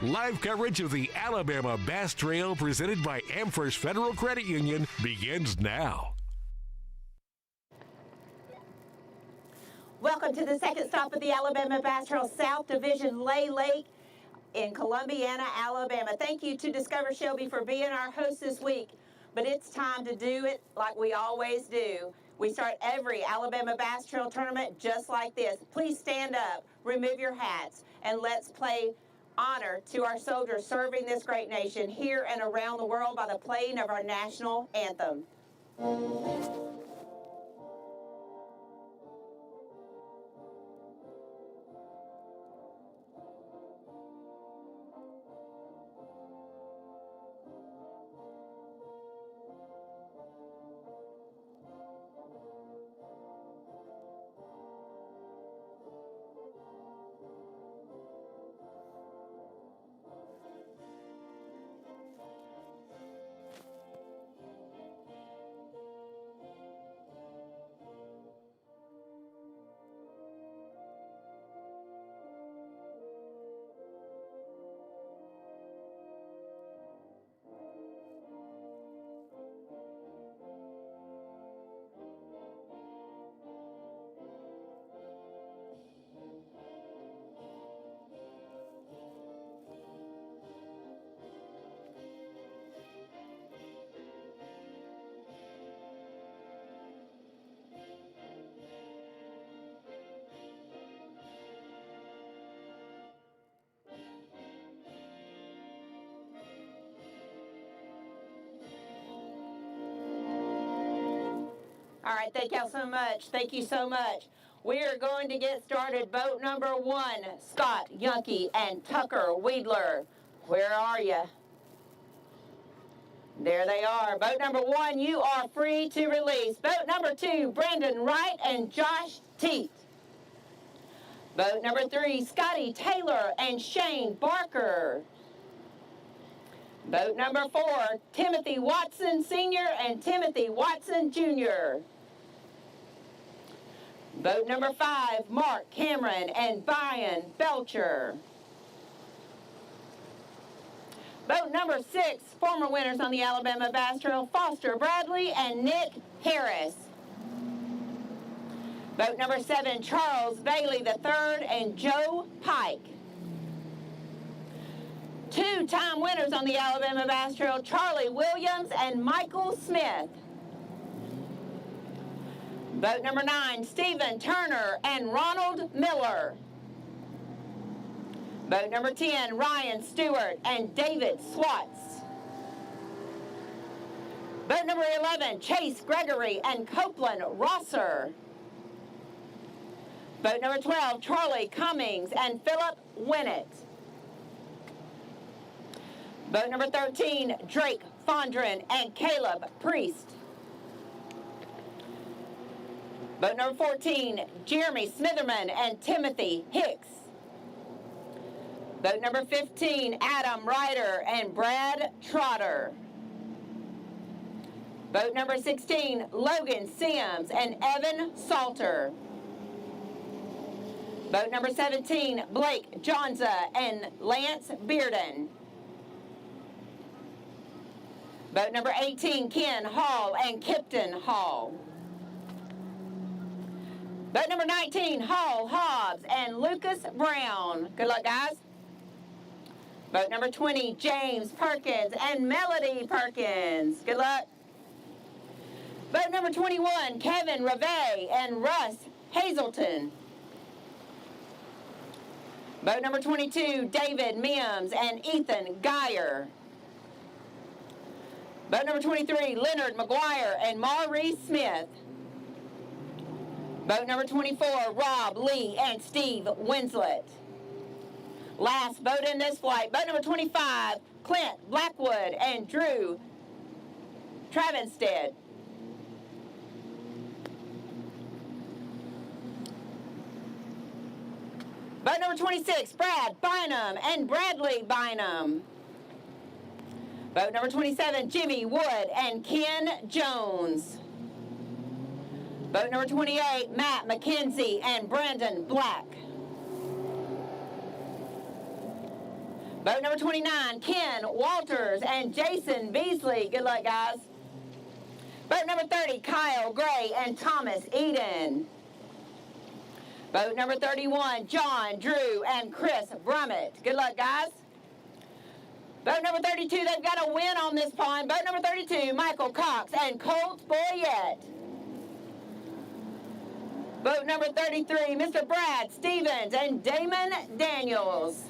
Live coverage of the Alabama Bass Trail presented by Amherst Federal Credit Union begins now. Welcome to the second stop of the Alabama Bass Trail South Division Lay Lake in Columbiana, Alabama. Thank you to Discover Shelby for being our host this week. But it's time to do it like we always do. We start every Alabama Bass Trail tournament just like this. Please stand up, remove your hats, and let's play honor to our soldiers serving this great nation here and around the world by the playing of our national anthem. All right, thank y'all so much. Thank you so much. We are going to get started. Boat number 1, Scott Yunke and Tucker Weidler. Where are you? There they are. Boat number 1, you are free to release. Boat number 2, Brandon Wright and Josh Teat. Boat number 3, Scotty Taylor and Shane Barker. Boat number 4, Timothy Watson Sr. and Timothy Watson Jr. Boat number 5, Mark Cameron and Brian Belcher. Boat number 6, former winners on the Alabama Bass Trail, Foster Bradley and Nick Harris. Boat number 7, Charles Bailey III and Joe Pike. 2-time winners on the Alabama Bass Trail, Charlie Williams and Michael Smith. Boat number 9, Stephen Turner and Ronald Miller. Boat number 10, Ryan Stewart and David Swatz. Boat number 11, Chase Gregory and Copeland Rosser. Boat number 12, Charlie Cummings and Philip Winnett. Boat number 13, Drake Fondren and Caleb Priest. Boat number 14, Jeremy Smitherman and Timothy Hicks. Boat number 15, Adam Ryder and Brad Trotter. Boat number 16, Logan Sims and Evan Salter. Boat number 17, Blake Jonza and Lance Bearden. Boat number 18, Ken Hall and Kipton Hall. Boat number 19, Hall Hobbs and Lucas Brown. Good luck, guys. Boat number 20, James Perkins and Melody Perkins. Good luck. Boat number 21, Kevin Reve and Russ Hazelton. Boat number 22, David Mims and Ethan Geyer. Boat number 23, Leonard McGuire and Maurice Smith. Boat number 24, Rob Lee and Steve Winslet. Last boat in this flight, boat number 25, Clint Blackwood and Drew Travenstead. Boat number 26, Brad Bynum and Bradley Bynum. Boat number 27, Jimmy Wood and Ken Jones. Boat number 28, Matt McKenzie and Brandon Black. Vote number 29, Ken Walters and Jason Beasley. Good luck, guys. Vote number 30, Kyle Gray and Thomas Eden. Vote number 31, John Drew and Chris Brummett. Good luck, guys. Vote number 32, they've got a win on this pond. Vote number 32, Michael Cox and Colt Boyette. Vote number 33, Mr. Brad Stevens and Damon Daniels.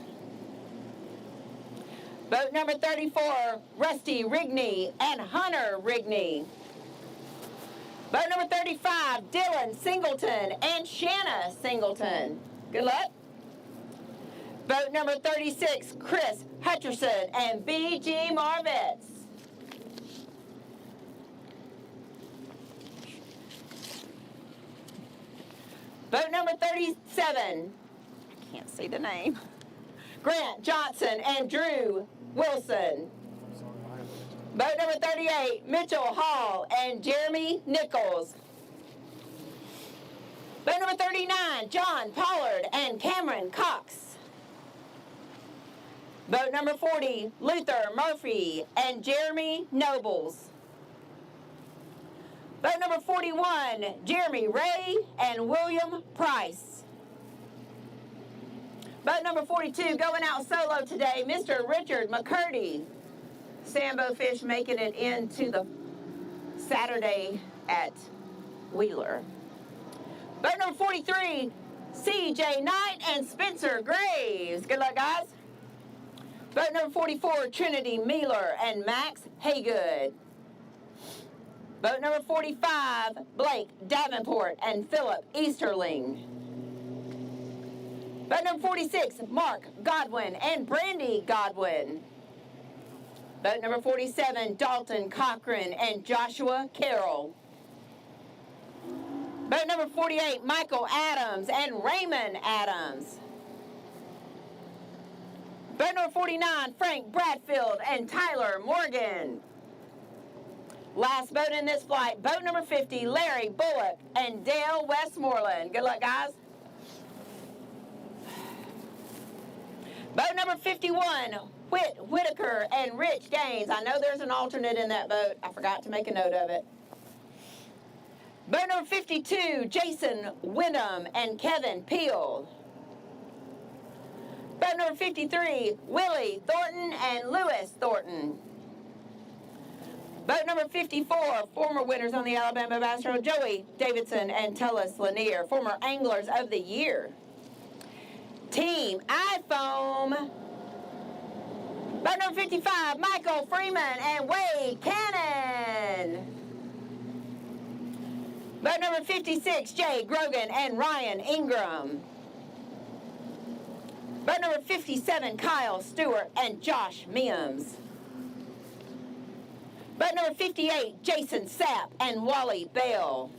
Vote number 34, Rusty Rigney and Hunter Rigney. Vote number 35, Dylan Singleton and Shanna Singleton. Good luck. Vote number 36, Chris Hutcherson and B.G. Marvetts. Vote number 37, I can't see the name, Grant Johnson and Drew Wilson. Vote number 38, Mitchell Hall and Jeremy Nichols. Vote number 39, John Pollard and Cameron Cox. Vote number 40, Luther Murphy and Jeremy Nobles. Vote number 41, Jeremy Ray and William Price. Vote number 42, going out solo today, Mr. Richard McCurdy. Sambo Fish making it into the Saturday at Wheeler. Vote number 43, C.J. Knight and Spencer Graves. Good luck, guys. Vote number 44, Trinity Mealer and Max Haygood. Vote number 45, Blake Davenport and Philip Easterling. Vote number 46, Mark Godwin and Brandy Godwin. Vote number 47, Dalton Cochran and Joshua Carroll. Vote number 48, Michael Adams and Raymond Adams. Vote number 49, Frank Bradfield and Tyler Morgan. Last vote in this flight, vote number 50, Larry Bullock and Dale Westmoreland. Good luck, guys. Vote number 51, Whit Whitaker and Rich Gaines. I know there's an alternate in that vote. I forgot to make a note of it. Vote number 52, Jason Wyndham and Kevin Peel. Vote number 53, Willie Thornton and Lewis Thornton. Vote number 54, former winners on the Alabama Bass Trail, Joey Davidson and Tullis Lanier, former Anglers of the Year. Team iFoam. Vote number 55, Michael Freeman and Wade Cannon. Vote number 56, Jay Grogan and Ryan Ingram. Vote number 57, Kyle Stewart and Josh Mims. Vote number 58, Jason Sapp and Wally Bell.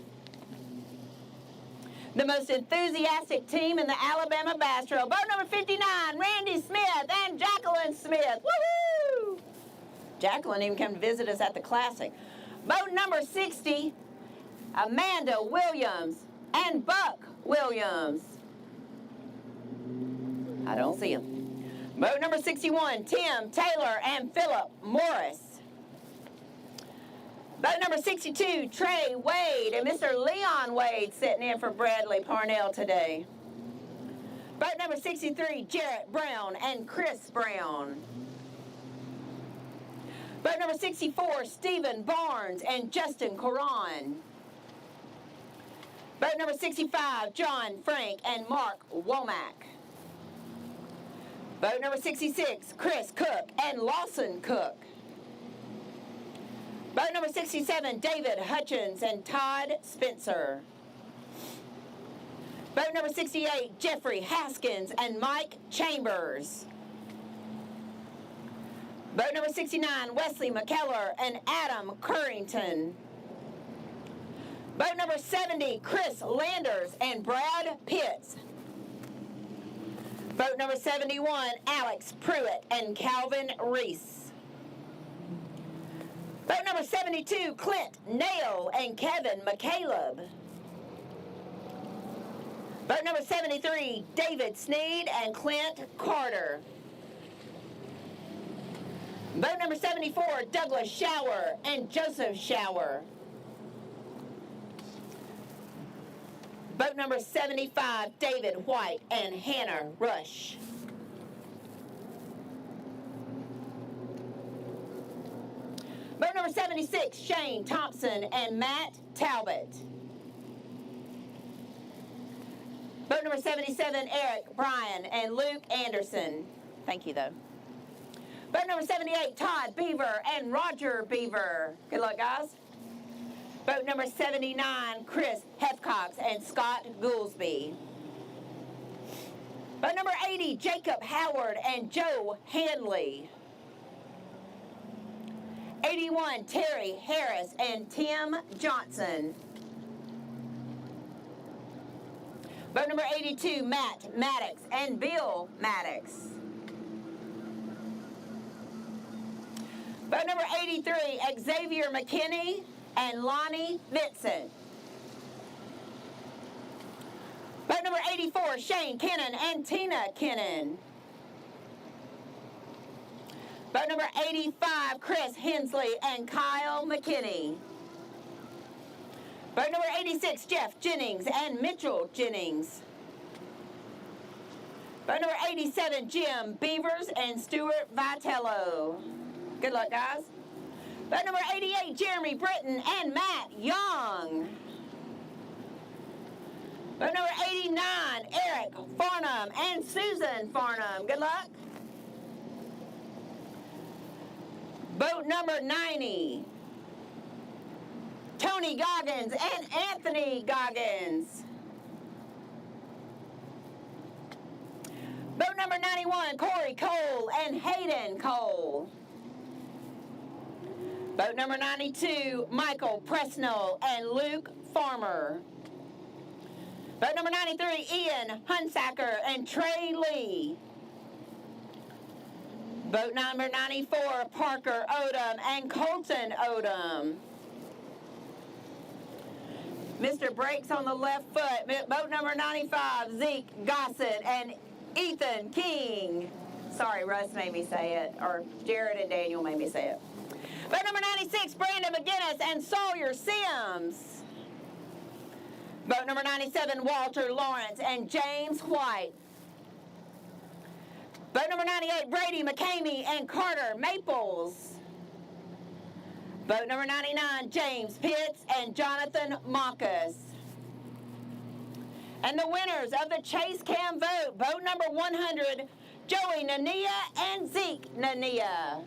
The most enthusiastic team in the Alabama Bass Trail. Vote number 59, Randy Smith and Jacqueline Smith. Woohoo! Jacqueline even came to visit us at the Classic. Vote number 60, Amanda Williams and Buck Williams. I don't see him. Vote number 61, Tim Taylor and Philip Morris. Vote number 62, Trey Wade and Mr. Leon Wade sitting in for Bradley Parnell today. Vote number 63, Jarrett Brown and Chris Brown. Vote number 64, Stephen Barnes and Justin Coron. Vote number 65, John Frank and Mark Womack. Vote number 66, Chris Cook and Lawson Cook. Vote number 67, David Hutchins and Todd Spencer. Vote number 68, Jeffrey Haskins and Mike Chambers. Vote number 69, Wesley McKellar and Adam Currington. Vote number 70, Chris Landers and Brad Pitts. Vote number 71, Alex Pruitt and Calvin Reese. Vote number 72, Clint Nail and Kevin McCaleb. Vote number 73, David Sneed and Clint Carter. Boat number 74, Douglas Shower and Joseph Shower. Boat number 75, David White and Hannah Rush. Boat number 76, Shane Thompson and Matt Talbot. Boat number 77, Eric Bryan and Luke Anderson. Thank you, though. Boat number 78, Todd Beaver and Roger Beaver. Good luck, guys. Boat number 79, Chris Hefcox and Scott Goolsby. Boat number 80, Jacob Howard and Joe Hanley. 81, Terry Harris and Tim Johnson. Boat number 82, Matt Maddox and Bill Maddox. Boat number 83, Xavier McKinney and Lonnie Vincent. Boat number 84, Shane Kennan and Tina Kennan. Boat number 85, Chris Hensley and Kyle McKinney. Boat number 86, Jeff Jennings and Mitchell Jennings. Boat number 87, Jim Beavers and Stuart Vitello. Good luck, guys. Boat number 88, Jeremy Britton and Matt Young. Boat number 89, Eric Farnham and Susan Farnham. Good luck. Boat number 90, Tony Goggins and Anthony Goggins. Boat number 91, Corey Cole and Hayden Cole. Boat number 92, Michael Presnell and Luke Farmer. Boat number 93, Ian Hunsacker and Trey Lee. Boat number 94, Parker Odom and Colton Odom. Mr. Brakes on the left foot. Boat number 95, Zeke Gossett and Ethan King. Sorry, Russ made me say it, or Jared and Daniel made me say it. Boat number 96, Brandon McGinnis and Sawyer Sims. Boat number 97, Walter Lawrence and James White. Boat number 98, Brady McCamey and Carter Maples. Boat number 99, James Pitts and Jonathan Marcus. And the winners of the Chase Cam vote, boat number 100, Joey Nania and Zeke Nania.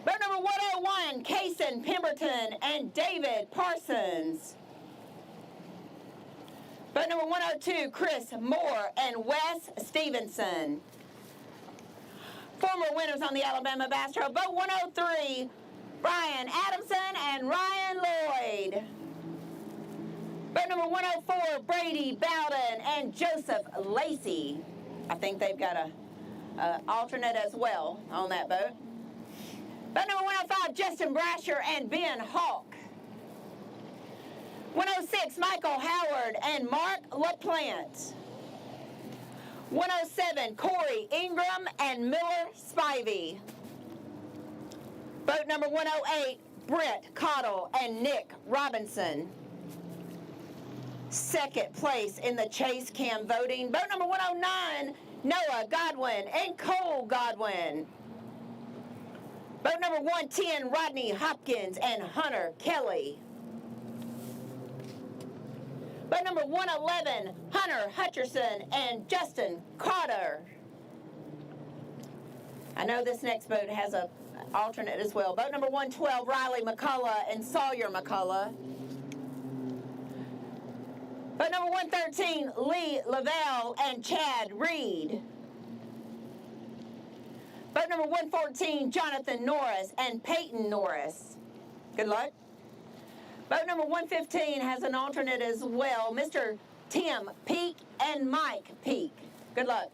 Boat number 101, Kaysen Pemberton and David Parsons. Boat number 102, Chris Moore and Wes Stevenson. Former winners on the Alabama Bass Trail, boat 103, Brian Adamson and Ryan Lloyd. Boat number 104, Brady Bowden and Joseph Lacey. I think they've got a alternate as well on that boat. Boat number 105, Justin Brasher and Ben Hawk. 106, Michael Howard and Mark LaPlante. 107, Corey Ingram and Miller Spivey. Boat number 108, Brett Cottle and Nick Robinson. Second place in the Chase Cam voting. Boat number 109, Noah Godwin and Cole Godwin. Boat number 110, Rodney Hopkins and Hunter Kelly. Boat number 111, Hunter Hutcherson and Justin Carter. I know this next boat has an alternate as well. Boat number 112, Riley McCullough and Sawyer McCullough. Boat number 113, Lee Lavelle and Chad Reed. Boat number 114, Jonathan Norris and Peyton Norris. Good luck. Boat number 115 has an alternate as well, Mr. Tim Peak and Mike Peak. Good luck.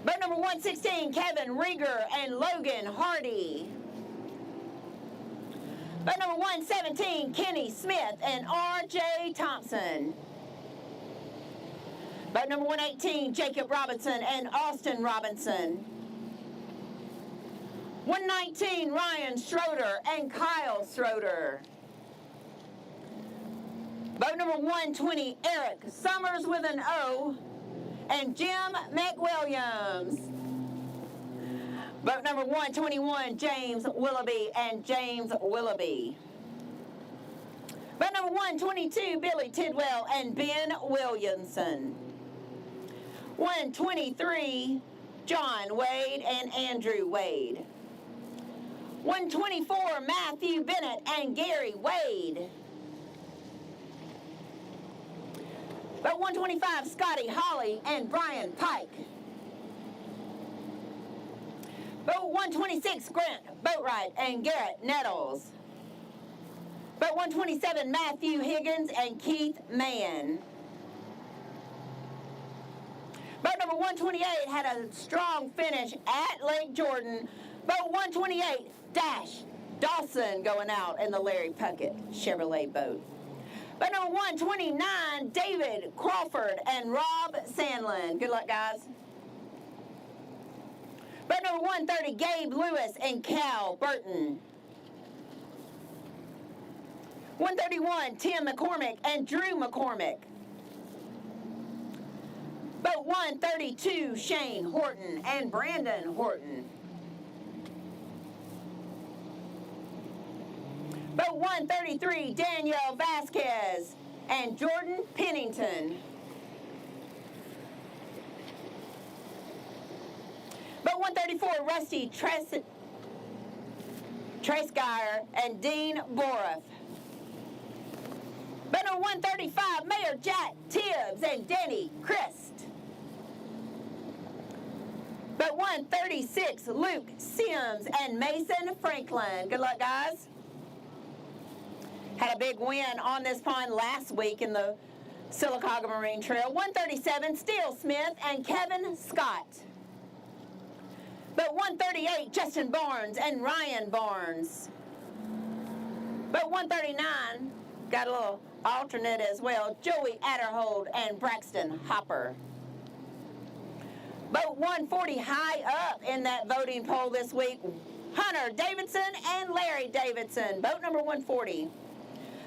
Boat number 116, Kevin Rieger and Logan Hardy. Boat number 117, Kenny Smith and R.J. Thompson. Boat number 118, Jacob Robinson and Austin Robinson. 119, Ryan Schroeder and Kyle Schroeder. Boat number 120, Eric Summers with an O and Jim McWilliams. Boat number 121, James Willoughby and James Willoughby. Boat number 122, Billy Tidwell and Ben Williamson. 123, John Wade and Andrew Wade. 124, Matthew Bennett and Gary Wade. Boat 125, Scotty Holly and Brian Pike. Boat 126, Grant Boatwright and Garrett Nettles. Boat 127, Matthew Higgins and Keith Mann. Boat number 128 had a strong finish at Lake Jordan. Boat 128, Dash Dawson going out in the Larry Puckett Chevrolet boat. Boat number 129, David Crawford and Rob Sandlin. Good luck, guys. Boat number 130, Gabe Lewis and Cal Burton. 131, Tim McCormick and Drew McCormick. Boat 132, Shane Horton and Brandon Horton. Boat 133, Danielle Vasquez and Jordan Pennington. Boat 134, Rusty Tresgeyer and Dean Boroff. Boat number 135, Mayor Jack Tibbs and Denny Christ. Boat 136, Luke Sims and Mason Franklin. Good luck, guys. Had a big win on this pond last week in the Sylacauga Marine Trail. 137, Steele Smith and Kevin Scott. Boat 138, Justin Barnes and Ryan Barnes. Boat 139, got a little alternate as well, Joey Adderhold and Braxton Hopper. Boat 140, high up in that voting poll this week, Hunter Davidson and Larry Davidson. Boat number 140.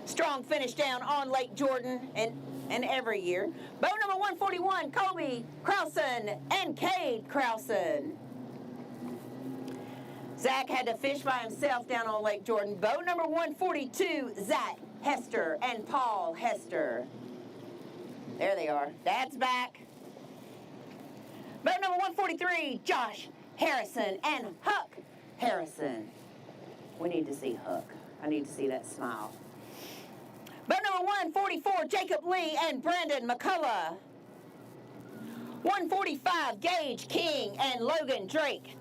Strong finish down on Lake Jordan and every year. Boat number 141, Kobe Krausen and Cade Krausen. Zach had to fish by himself down on Lake Jordan. Boat number 142, Zach Hester and Paul Hester. There they are. Dad's back. Boat number 143, Josh Harrison and Huck Harrison. We need to see Huck. I need to see that smile. Boat number 144, Jacob Lee and Brandon McCullough. 145, Gage King and Logan Drake.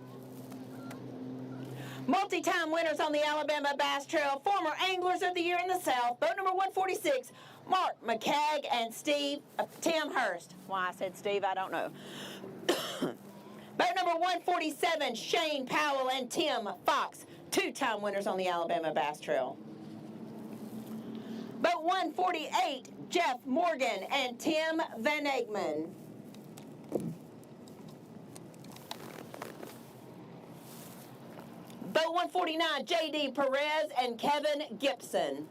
Multi-time winners on the Alabama Bass Trail, former Anglers of the Year in the South. Boat number 146, Mark McCagg and Tim Hurst. Why I said Steve, I don't know. Boat number 147, Shane Powell and Tim Fox, two-time winners on the Alabama Bass Trail. Boat 148, Jeff Morgan and Tim Van Egman. Boat 149, J.D. Perez and Kevin Gibson.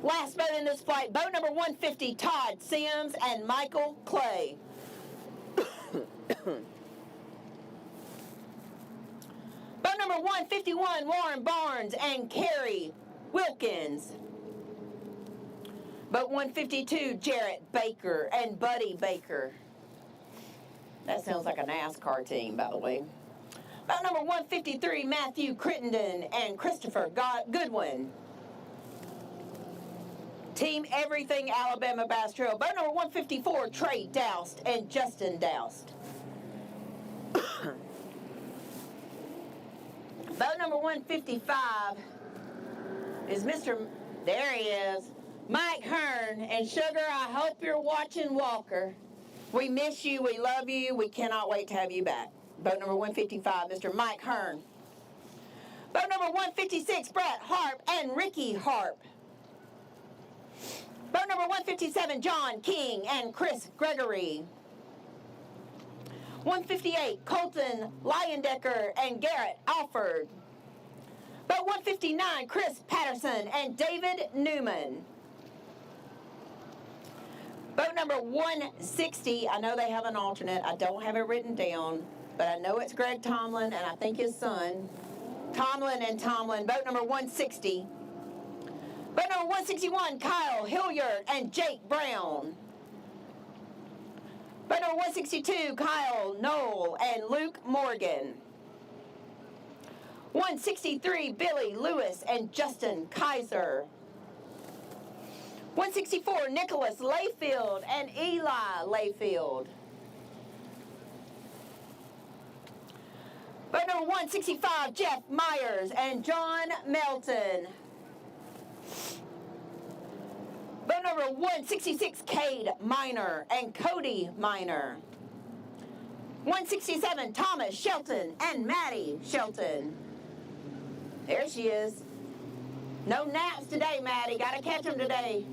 Last boat in this flight, boat number 150, Todd Sims and Michael Clay. Boat number 151, Warren Barnes and Kerry Wilkins. Boat 152, Jarrett Baker and Buddy Baker. That sounds like a NASCAR team, by the way. Boat number 153, Matthew Crittenden and Christopher Goodwin. Team Everything Alabama Bass Trail. Boat number 154, Trey Doust and Justin Doust. Boat number 155 is there he is, Mike Hearn. And Sugar, I hope you're watching Walker. We miss you, we love you, we cannot wait to have you back. Boat number 155, Mr. Mike Hearn. Boat number 156, Brett Harp and Ricky Harp. Boat number 157, John King and Chris Gregory. 158, Colton Leyendecker and Garrett Alford. Boat 159, Chris Patterson and David Newman. Boat number 160, I know they have an alternate. I don't have it written down, but I know it's Greg Tomlin and I think his son. Tomlin and Tomlin. Boat number 160. Boat number 161, Kyle Hilliard and Jake Brown. Boat number 162, Kyle Knoll and Luke Morgan. 163, Billy Lewis and Justin Kaiser. 164, Nicholas Layfield and Eli Layfield. Boat number 165, Jeff Myers and John Melton. Boat number 166, Cade Miner and Cody Miner. 167, Thomas Shelton and Maddie Shelton. There she is. No naps today, Maddie. Got to catch them today.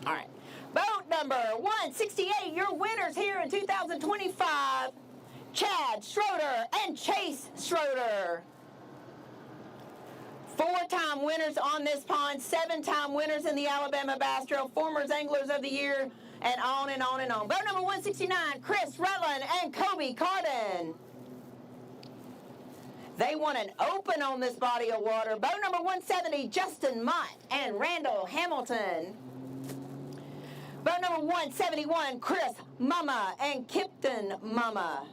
All right. Boat number 168, your winners here in 2025, Chad Schroeder and Chase Schroeder. 4-time winners on this pond, 7-time winners in the Alabama Bass Trail, former Anglers of the Year, and on and on and on. Boat number 169, Chris Rutland and Kobe Carden. They won an open on this body of water. Boat number 170, Justin Mott and Randall Hamilton. Boat number 171, Chris Mama and Kipton Mama.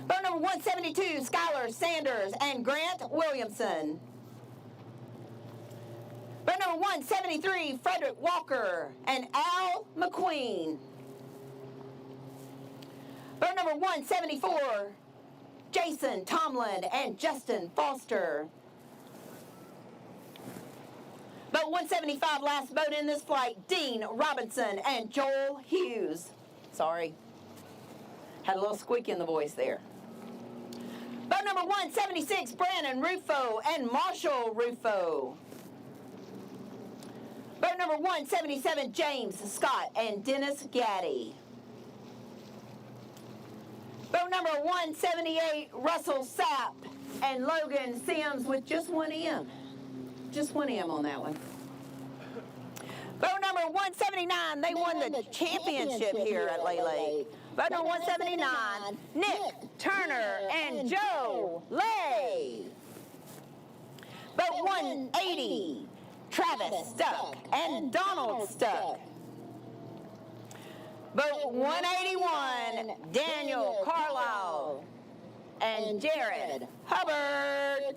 Boat number 172, Skylar Sanders and Grant Williamson. Boat number 173, Frederick Walker and Al McQueen. Boat number 174, Jason Tomlin and Justin Foster. Boat 175, last boat in this flight, Dean Robinson and Joel Hughes. Sorry. Had a little squeak in the voice there. Boat number 176, Brandon Rufo and Marshall Rufo. Boat number 177, James Scott and Dennis Gaddy. Boat number 178, Russell Sapp and Logan Sims with just one M. Just one M on that one. Boat number 179, they won the championship here at Lele. Boat number 179, Nick Turner and Joe Lay. Boat 180, Travis Stuck and Donald Stuck. Boat 181, Daniel Carlisle and Jared Hubbard.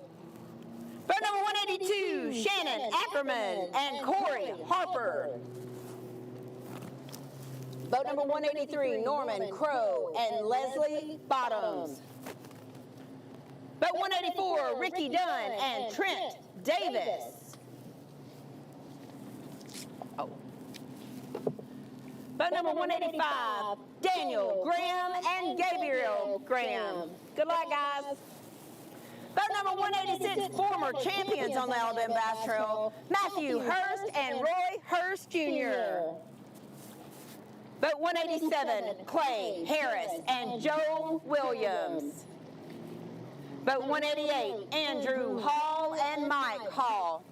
Boat number 182, Shannon Ackerman and Corey Harper. Boat number 183, Norman Crow and Leslie Bottoms. Boat 184, Ricky Dunn and Trent Davis. Oh. Boat number 185, Daniel Graham and Gabriel Graham. Good luck, guys. Boat number 186, former champions on the Alabama Bass Trail, Matthew Hurst and Roy Hurst Jr. Boat 187, Clay Harris and Joe Williams. Boat 188, Andrew Hall and Mike Hall.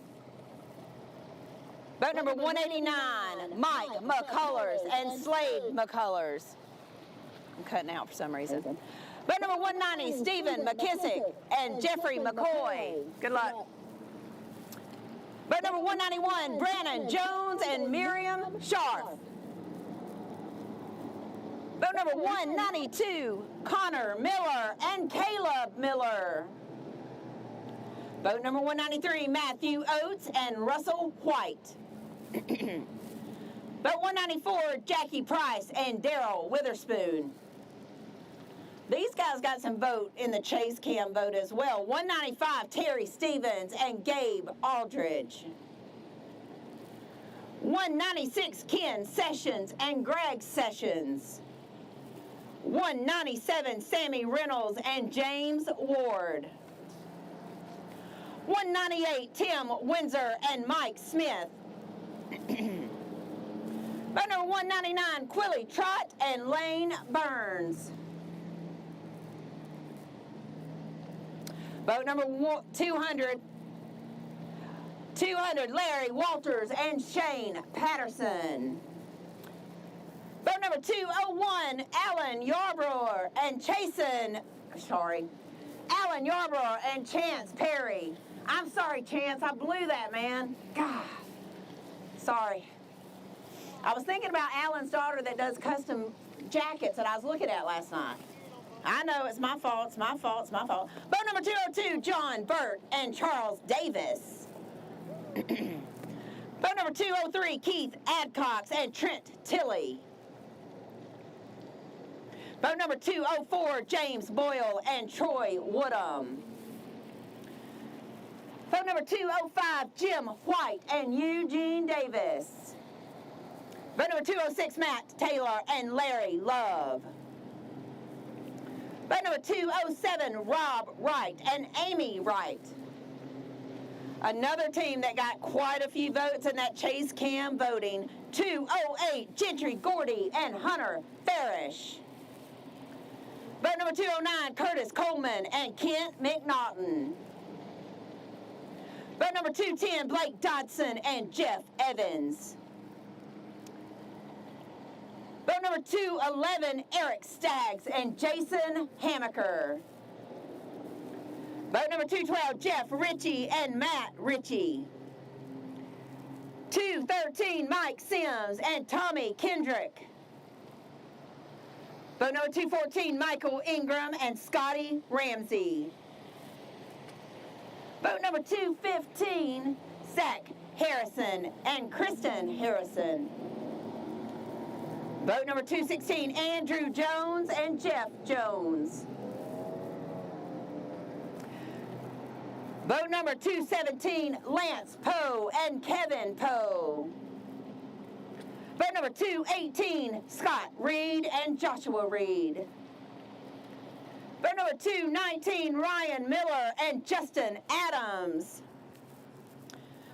Boat number 189, Mike McCullers and Slade McCullers. I'm cutting out for some reason. Boat number 190, Stephen McKissick and Jeffrey McCoy. Good luck. Boat number 191, Brandon Jones and Miriam Sharp. Boat number 192, Connor Miller and Caleb Miller. Boat number 193, Matthew Oates and Russell White. Boat 194, Jackie Price and Daryl Witherspoon. These guys got some vote in the Chase Cam vote as well. 195, Terry Stevens and Gabe Aldridge. 196, Ken Sessions and Greg Sessions. 197, Sammy Reynolds and James Ward. 198, Tim Windsor and Mike Smith. Boat number 199, Quilly Trott and Lane Burns. Boat number 200, Larry Walters and Shane Patterson. Boat number 201, Alan Yarbrough and Alan Yarbrough and Chance Perry. I'm sorry, Chance, I blew that, man. God, sorry. I was thinking about Alan's daughter that does custom jackets that I was looking at last night. I know, it's my fault, it's my fault, it's my fault. Boat number 202, John Burt and Charles Davis. Boat number 203, Keith Adcox and Trent Tilley. Boat number 204, James Boyle and Troy Woodham. Boat number 205, Jim White and Eugene Davis. Boat number 206, Matt Taylor and Larry Love. Boat number 207, Rob Wright and Amy Wright. Another team that got quite a few votes in that Chase Cam voting, 208, Gentry Gordy and Hunter Farish. Boat number 209, Curtis Coleman and Kent McNaughton. Boat number 210, Blake Dodson and Jeff Evans. Boat number 211, Eric Staggs and Jason Hamaker. Boat number 212, Jeff Ritchie and Matt Ritchie. 213, Mike Sims and Tommy Kendrick. Boat number 214, Michael Ingram and Scotty Ramsey. Boat number 215, Zach Harrison and Kristen Harrison. Boat number 216, Andrew Jones and Jeff Jones. Boat number 217, Lance Poe and Kevin Poe. Boat number 218, Scott Reed and Joshua Reed. Boat number 219, Ryan Miller and Justin Adams.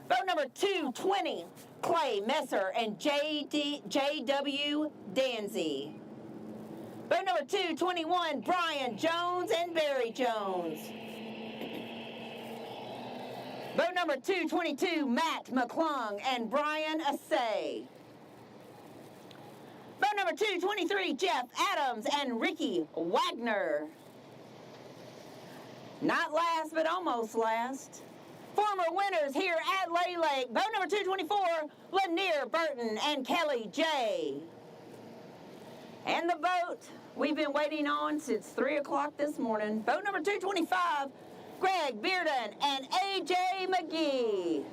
Boat number 220, Clay Messer and J.W. Danzy. Boat number 221, Brian Jones and Barry Jones. Boat number 222, Matt McClung and Brian Assay. Boat number 223, Jeff Adams and Ricky Wagner. Not last, but almost last. Former winners here at Lay Lake. Boat number 224, Lanier Burton and Kelly J. And the boat we've been waiting on since 3 o'clock this morning. Boat number 225, Greg Bearden and A.J. McGee.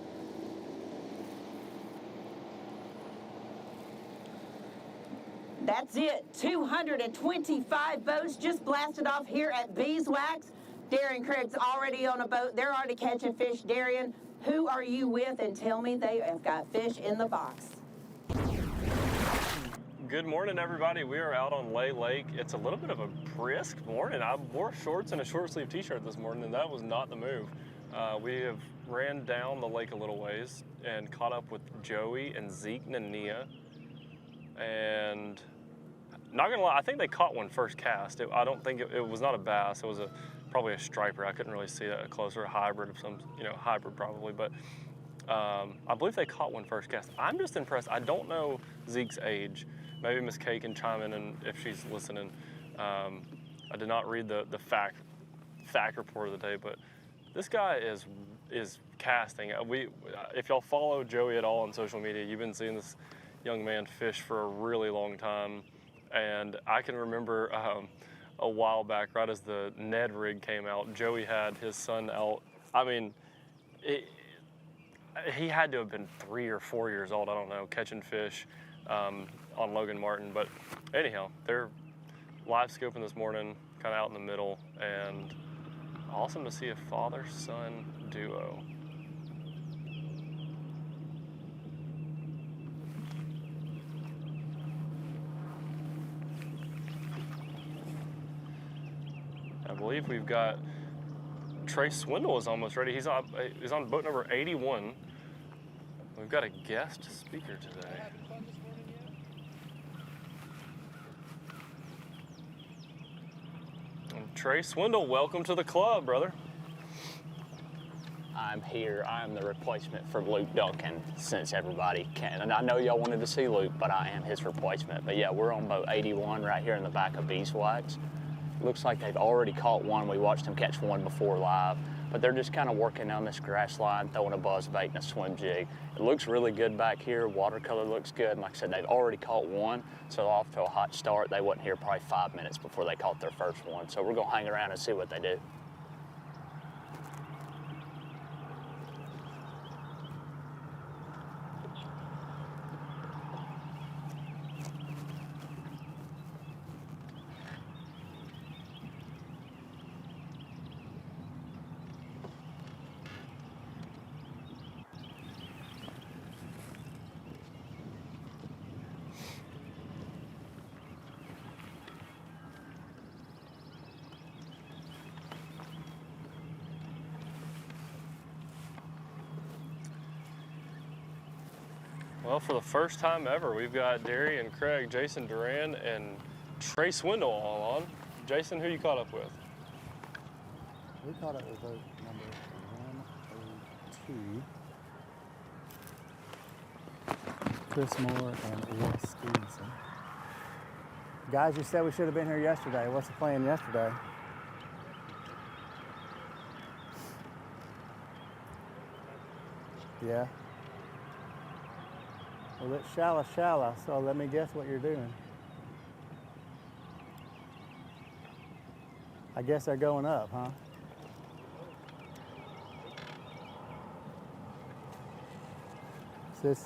That's it. 225 boats just blasted off here at Beeswax. Darian Craig's already on a boat. They're already catching fish. Darian, who are you with? And tell me they have got fish in the box. Good morning, everybody. We are out on Lay Lake. It's a little bit of a brisk morning. I wore shorts and a short sleeve t-shirt this morning, and that was not the move. We have ran down the lake a little ways and caught up with Joey and Zeke and Nia. And not gonna lie, I think they caught one first cast. I don't think it was not a bass. It was probably a striper. I couldn't really see that closer, a hybrid of some, hybrid probably. But I believe they caught one first cast. I'm just impressed. I don't know Zeke's age. Maybe Miss Kay can chime in and if she's listening. I did not read the fact report of the day, but this guy is casting. If y'all follow Joey at all on social media, you've been seeing this young man fish for a really long time. And I can remember a while back, right as the Ned rig came out, Joey had his son out. I mean, he had to have been 3 or 4 years old, I don't know, catching fish on Logan Martin. But anyhow, they're live scoping this morning, kind of out in the middle, and awesome to see a father-son duo. believe we've got Trey Swindle is almost ready. He's on boat number 81. We've got a guest speaker today. And Trey Swindle, welcome to the club, brother. I'm here. I'm the replacement for Luke Duncan, since everybody can. And I know y'all wanted to see Luke, but I am his replacement. But yeah, we're on boat 81 right here in the back of Beeswax. Looks like they've already caught one. We watched them catch one before live. But they're just kind of working on this grass line, throwing a buzz bait and a swim jig. It looks really good back here. Watercolor looks good. And like I said, they've already caught one, so off to a hot start. They wasn't here probably 5 minutes before they caught their first one. So we're gonna hang around and see what they do. Well, for the first time ever, we've got Derry and Craig, Jason Duran, and Trey Swindle all on. Jason, who you caught up with? We caught up with boat number 102. Chris Moore and Wes Stevenson. Guys, you said we should have been here yesterday. What's the plan yesterday? Yeah. Well, it's shallow, so let me guess what you're doing. I guess they're going up, huh? It's this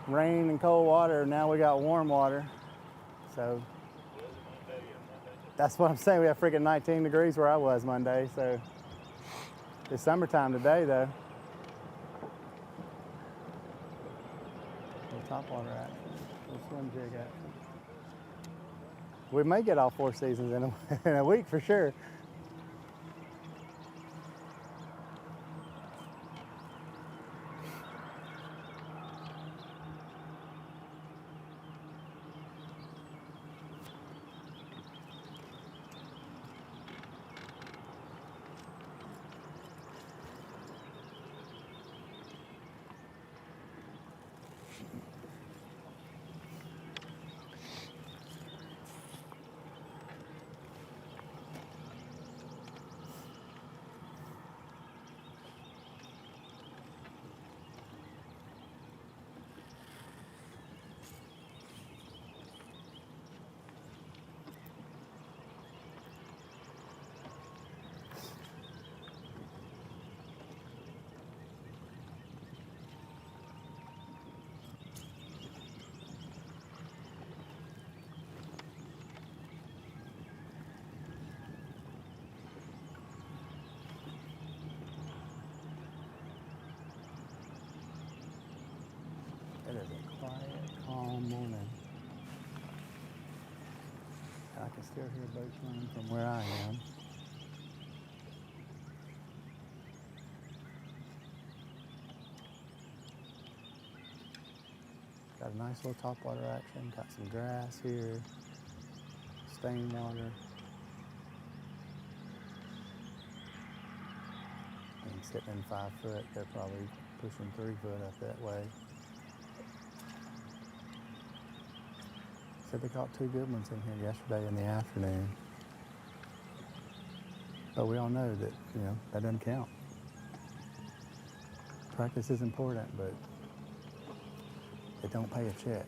rain and cold water, now we got warm water. So that's what I'm saying. We have freaking 19 degrees where I was Monday, so it's summertime today though. Top water action, swim jig action. We may get all 4 seasons in a week for sure. It is a quiet, calm morning. I can still hear boats running from where I am. Got a nice little topwater action, got some grass here, stain water. And sitting in 5 foot, they're probably pushing 3 foot up that way. Said they caught 2 good ones in here yesterday in the afternoon. But we all know that, that doesn't count. Practice is important, but it don't pay a check.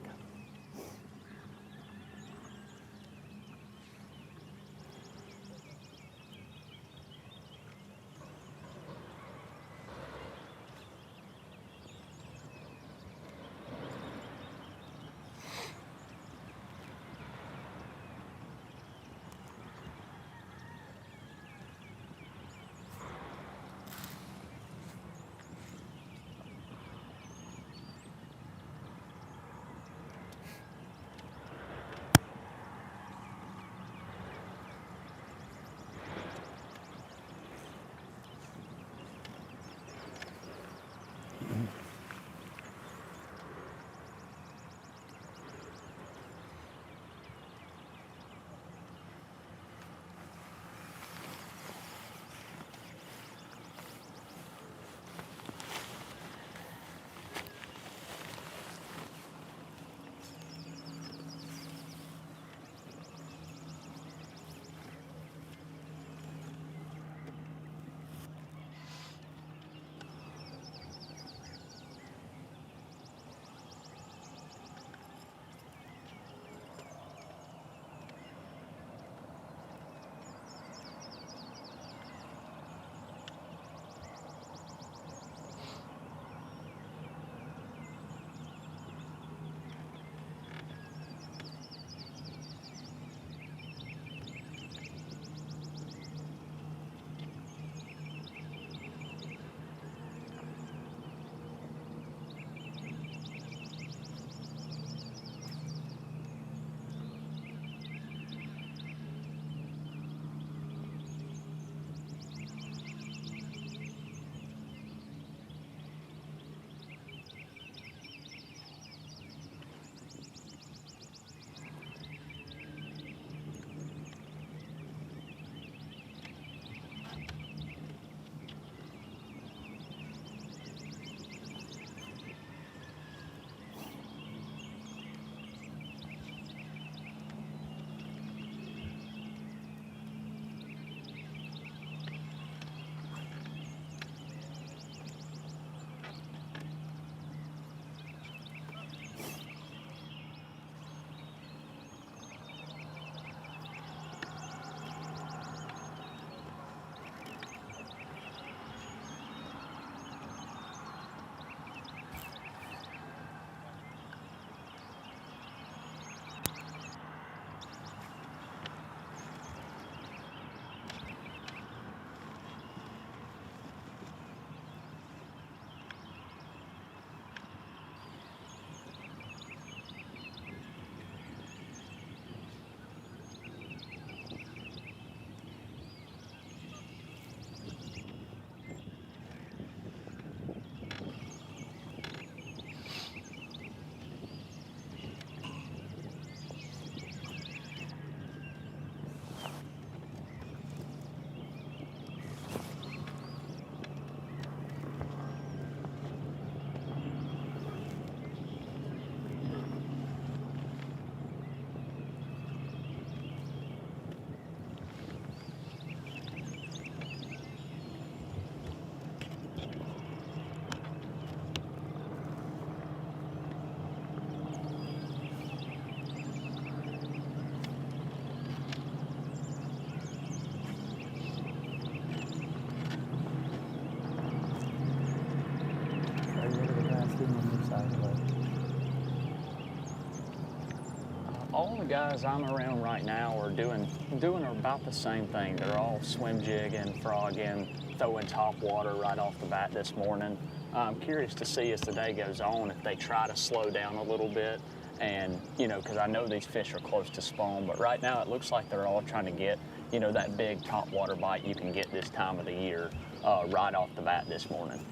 All the guys I'm around right now are doing about the same thing. They're all swim jigging, frogging, throwing top water right off the bat this morning. I'm curious to see as the day goes on if they try to slow down a little bit, and because I know these fish are close to spawn, but right now it looks like they're all trying to get that big top water bite you can get this time of the year right off the bat this morning.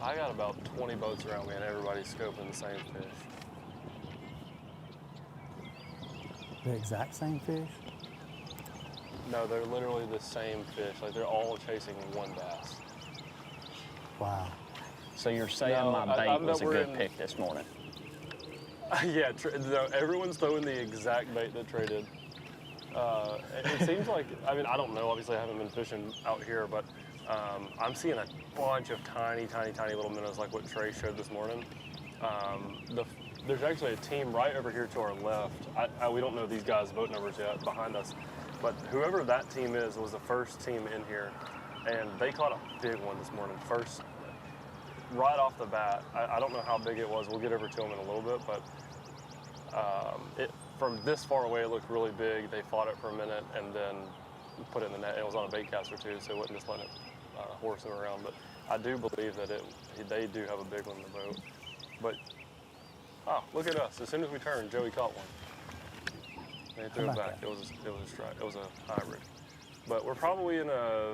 I got about 20 boats around me and everybody's scoping the same fish. The exact same fish? No, they're literally the same fish. Like they're all chasing one bass. Wow. So you're saying No, my bait was a we're good in- pick this morning? Yeah, no, everyone's throwing the exact bait that Trey did. It seems like, I mean, I don't know, obviously I haven't been fishing out here, but I'm seeing a bunch of tiny little minnows like what Trey showed this morning. There's actually a team right over here to our left. We don't know these guys' boat numbers yet behind us, but whoever that team is was the first team in here, and they caught a big one this morning. First, right off the bat. I don't know how big it was. We'll get over to them in a little bit, but from this far away, it looked really big. They fought it for a minute and then put it in the net. It was on a bait caster too, so it wasn't just letting it horse them around. But I do believe that they do have a big one in the boat. But look at us! As soon as we turned, Joey caught one. They threw it back. It was a strike. It was a hybrid. But we're probably in a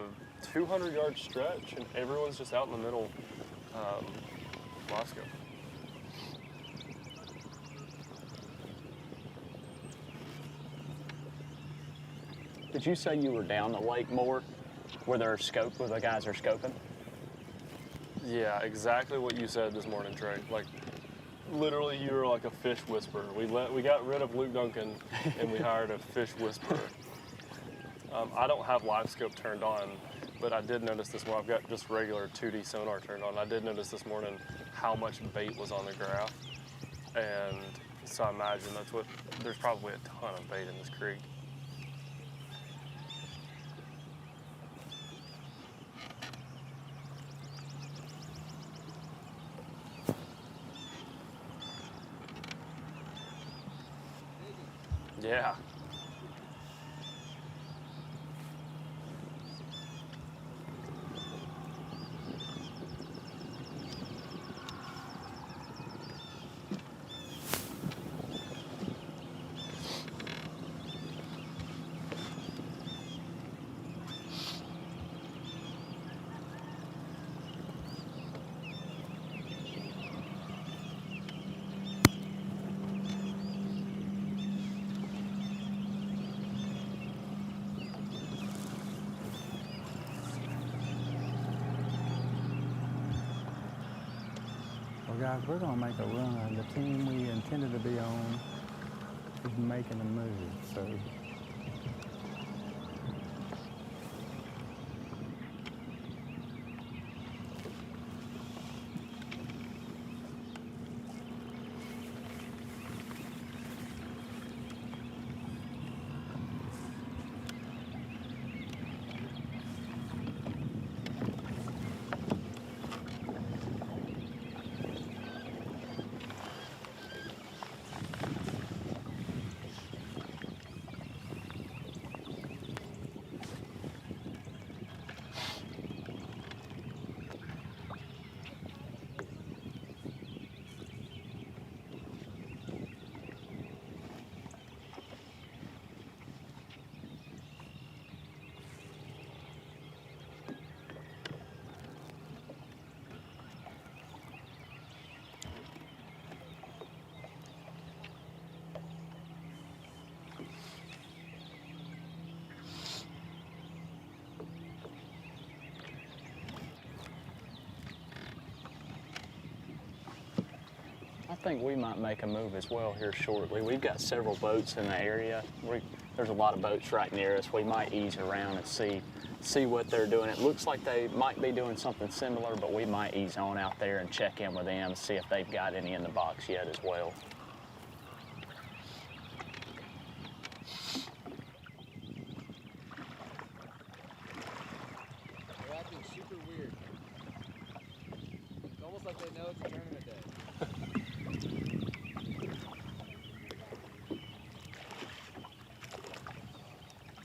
200-yard stretch, and everyone's just out in the middle. Moscow. Did you say you were down the lake more, where the guys are scoping? Yeah, exactly what you said this morning, Trey. Like, literally, you were like a fish whisperer. We got rid of Luke Duncan, and we hired a fish whisperer. I don't have live scope turned on, but I did notice this morning. I've got just regular 2D sonar turned on. I did notice this morning how much bait was on the graph, and so I imagine there's probably a ton of bait in this creek. Yeah. Well, guys, we're going to make a run. The team we intended to be on is making a move, so. I think we might make a move as well here shortly. We've got several boats in the area. There's a lot of boats right near us. We might ease around and see what they're doing. It looks like they might be doing something similar, but we might ease on out there and check in with them, see if they've got any in the box yet as well. They're acting super weird. It's almost like they know it's tournament day.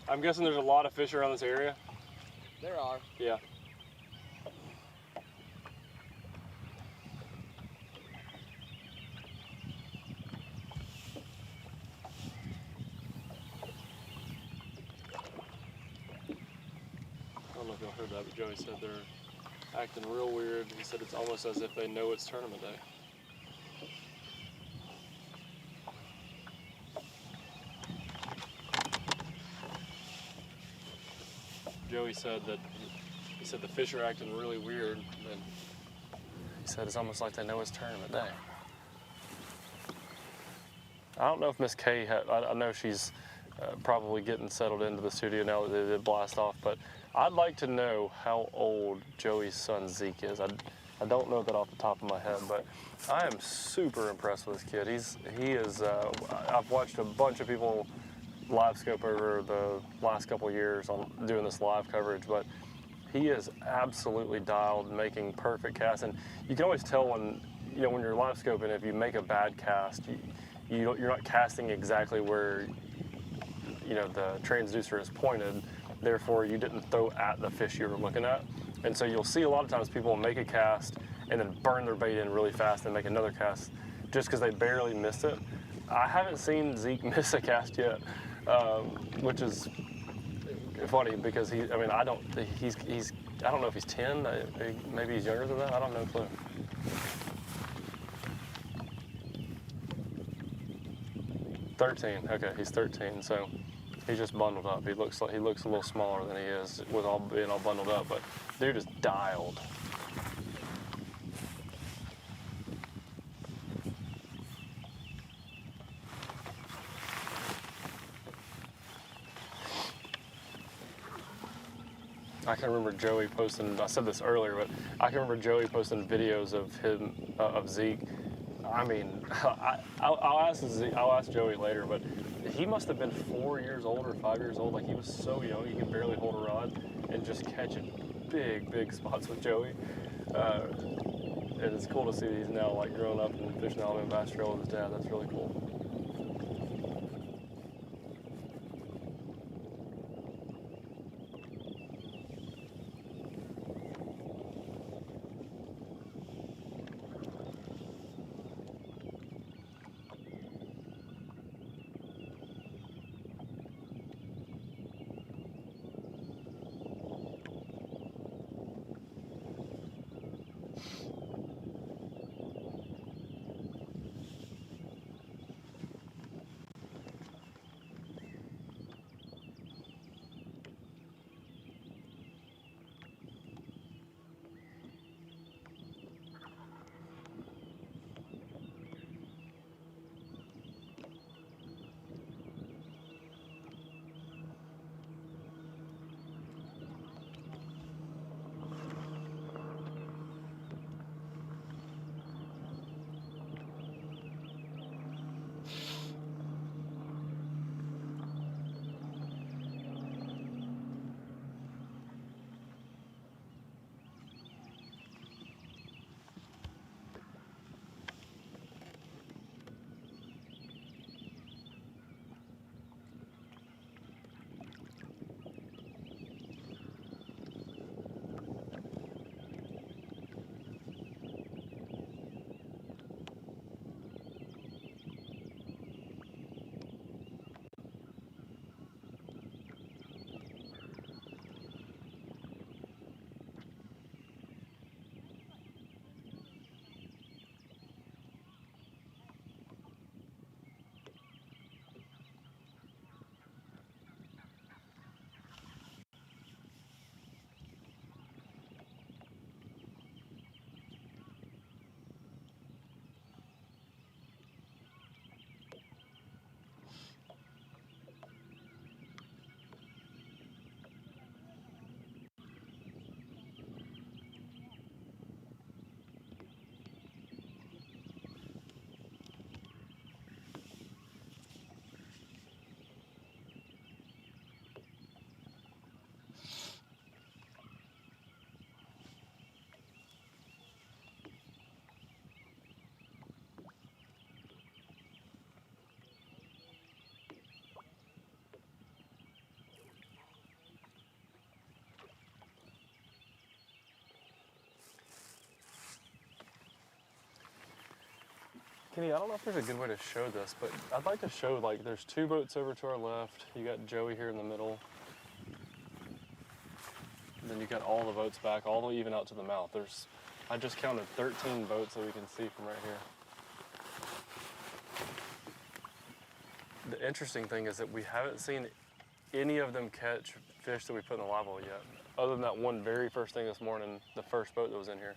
I'm guessing there's a lot of fish around this area. There are. Yeah. I don't know if y'all heard that, but Joey said they're acting real weird. He said it's almost as if they know it's tournament day. Joey said that he said the fish are acting really weird, and he said it's almost like they know it's tournament day. I don't know if Miss Kay had, I know she's probably getting settled into the studio now that they did blast off, but I'd like to know how old Joey's son Zeke is. I don't know that off the top of my head, but I am super impressed with this kid. He is, I've watched a bunch of people live scope over the last couple of years on doing this live coverage, but he is absolutely dialed, making perfect casts. And you can always tell when, you know, when you're live scoping, if you make a bad cast, you're not casting exactly where, you know, the transducer is pointed, therefore you didn't throw at the fish you were looking at. And so you'll see a lot of times people make a cast and then burn their bait in really fast and make another cast just because they barely missed it. I haven't seen Zeke miss a cast yet, which is funny because I don't know if he's 10, maybe he's younger than that, I don't know, clue. Okay, he's 13, so he's just bundled up. He looks a little smaller than he is with being all bundled up, but dude is dialed. I can remember Joey posting, I said this earlier, but I can remember Joey posting videos of him, of Zeke. I mean, I'll ask Joey later, but he must have been 4 years old or 5 years old. Like, he was so young, he could barely hold a rod and just catching big spots with Joey. And it's cool to see that he's now like grown up and fishing the Alabama Bass Trail with his dad. That's really cool. Kenny, I don't know if there's a good way to show this, but I'd like to show, like, there's 2 boats over to our left. You got Joey here in the middle. And then you got all the boats back, all the way even out to the mouth. I just counted 13 boats that we can see from right here. The interesting thing is that we haven't seen any of them catch fish that we put in the live well yet, other than that one very first thing this morning, the first boat that was in here.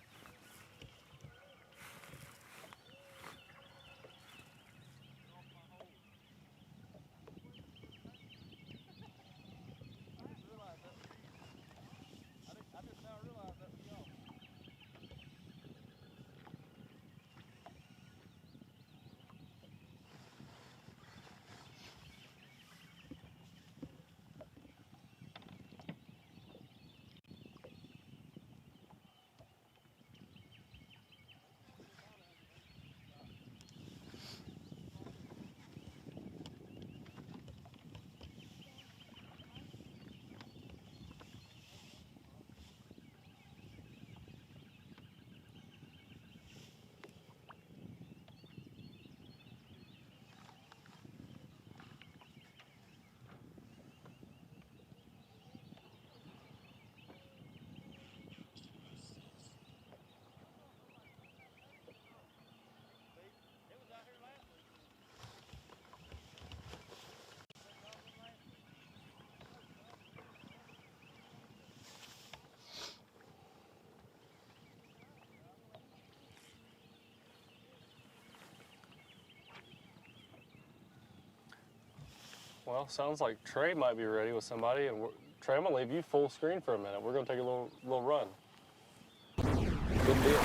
Well, sounds like Trey might be ready with somebody, and Trey, I'm gonna leave you full screen for a minute. We're gonna take a little run. Good deal.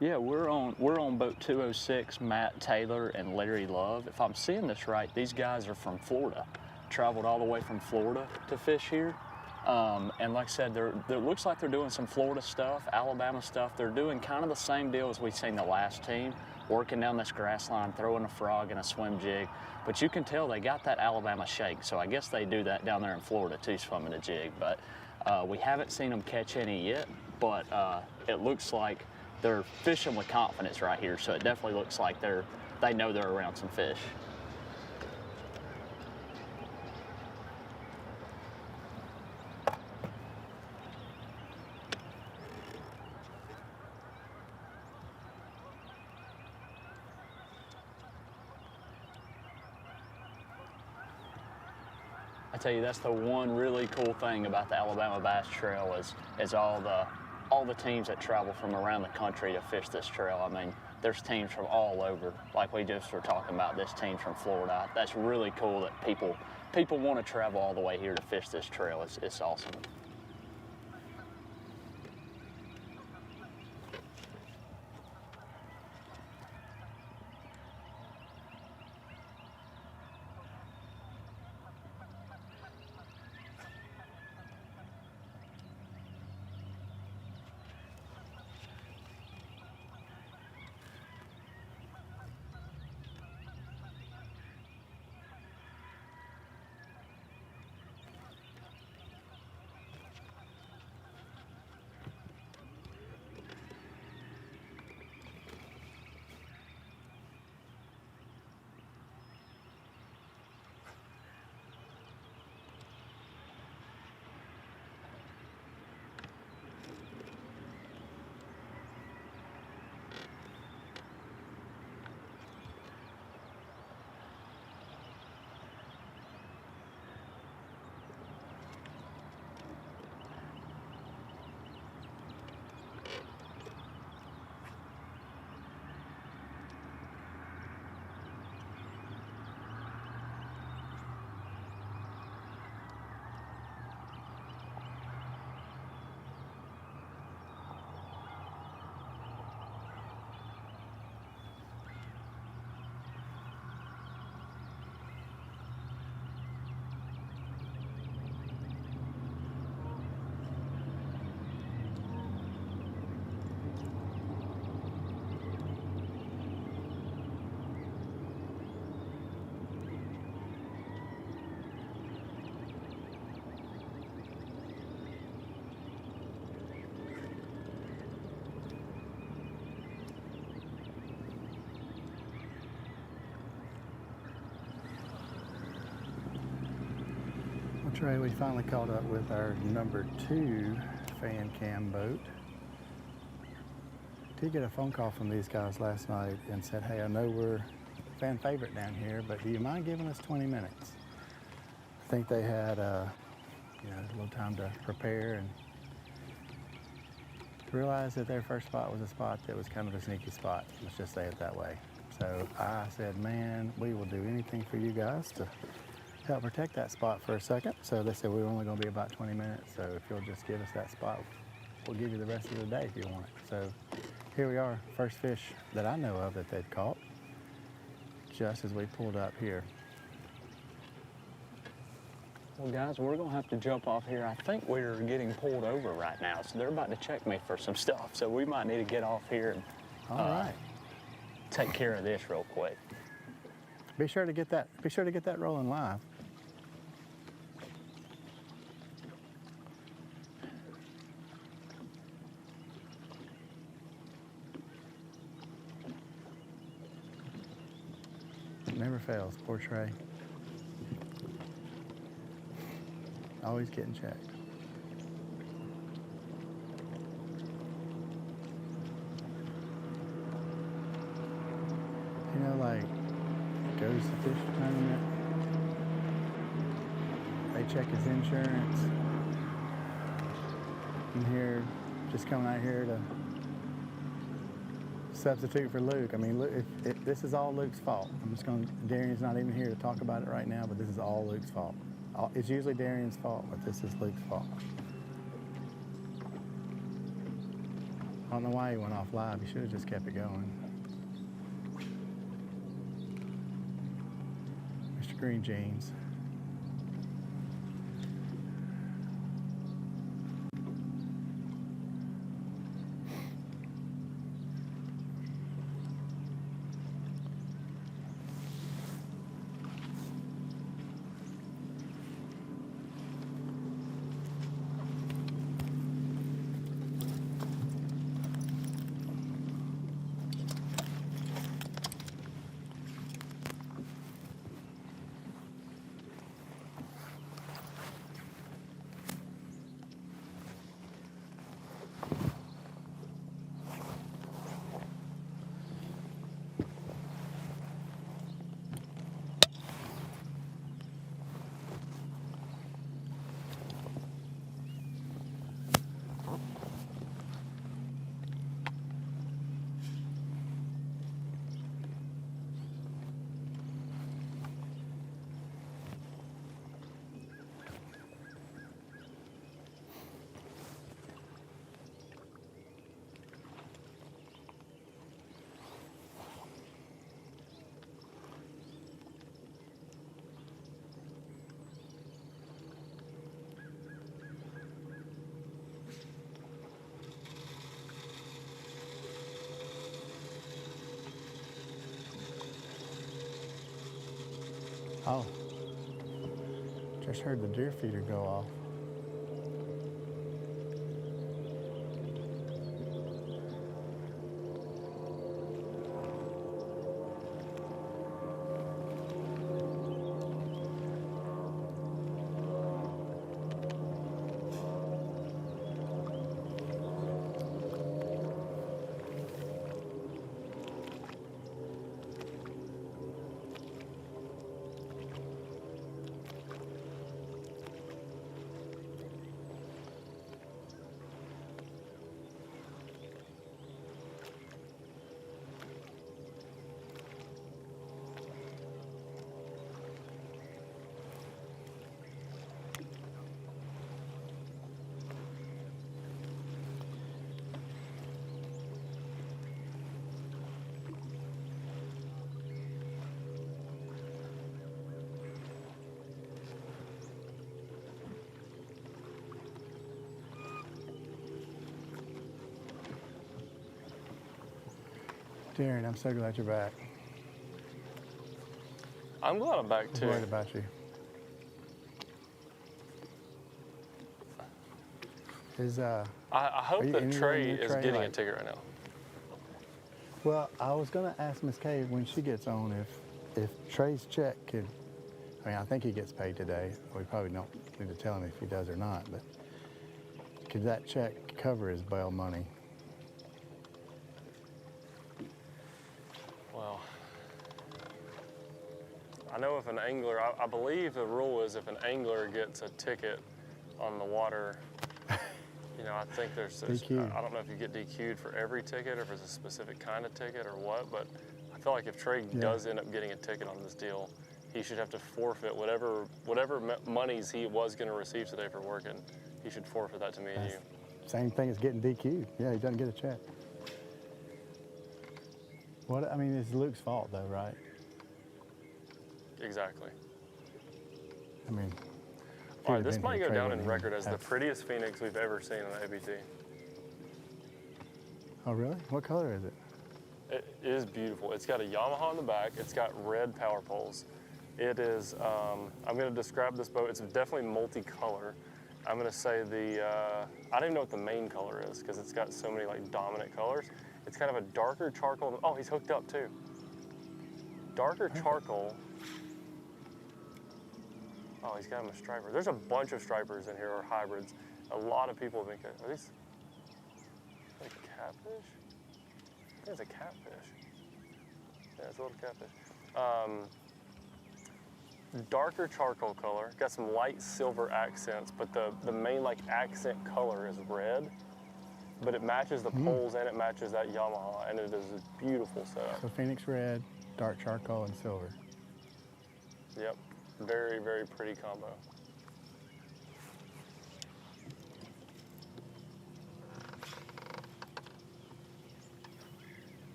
Yeah, we're on boat 206, Matt Taylor and Larry Love. If I'm seeing this right, these guys are from Florida. Traveled all the way from Florida to fish here. And like I said, it looks like they're doing some Florida stuff, Alabama stuff. They're doing kind of the same deal as we've seen the last team, working down this grass line, throwing a frog and a swim jig. But you can tell they got that Alabama shake, so I guess they do that down there in Florida too, swimming a jig. But we haven't seen them catch any yet, but it looks like they're fishing with confidence right here, so it definitely looks like they know they're around some fish. I tell you, that's the one really cool thing about the Alabama Bass Trail is all the teams that travel from around the country to fish this trail. I mean, there's teams from all over. Like we just were talking about, this team from Florida. That's really cool that people want to travel all the way here to fish this trail. It's awesome. Trey, we finally caught up with our number 2 fan cam boat. Did get a phone call from these guys last night and said, hey, I know we're fan favorite down here, but do you mind giving us 20 minutes? I think they had a little time to prepare and realized that their first spot was a spot that was kind of a sneaky spot. Let's just say it that way. So I said, man, we will do anything for you guys to help protect that spot for a second. So they said, we're only going to be about 20 minutes. So if you'll just give us that spot, we'll give you the rest of the day if you want it. So here we are, first fish that I know of that they'd caught, just as we pulled up here. Well, guys, we're gonna have to jump off here. I think we're getting pulled over right now, so they're about to check me for some stuff. So we might need to get off here and All right. take care of this real quick. Be sure to get that rolling live. It never fails, poor Trey. Always getting checked. You know, like, goes to fish tournament, they check his insurance. I'm here, just coming out here to substitute for Luke. I mean, this is all Luke's fault. Darian's not even here to talk about it right now, but this is all Luke's fault. It's usually Darian's fault, but this is Luke's fault. I don't know why he went off live. He should have just kept it going. Mr. Green Jeans. Oh, just heard the deer feeder go off. Darren, I'm so glad you're back. I'm glad I'm back I'm too. worried about you. I hope that Trey is getting a like, ticket right now. Well, I was gonna ask Miss Kay when she gets on if Trey's check could. I mean, I think he gets paid today. We probably don't need to tell him if he does or not, but could that check cover his bail money? Well, I know if an angler, I believe the rule is if an angler gets a ticket on the water, you know, I think there's DQ. I don't know if you get DQ'd for every ticket or if it's a specific kind of ticket or what, but I feel like if Trey does end up getting a ticket on this deal, he should have to forfeit whatever monies he was going to receive today for working. He should forfeit that to me and you. Same thing as getting DQ'd. Yeah, he doesn't get a check. What, I mean, it's Luke's fault though, right? Exactly. I mean, All right, this might go down in record as the prettiest Phoenix we've ever seen on ABT. Oh, really? What color is it? It is beautiful. It's got a Yamaha on the back. It's got red power poles. It is, I'm going to describe this boat. It's definitely multicolor. I'm going to say I don't even know what the main color is because it's got so many like dominant colors. It's kind of a darker charcoal. Oh, he's hooked up too. Darker charcoal. Oh, he's got him a striper. There's a bunch of stripers in here or hybrids. A lot of people have been, are these like catfish? I think it's a catfish. Yeah, it's a little catfish. Darker charcoal color, got some light silver accents, but the main like accent color is red, but it matches the poles and it matches that Yamaha, and it is a beautiful setup. So Phoenix red, dark charcoal, and silver. Yep, very, very pretty combo.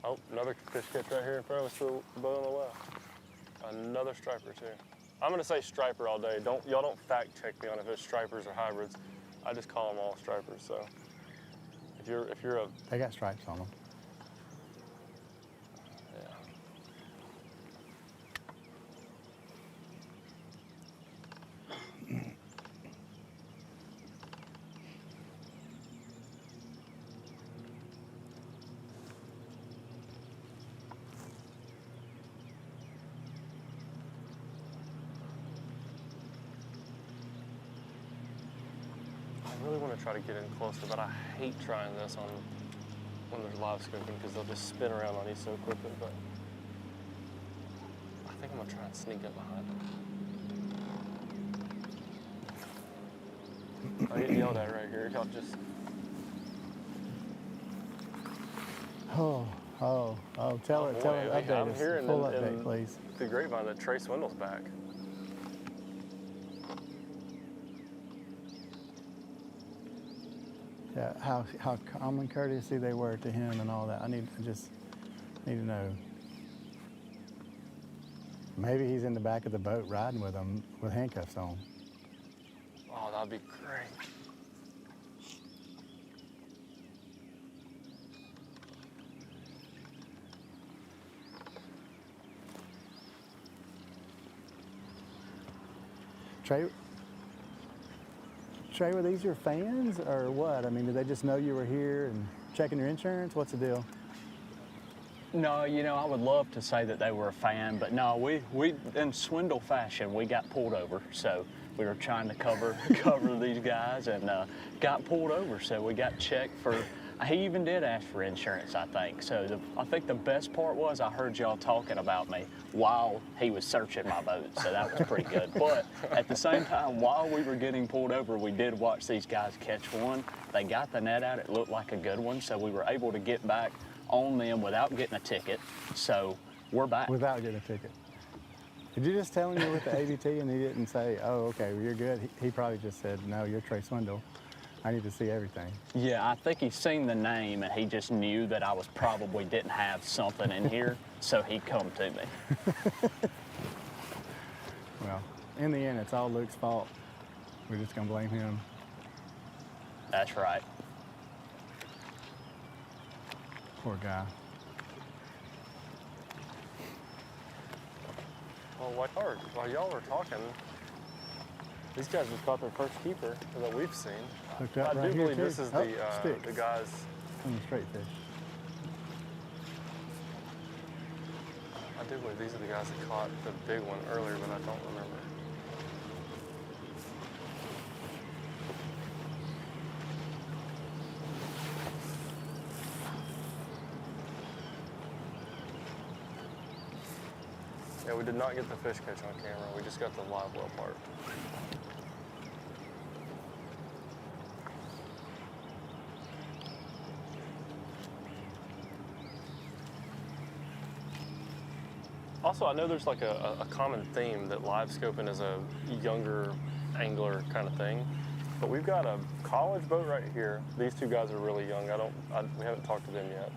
Oh, another fish catch right here in front of us to the boat on the left. Another striper too. I'm gonna say striper all day. Y'all don't fact check me on if it's stripers or hybrids. I just call them all stripers. So if you're a They got stripes on them. yeah. I really want to try to get in closer, but I hate trying this on when there's live scoping because they'll just spin around on you so quickly. But I think I'm gonna try and sneak up behind him. I get yelled at right here. Y'all just Tell it, update I'm us. hearing Full in update, please. the grapevine that Trey Swindle's back. Yeah, how common courtesy they were to him and all that. I just need to know. Maybe he's in the back of the boat riding with them with handcuffs on. Oh, that'd be great. Trey, were these your fans or what? I mean, did they just know you were here and checking your insurance? What's the deal? No, you know, I would love to say that they were a fan, but no, we in swindle fashion, we got pulled over. So we were trying to cover these guys and got pulled over. So we got checked for, he even did ask for insurance, I think. So I think the best part was I heard y'all talking about me while he was searching my boat. So that was pretty good. But at the same time, while we were getting pulled over, we did watch these guys catch one. They got the net out. It looked like a good one. So we were able to get back on them without getting a ticket. So we're back. Without getting a ticket. Did you just tell him you were with the ABT and he didn't say, oh, okay, well, you're good? He probably just said, no, you're Trey Swindle. I need to see everything. Yeah, I think he's seen the name and he just knew that I was probably didn't have something in here, so he come to me. Well, in the end, it's all Luke's fault. We're just gonna blame him. That's right. Poor guy. Well, while y'all were talking, These guys just caught their first keeper that we've seen. Hooked up I right do here, believe this too. is Oh, the sticks. guys. On the straight fish. I do believe these are the guys that caught the big one earlier, but I don't remember. Yeah, we did not get the fish catch on camera. We just got the live well part. Also, I know there's like a common theme that live scoping is a younger angler kind of thing, but we've got a college boat right here. These two guys are really young. We haven't talked to them yet.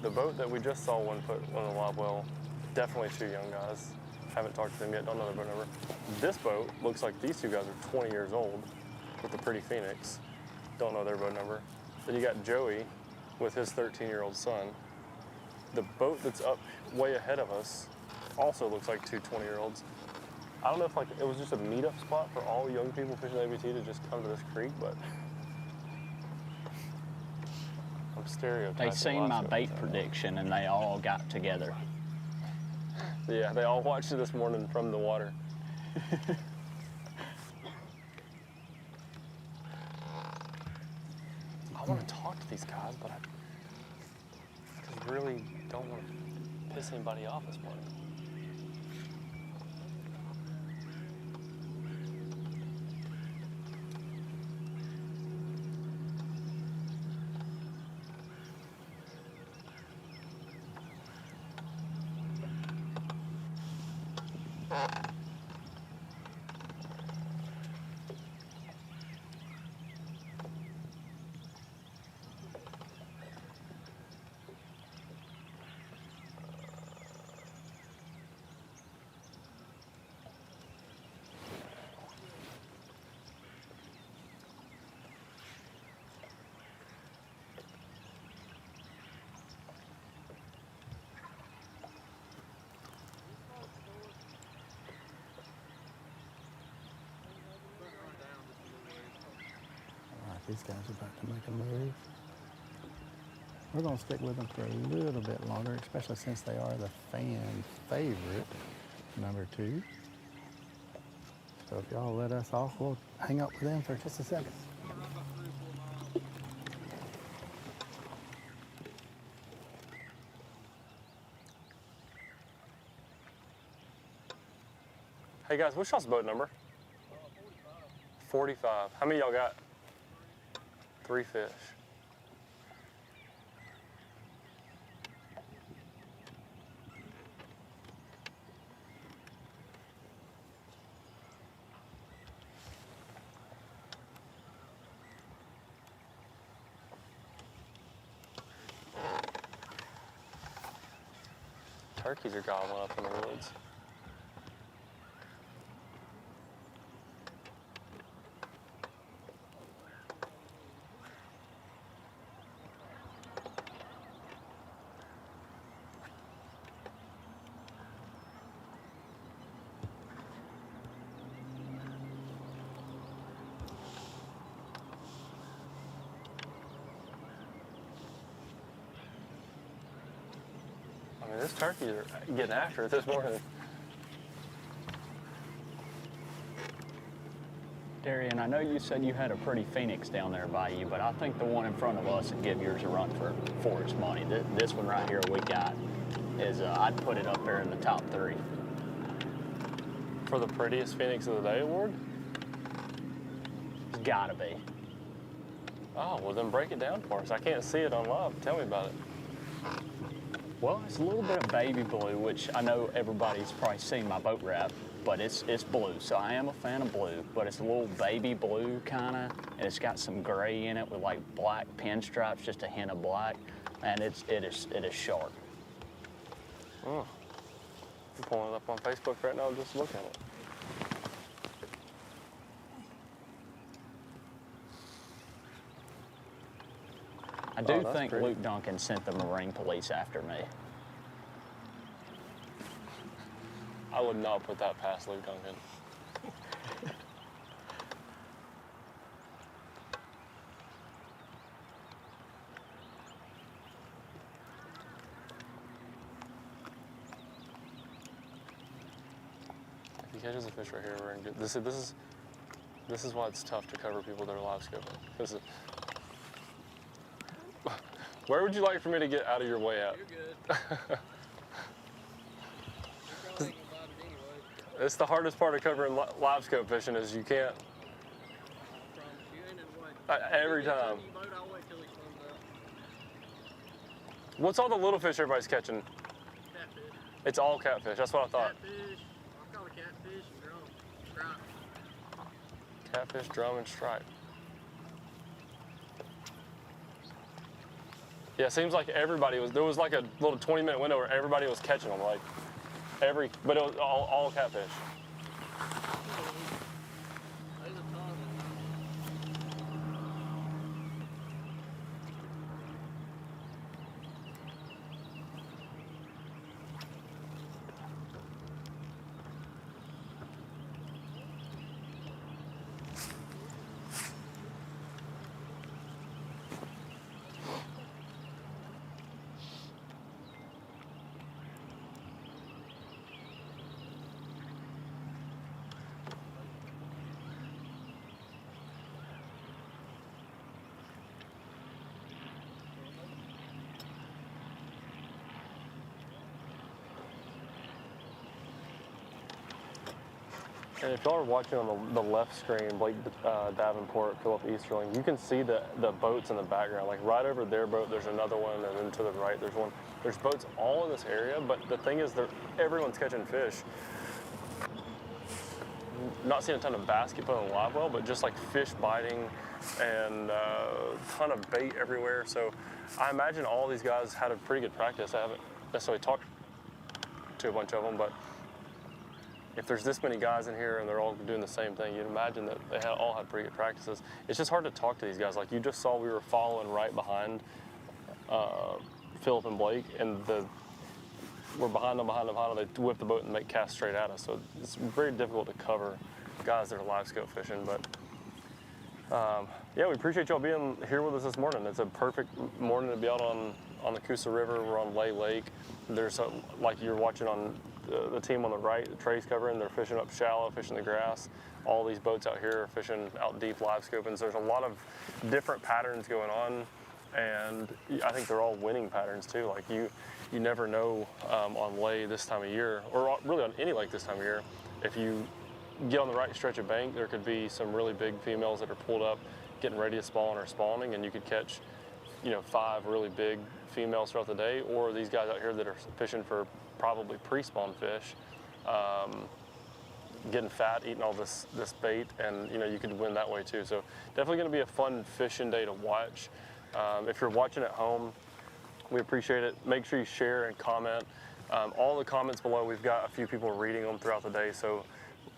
The boat that we just saw one put on the live well, definitely two young guys. Haven't talked to them yet, don't know their boat number. This boat looks like these two guys are 20 years old with the Pretty Phoenix. Don't know their boat number. Then you got Joey with his 13-year-old son. The boat that's up way ahead of us also looks like two 20-year-olds. I don't know if it was just a meetup spot for all young people fishing ABT to just come to this creek, but I'm stereotyping. They seen my bait prediction and they all got together. Yeah, they all watched it this morning from the water. I want to talk to these guys, but I just really don't want to piss anybody off this morning. These guys are about to make a move. We're going to stick with them for a little bit longer, especially since they are the fan favorite, number 2. So if y'all let us off, we'll hang out with them for just a second. Hey guys, what's y'all's boat number? 45. How many y'all got? 3 fish. Turkeys are gobbling up in the woods. I mean, this turkey are getting after it this morning. Darian, I know you said you had a Pretty Phoenix down there by you, but I think the one in front of us would give yours a run for its money. This one right here we got is, I'd put it up there in the top 3. For the prettiest Phoenix of the Day award? It's gotta be. Oh, well then break it down for us. I can't see it on live. Tell me about it. Well, it's a little bit of baby blue, which I know everybody's probably seen my boat wrap, but it's blue, so I am a fan of blue, but it's a little baby blue kinda, and it's got some gray in it with like black pinstripes, just a hint of black, and it is sharp. Oh. I'm pulling it up on Facebook right now, just looking at it. I do that's think pretty. Luke Duncan sent the Marine Police after me. I would not put that past Luke Duncan. catches a fish right here, we're in good. This is why it's tough to cover people that are live scoping. Where would you like for me to get out of your way at? You're good. You're probably ain't gonna bite it anyway. It's the hardest part of covering live scope fishing is you can't. I promise you ain't in the way. Every time. You boat, I'll wait till he swims out. What's all the little fish everybody's catching? Catfish. It's all catfish. That's what I thought. Catfish. I call it catfish and drum. Stripe. Catfish, drum, and stripe. Yeah, it seems like everybody was. There was like a little 20-minute window where everybody was catching them, like but it was all catfish. There's a ton of And if y'all are watching on the left screen, Blake Davenport, Philip Easterling, you can see the boats in the background. Like right over their boat, there's another one, and then to the right, there's one. There's boats all in this area, but the thing is, everyone's catching fish. Not seeing a ton of bass get put on the live well, but just like fish biting and a ton of bait everywhere. So I imagine all these guys had a pretty good practice. I haven't necessarily talked to a bunch of them, but if there's this many guys in here and they're all doing the same thing, you'd imagine that they all had pretty good practices. It's just hard to talk to these guys. Like you just saw, we were following right behind Philip and Blake, and we're behind them. They whip the boat and make casts straight at us. So it's very difficult to cover guys that are live scope fishing. But yeah, we appreciate y'all being here with us this morning. It's a perfect morning to be out on the Coosa River. We're on Lay Lake. There's like you're watching on the team on the right, the Trey's covering, they're fishing up shallow, fishing the grass. All these boats out here are fishing out deep live scoping. So there's a lot of different patterns going on, and I think they're all winning patterns too. Like you never know on lay this time of year, or really on any lake this time of year, if you get on the right stretch of bank, there could be some really big females that are pulled up, getting ready to spawn or spawning, and you could catch 5 really big females throughout the day, or these guys out here that are fishing for probably pre-spawn fish, getting fat, eating all this bait, and you could win that way too. So definitely going to be a fun fishing day to watch. If you're watching at home, we appreciate it. Make sure you share and comment. All the comments below, we've got a few people reading them throughout the day. So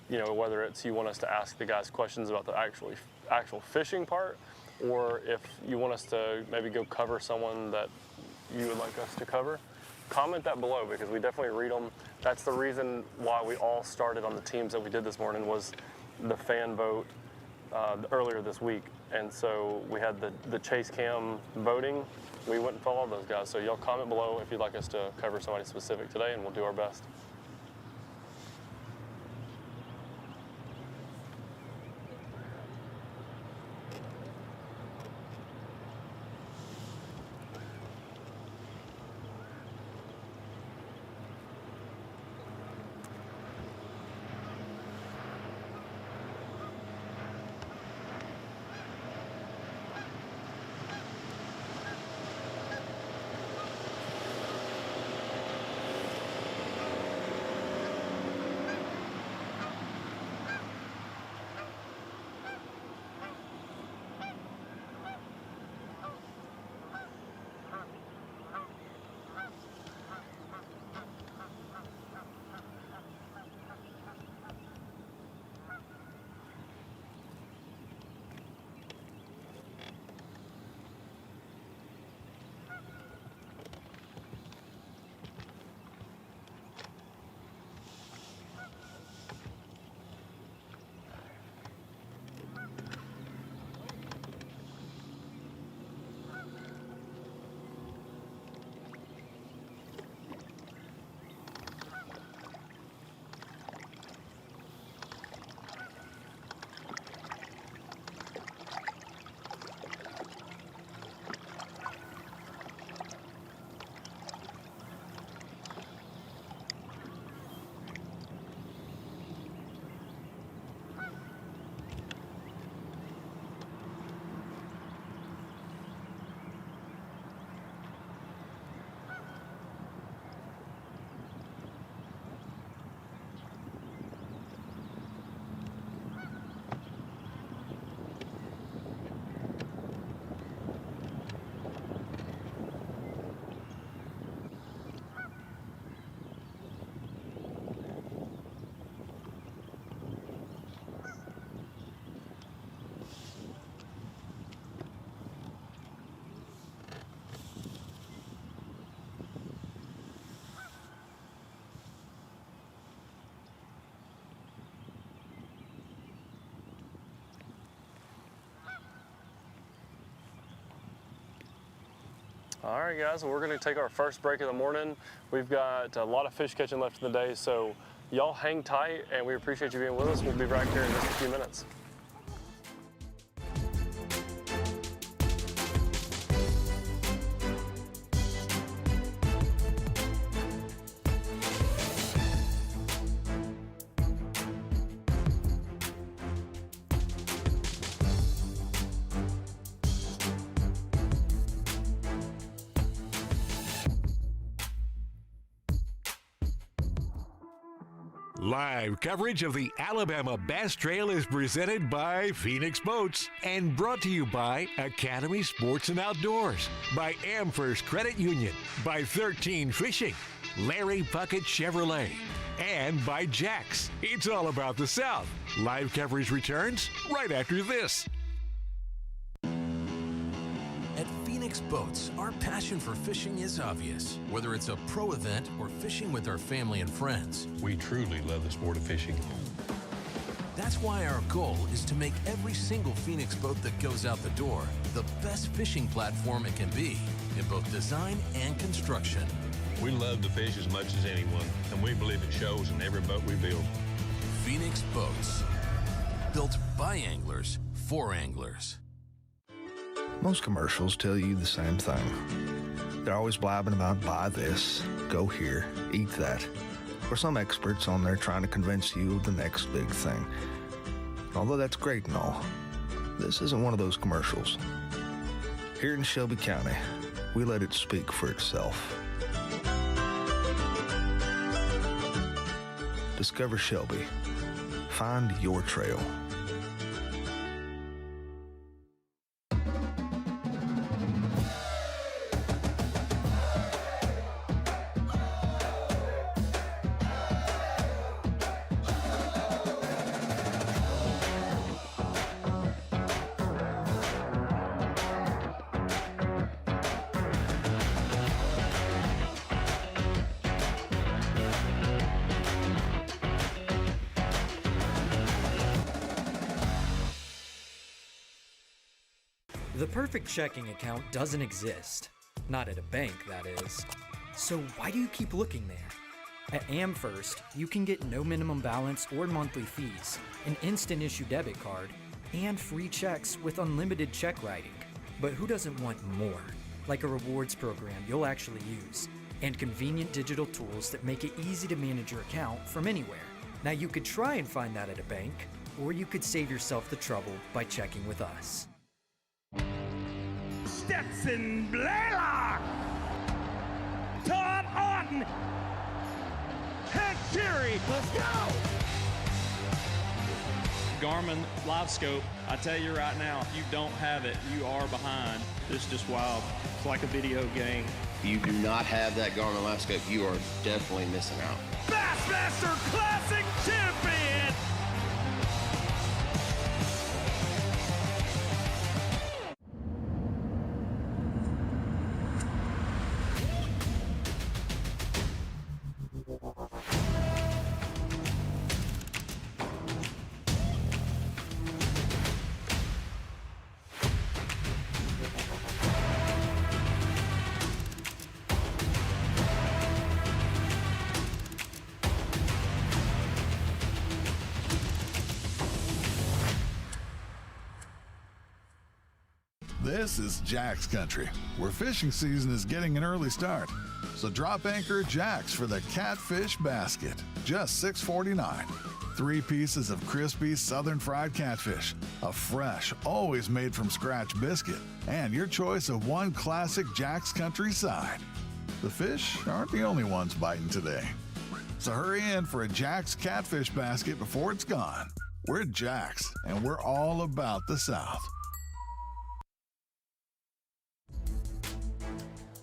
whether it's you want us to ask the guys questions about the actual fishing part, or if you want us to maybe go cover someone that you would like us to cover, comment that below, because we definitely read them. That's the reason why we all started on the teams that we did this morning, was the fan vote earlier this week. And so we had the Chase Cam voting. We went and followed those guys. So y'all comment below if you'd like us to cover somebody specific today, and we'll do our best. All right, guys, well, we're going to take our first break of the morning. We've got a lot of fish catching left in the day, so y'all hang tight, and we appreciate you being with us. We'll be back here in just a few minutes. Live coverage of the Alabama Bass Trail is presented by Phoenix Boats and brought to you by Academy Sports and Outdoors, by Amherst Credit Union, by 13 Fishing, Larry Puckett Chevrolet, and by Jax. It's all about the South. Live coverage returns right after this. At Phoenix Boats, our passion for fishing is obvious. Whether it's a pro event or fishing with our family and friends, we truly love the sport of fishing. That's why our goal is to make every single Phoenix boat that goes out the door the best fishing platform it can be in both design and construction. We love to fish as much as anyone, and we believe it shows in every boat we build. Phoenix Boats, built by anglers for anglers. Most commercials tell you the same thing. They're always blabbing about buy this, go here, eat that. Or some experts on there trying to convince you of the next big thing. Although that's great and all, this isn't one of those commercials. Here in Shelby County, we let it speak for itself. Discover Shelby. Find your trail. The perfect checking account doesn't exist. Not at a bank, that is. So why do you keep looking there? At Amherst, you can get no minimum balance or monthly fees, an instant issue debit card, and free checks with unlimited check writing. But who doesn't want more? Like a rewards program you'll actually use, and convenient digital tools that make it easy to manage your account from anywhere. Now you could try and find that at a bank, or you could save yourself the trouble by checking with us. Stetson Blaylock, Todd Auten, Hank Fury, let's go! Garmin Live Scope, I tell you right now, if you don't have it, you are behind. It's just wild. It's like a video game. If you do not have that Garmin Live Scope, you are definitely missing out. Bassmaster Classic Champion! This is Jack's Country, where fishing season is getting an early start. So drop anchor at Jack's for the Catfish Basket, just $6.49. 3 pieces of crispy southern fried catfish, a fresh, always made from scratch biscuit, and your choice of 1 classic Jack's Country side. The fish aren't the only ones biting today. So hurry in for a Jack's Catfish Basket before it's gone. We're Jack's, and we're all about the South.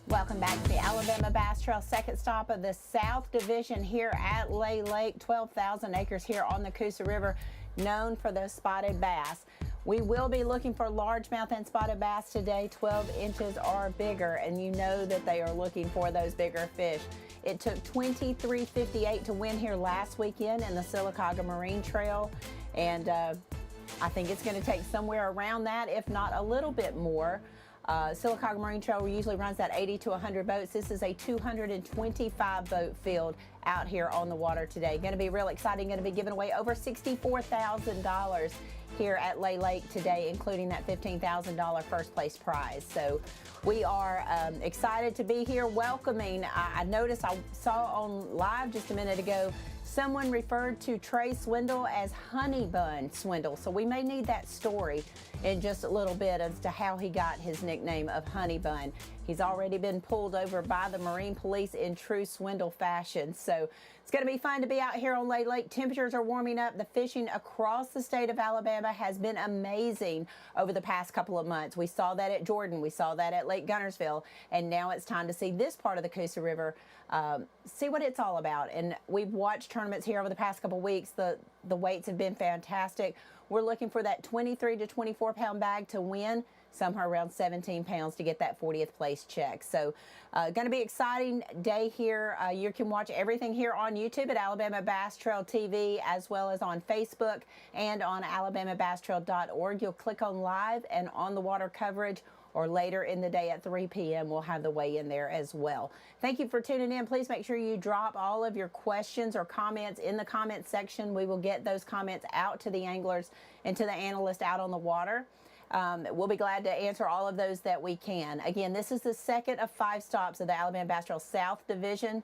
Welcome back to the Alabama Bass Trail, second stop of the South Division here at Lay Lake, 12,000 acres here on the Coosa River, known for those spotted bass. We will be looking for largemouth and spotted bass today, 12 inches or bigger, and you know that they are looking for those bigger fish. It took 23.58 to win here last weekend in the Sylacauga Marine Trail, and I think it's going to take somewhere around that, if not a little bit more. Sylacauga Marine Trail usually runs that 80 to 100 boats. This is a 225 boat field out here on the water today. Going to be real exciting. Going to be giving away over $64,000 here at Lay Lake today, including that $15,000 first place prize. So we are excited to be here welcoming. I noticed, I saw on live just a minute ago, someone referred to Trey Swindle as Honey Bun Swindle. So we may need that story in just a little bit as to how he got his nickname of Honey Bun. He's already been pulled over by the Marine Police in true Swindle fashion. So it's going to be fun to be out here on Lay Lake. Temperatures are warming up. The fishing across the state of Alabama has been amazing over the past couple of months. We saw that at Jordan. We saw that at Lake Gunnersville. And now it's time to see this part of the Coosa River, see what it's all about. And we've watched tournaments here over the past couple of weeks. The weights have been fantastic. We're looking for that 23 to 24 pound bag to win, somewhere around 17 pounds to get that 40th place check. So going to be exciting day here. You can watch everything here on YouTube at Alabama Bass Trail TV, as well as on Facebook and on alabamabasstrail.org. You'll click on live and on the water coverage, or later in the day at 3 p.m. we'll have the weigh in there as well. Thank you for tuning in. Please make sure you drop all of your questions or comments in the comment section. We will get those comments out to the anglers and to the analysts out on the water. We'll be glad to answer all of those that we can. Again, this is the second of 5 stops of the Alabama Bass Trail South Division.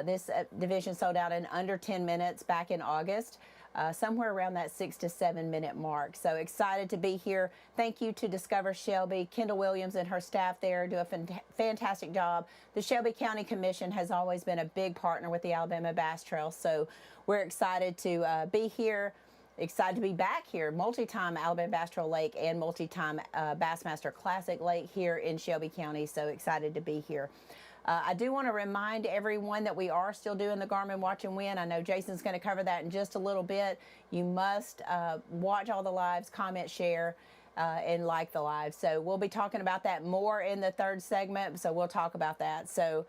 This division sold out in under 10 minutes back in August. Somewhere around that 6 to 7 minute mark. So excited to be here. Thank you to Discover Shelby. Kendall Williams and her staff there do a fantastic job. The Shelby County Commission has always been a big partner with the Alabama Bass Trail. So we're excited to be here. Excited to be back here, multi-time Alabama Bass Trail Lake and multi-time Bassmaster Classic Lake here in Shelby County. So excited to be here. I do want to remind everyone that we are still doing the Garmin Watch and Win. I know Jason's going to cover that in just a little bit. You must watch all the lives, comment, share, and like the live. So we'll be talking about that more in the third segment. So we'll talk about that. So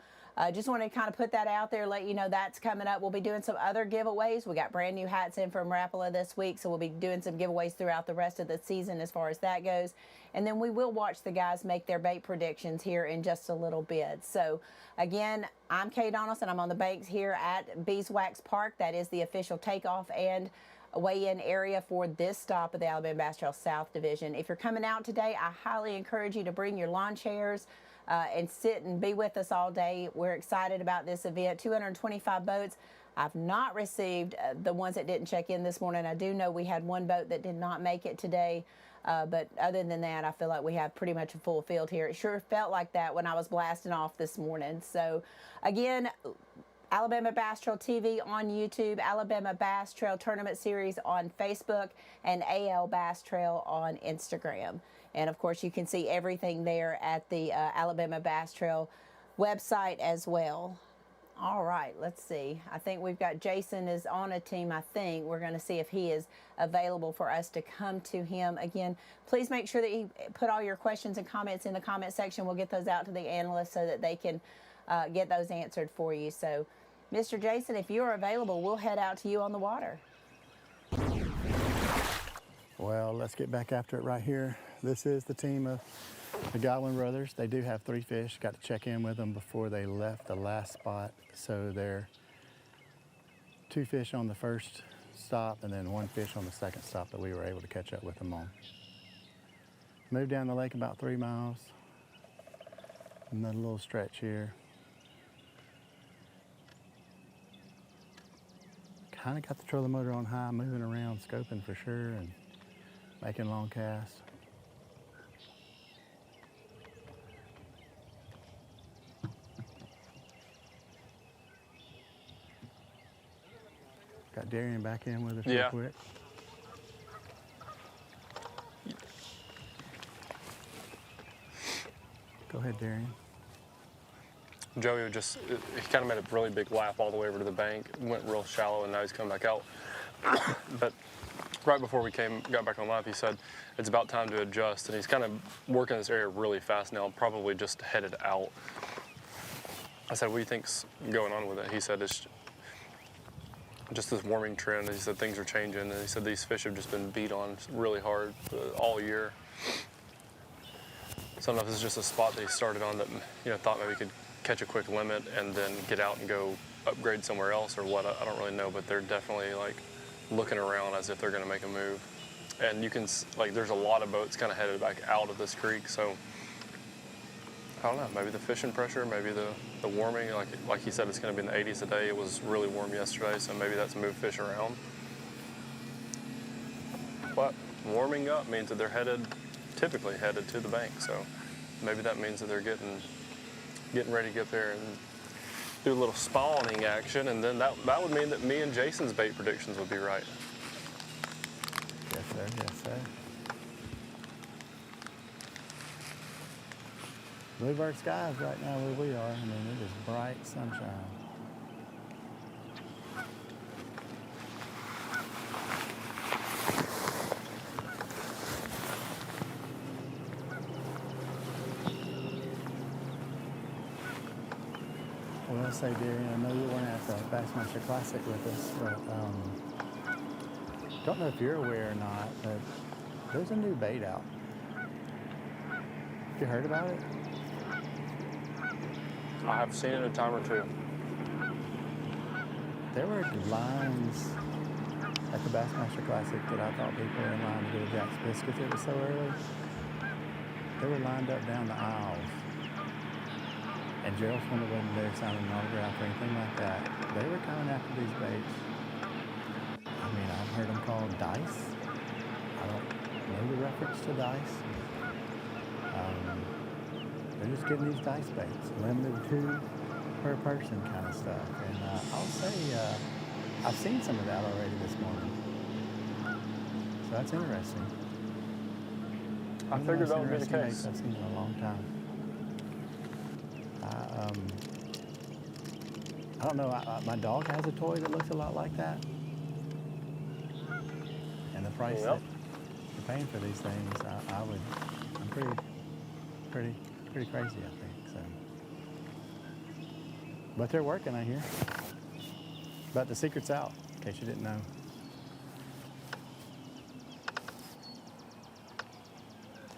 just want to kind of put that out there, let you know that's coming up. We'll be doing some other giveaways. We got brand new hats in from Rapala this week, so we'll be doing some giveaways throughout the rest of the season as far as that goes. And then we will watch the guys make their bait predictions here in just a little bit. So again, I'm Kay Donaldson. I'm on the banks here at Beeswax Park. That is the official takeoff and weigh-in area for this stop of the Alabama Bass Trail South Division. If you're coming out today, I highly encourage you to bring your lawn chairs and sit and be with us all day. We're excited about this event. 225 boats. I've not received the ones that didn't check in this morning. I do know we had one boat that did not make it today. But other than that, I feel like we have pretty much a full field here. It sure felt like that when I was blasting off this morning. So again, Alabama Bass Trail TV on YouTube, Alabama Bass Trail Tournament Series on Facebook, and AL Bass Trail on Instagram. And of course, you can see everything there at the Alabama Bass Trail website as well. All right, let's see. I think we've got Jason is on a team, I think. We're going to see if he is available for us to come to him. Again, please make sure that you put all your questions and comments in the comment section. We'll get those out to the analysts so that they can get those answered for you. So, Mr. Jason, if you're available, we'll head out to you on the water. Well, let's get back after it right here. This is the team of the Godwin brothers. They do have 3 fish. Got to check in with them before they left the last spot. So they're 2 fish on the first stop and then 1 fish on the second stop that we were able to catch up with them on. Moved down the lake about 3 miles. Another little stretch here. Kind of got the trolling motor on high, moving around, scoping for sure, and making long casts. Got Darian back in with us real quick. Go ahead, Darian. Joey just, he kind of made a really big lap all the way over to the bank, went real shallow, and now he's coming back out. But right before we got back on live, he said it's about time to adjust, and he's kind of working this area really fast now, probably just headed out. I said, what do you think's going on with it? He said it's just this warming trend. He said things are changing, and he said these fish have just been beat on really hard all year. sometimes it's just a spot that he started on that, thought maybe he could catch a quick limit and then get out and go upgrade somewhere else or what. I don't really know, but they're definitely like looking around as if they're going to make a move. And you can, there's a lot of boats kind of headed back out of this creek, so I don't know, maybe the fishing pressure, maybe the warming, like he said, it's going to be in the 80s today. It was really warm yesterday, so maybe that's moved fish around. But warming up means that they're typically headed to the bank, so maybe that means that they're getting ready to get there and do a little spawning action, and then that would mean that me and Jason's bait predictions would be right. Yes, sir. Yes, sir. Bluebird skies right now where we are. I mean, it is bright sunshine. Well, say, dear, I know you weren't at the Bassmaster Classic with us, but don't know if you're aware or not, but there's a new bait out. Have you heard about it? I have seen it a time or two. There were lines at the Bassmaster Classic that I thought people were in line to get a Jack's Biscuits. It was so early. They were lined up down the aisles. And Gerald Swindle wasn't there signing an autograph or anything like that. They were coming after these baits. I mean, I've heard them called dice. I don't know the reference to dice. They're just getting these dice baits, limited to per person kind of stuff. And I'll say I've seen some of that already this morning. So that's interesting. I figured that would be the Baits case. I've seen in a long time. I don't know, my dog has a toy that looks a lot like that. And the price that you're paying for these things, I'm pretty crazy, I think, so. But they're working, I hear. But the secret's out, in case you didn't know.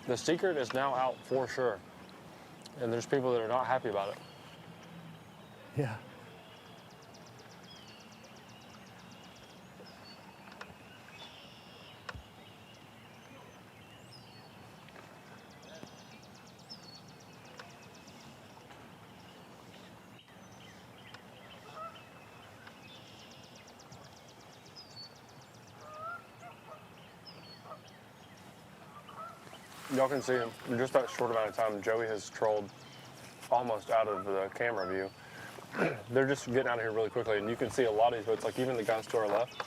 The secret is now out for sure. And there's people that are not happy about it. Yeah. Y'all can see him in just that short amount of time. Joey has trolled almost out of the camera view. They're just getting out of here really quickly, and you can see a lot of these boats, like even the guys to our left,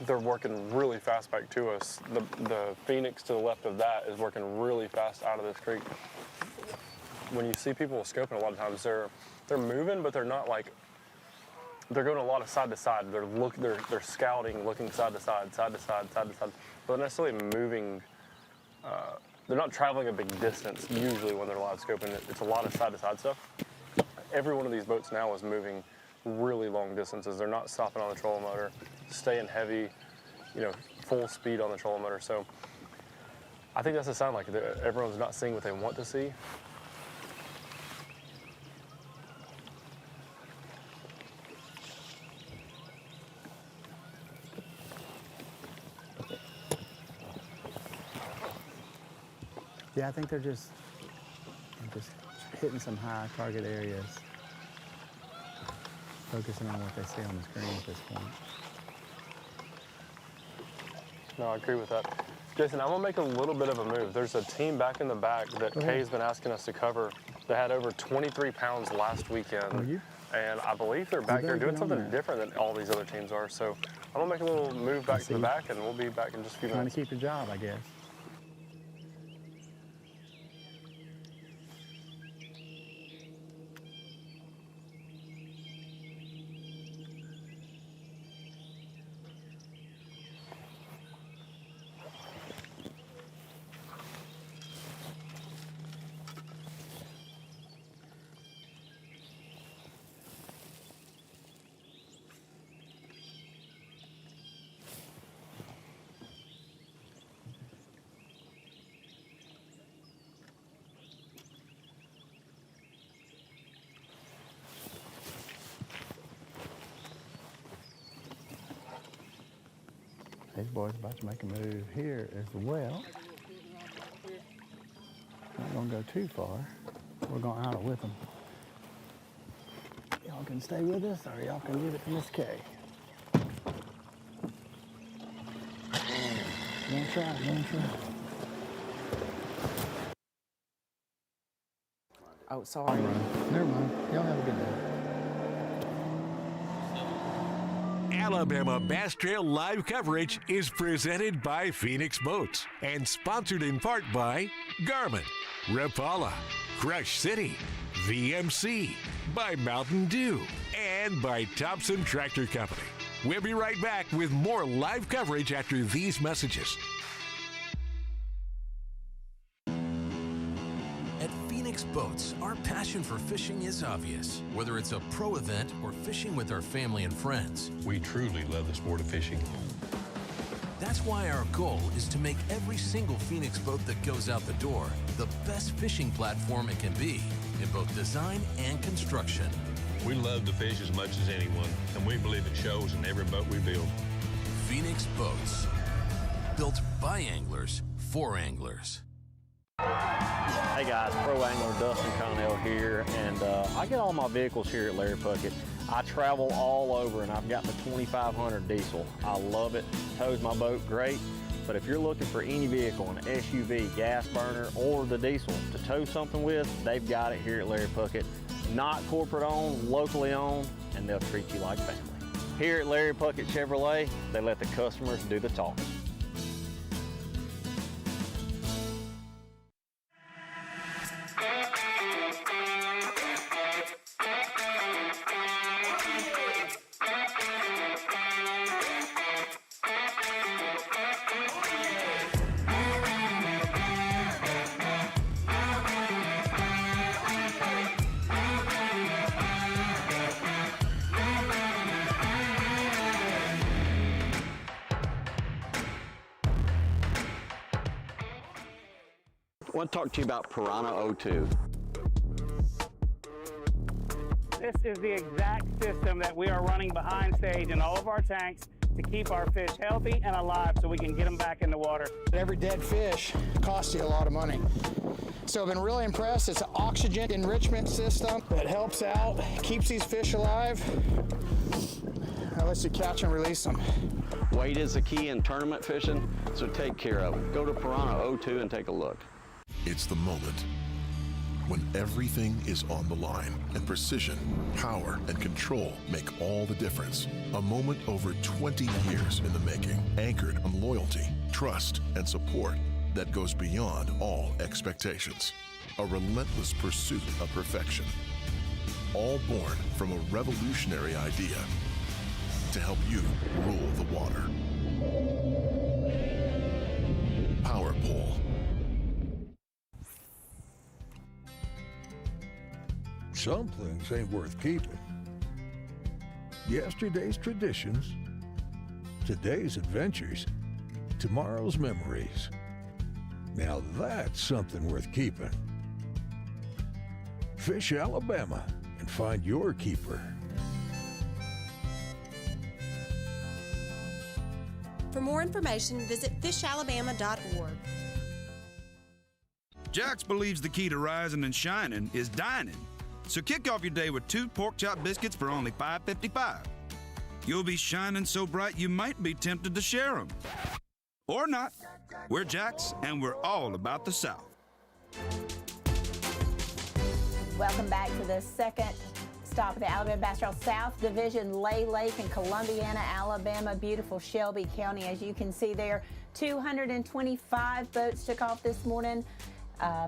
they're working really fast back to us. The Phoenix to the left of that is working really fast out of this creek. When you see people scoping, a lot of times they're moving, but they're not like, they're going a lot of side to side. They're scouting, looking side to side, side to side, side to side. But not necessarily moving. They're not traveling a big distance usually when they're live scoping. It's a lot of side to side stuff. Every one of these boats now is moving really long distances. They're not stopping on the trolling motor, staying heavy, full speed on the trolling motor. So I think that's a sign like everyone's not seeing what they want to see. Yeah, I think they're just hitting some high target areas, focusing on what they see on the screen at this point. No, I agree with that. Jason, I'm gonna make a little bit of a move. There's a team back in the back that Kay's been asking us to cover. They had over 23 pounds last weekend. And I believe they're back there doing something different than all these other teams are. So I'm gonna make a little move back to the back, and we'll be back in just a few minutes. Trying to keep your job, I guess. These boys about to make a move here as well. Not gonna go too far. We're gonna idle with them. Y'all can stay with us, or y'all can give it to Miss Kay. Gonna try. Oh, sorry. Never mind. Y'all have a good day. Alabama Bass Trail live coverage is presented by Phoenix Boats and sponsored in part by Garmin, Rapala, Crush City, VMC, by Mountain Dew, and by Thompson Tractor Company. We'll be right back with more live coverage after these messages. At Phoenix Boats, our passion for fishing is obvious. Whether it's a pro event or fishing with our family and friends, We truly love the sport of fishing. that's why our goal is to make every single Phoenix boat that goes out the door the best fishing platform it can be in both design and construction. We love to fish as much as anyone, and we believe it shows in every boat we build. Phoenix Boats, built by anglers for anglers. Hey guys, pro angler Dustin Connell here, and I get all my vehicles here at Larry Puckett. I travel all over, and I've got the 2500 diesel. I love it, tows my boat great, but if you're looking for any vehicle, an SUV, gas burner, or the diesel to tow something with, they've got it here at Larry Puckett. Not corporate owned, locally owned, and they'll treat you like family. Here at Larry Puckett Chevrolet, they let the customers do the talking. I want to talk to you about Piranha 02. This is the exact system that we are running behind stage in all of our tanks to keep our fish healthy and alive so we can get them back in the water. Every dead fish costs you a lot of money. So I've been really impressed. It's an oxygen enrichment system that helps out, keeps these fish alive, and lets you catch and release them. Weight is the key in tournament fishing, so take care of it. Go to Piranha 02 and take a look. It's the moment when everything is on the line and precision, power, and control make all the difference. A moment over 20 years in the making, anchored on loyalty, trust, and support that goes beyond all expectations. A relentless pursuit of perfection. All born from a revolutionary idea to help you rule the water. Power Pole. Some things ain't worth keeping. Yesterday's traditions, today's adventures, tomorrow's memories. Now that's something worth keeping. Fish Alabama and find your keeper. For more information, visit fishalabama.org. Jax believes the key to rising and shining is dining. So kick off your day with 2 pork chop biscuits for only $5.55. You'll be shining so bright you might be tempted to share them. Or not. We're Jax, and we're all about the South. Welcome back to the second stop of the Alabama Bass Trail South Division, Lay Lake in Columbiana, Alabama. Beautiful Shelby County, as you can see there. 225 boats took off this morning.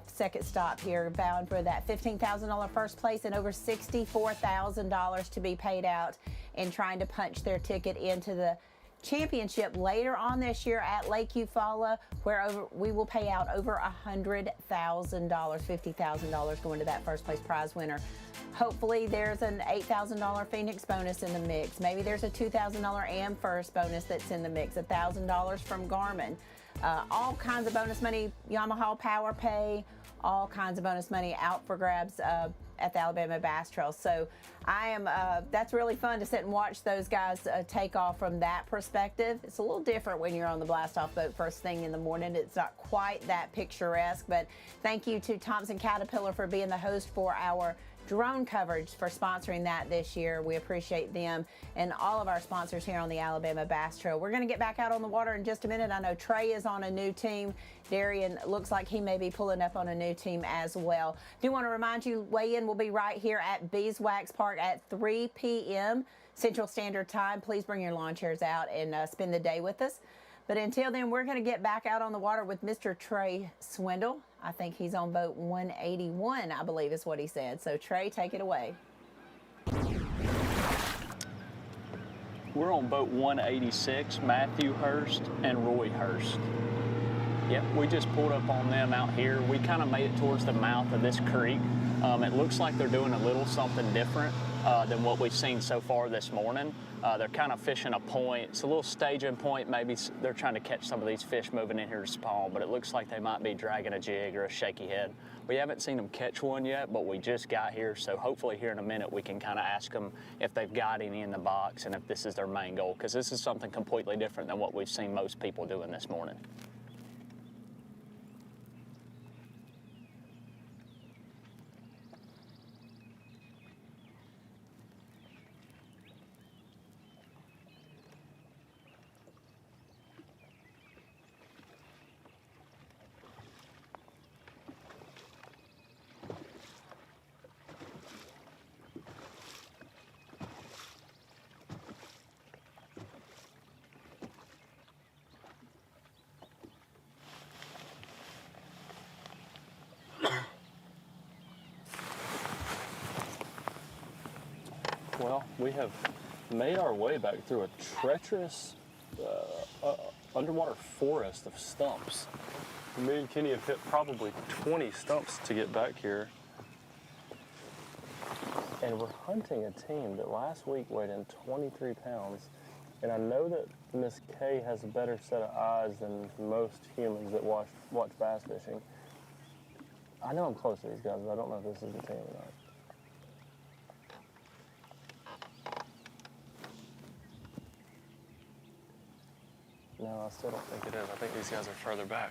Second stop here, bound for that $15,000 first place and over $64,000 to be paid out in trying to punch their ticket into the championship later on this year at Lake Eufaula, where we will pay out over $100,000, $50,000 going to that first place prize winner. Hopefully there's an $8,000 Phoenix bonus in the mix. Maybe there's a $2,000 AM First bonus that's in the mix, $1,000 from Garmin. All kinds of bonus money, Yamaha Power Pay, all kinds of bonus money out for grabs. at the Alabama Bass Trail. So that's really fun to sit and watch those guys take off from that perspective. It's a little different when you're on the blast-off boat first thing in the morning. It's not quite that picturesque, but thank you to Thompson Caterpillar for being the host for our drone coverage, for sponsoring that this year. We appreciate them and all of our sponsors here on the Alabama Bass Trail. We're going to get back out on the water in just a minute. I know Trey is on a new team. Darian looks like he may be pulling up on a new team as well. Do want to remind you, weigh-in will be right here at Beeswax Park at 3 p.m. Central Standard Time. Please bring your lawn chairs out and spend the day with us. But until then, we're going to get back out on the water with Mr. Trey Swindle. I think he's on boat 181, I believe is what he said. So, Trey, take it away. We're on boat 186, Matthew Hurst and Roy Hurst. Yep, we just pulled up on them out here. We kind of made it towards the mouth of this creek. It looks like they're doing a little something different than what we've seen so far this morning. They're kind of fishing a point. It's a little staging point. Maybe they're trying to catch some of these fish moving in here to spawn, but it looks like they might be dragging a jig or a shaky head. We haven't seen them catch one yet, but we just got here, so hopefully here in a minute we can kind of ask them if they've got any in the box and if this is their main goal, because this is something completely different than what we've seen most people doing this morning. Well, we have made our way back through a treacherous underwater forest of stumps. Me and Kenny have hit probably 20 stumps to get back here. And we're hunting a team that last week weighed in 23 pounds. And I know that Miss Kay has a better set of eyes than most humans that watch bass fishing. I know I'm close to these guys, but I don't know if this is the team or not. No, I still don't think it is. I think these guys are further back.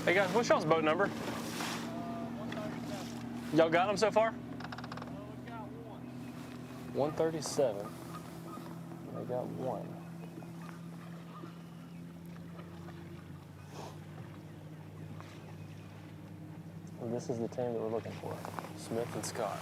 Hey guys, what's y'all's boat number? Y'all got them so far? 137. They got one. And this is the team that we're looking for, Smith and Scott.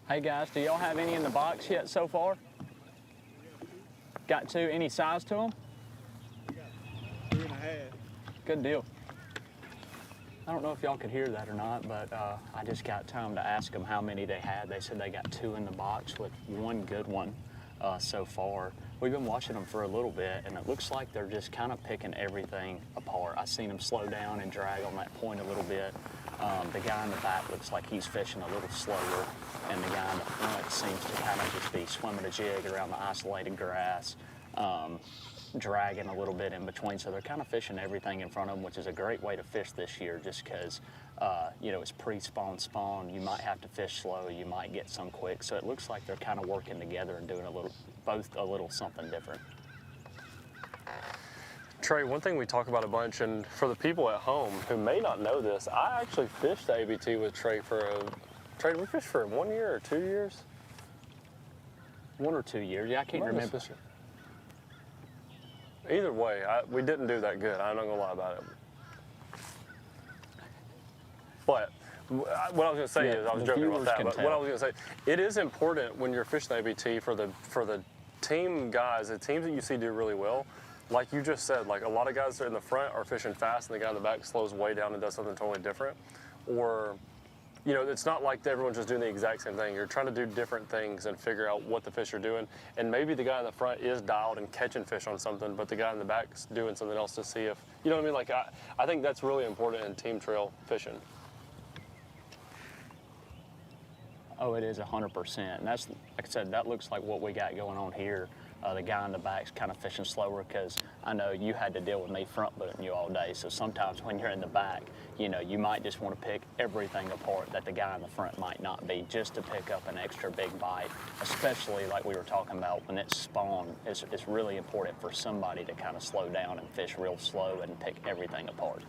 Hey guys, do y'all have any in the box yet so far? Got two? Any size to them? 3.5. Good deal. I don't know if y'all could hear that or not, but I just got time to ask them how many they had. They said they got two in the box with one good one so far. We've been watching them for a little bit, and it looks like they're just kind of picking everything apart. I've seen them slow down and drag on that point a little bit. The guy in the back looks like he's fishing a little slower, and the guy in the front seems to kind of just be swimming a jig around the isolated grass, dragging a little bit in between. So they're kind of fishing everything in front of them, which is a great way to fish this year, just because you know, it's pre-spawn spawn. You might have to fish slow, you might get some quick. So it looks like they're kind of working together and doing both a little something different. Trey, one thing we talk about a bunch, and for the people at home who may not know this, I actually fished ABT with Trey Trey, did we fish for 1 year or 2 years? 1 or 2 years, yeah, I can't remember. Either way, we didn't do that good. I'm not gonna lie about it. But what I was gonna say is, I was joking about that, but what I was gonna say, it is important when you're fishing ABT for the team guys, the teams that you see do really well. Like you just said, like a lot of guys in the front are fishing fast and the guy in the back slows way down and does something totally different. Or, you know, it's not like everyone's just doing the exact same thing. You're trying to do different things and figure out what the fish are doing. And maybe the guy in the front is dialed and catching fish on something, but the guy in the back's doing something else to see if, you know what I mean? Like, I think that's really important in team trail fishing. Oh, it is 100%. And that's, like I said, that looks like what we got going on here. The guy in the back's kind of fishing slower because I know you had to deal with me front booting you all day. So sometimes when you're in the back, you know, you might just want to pick everything apart that the guy in the front might not be, just to pick up an extra big bite, especially like we were talking about when it's spawn. It's really important for somebody to kind of slow down and fish real slow and pick everything apart.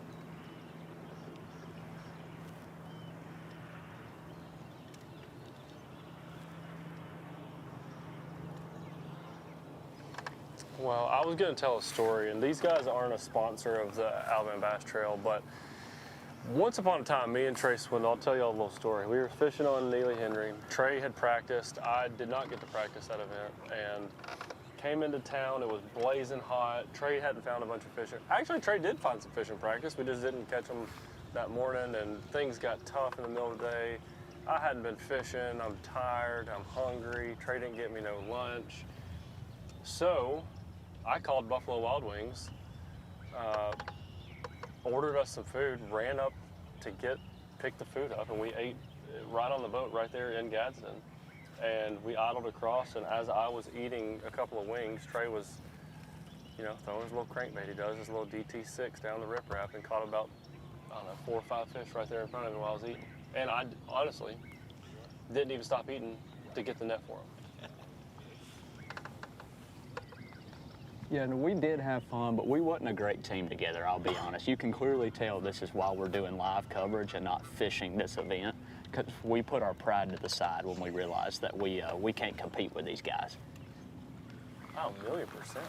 Well, I was going to tell a story, and these guys aren't a sponsor of the Alabama Bass Trail, but once upon a time, me and Trey Swindle, I'll tell you a little story. We were fishing on Neely Henry. Trey had practiced. I did not get to practice that event, and came into town. It was blazing hot. Trey hadn't found a bunch of fish. Actually, Trey did find some fish in practice. We just didn't catch them that morning, and things got tough in the middle of the day. I hadn't been fishing. I'm tired. I'm hungry. Trey didn't get me no lunch. So I called Buffalo Wild Wings, ordered us some food, ran up to pick the food up, and we ate right on the boat right there in Gadsden. And we idled across, and as I was eating a couple of wings, Trey was, you know, throwing his little crankbait he does, his little DT6 down the riprap, and caught about, I don't know, 4 or 5 fish right there in front of me while I was eating. And I honestly didn't even stop eating to get the net for him. Yeah, and we did have fun, but we wasn't a great team together, I'll be honest. You can clearly tell this is why we're doing live coverage and not fishing this event, because we put our pride to the side when we realized that we can't compete with these guys. Oh, 1,000,000%.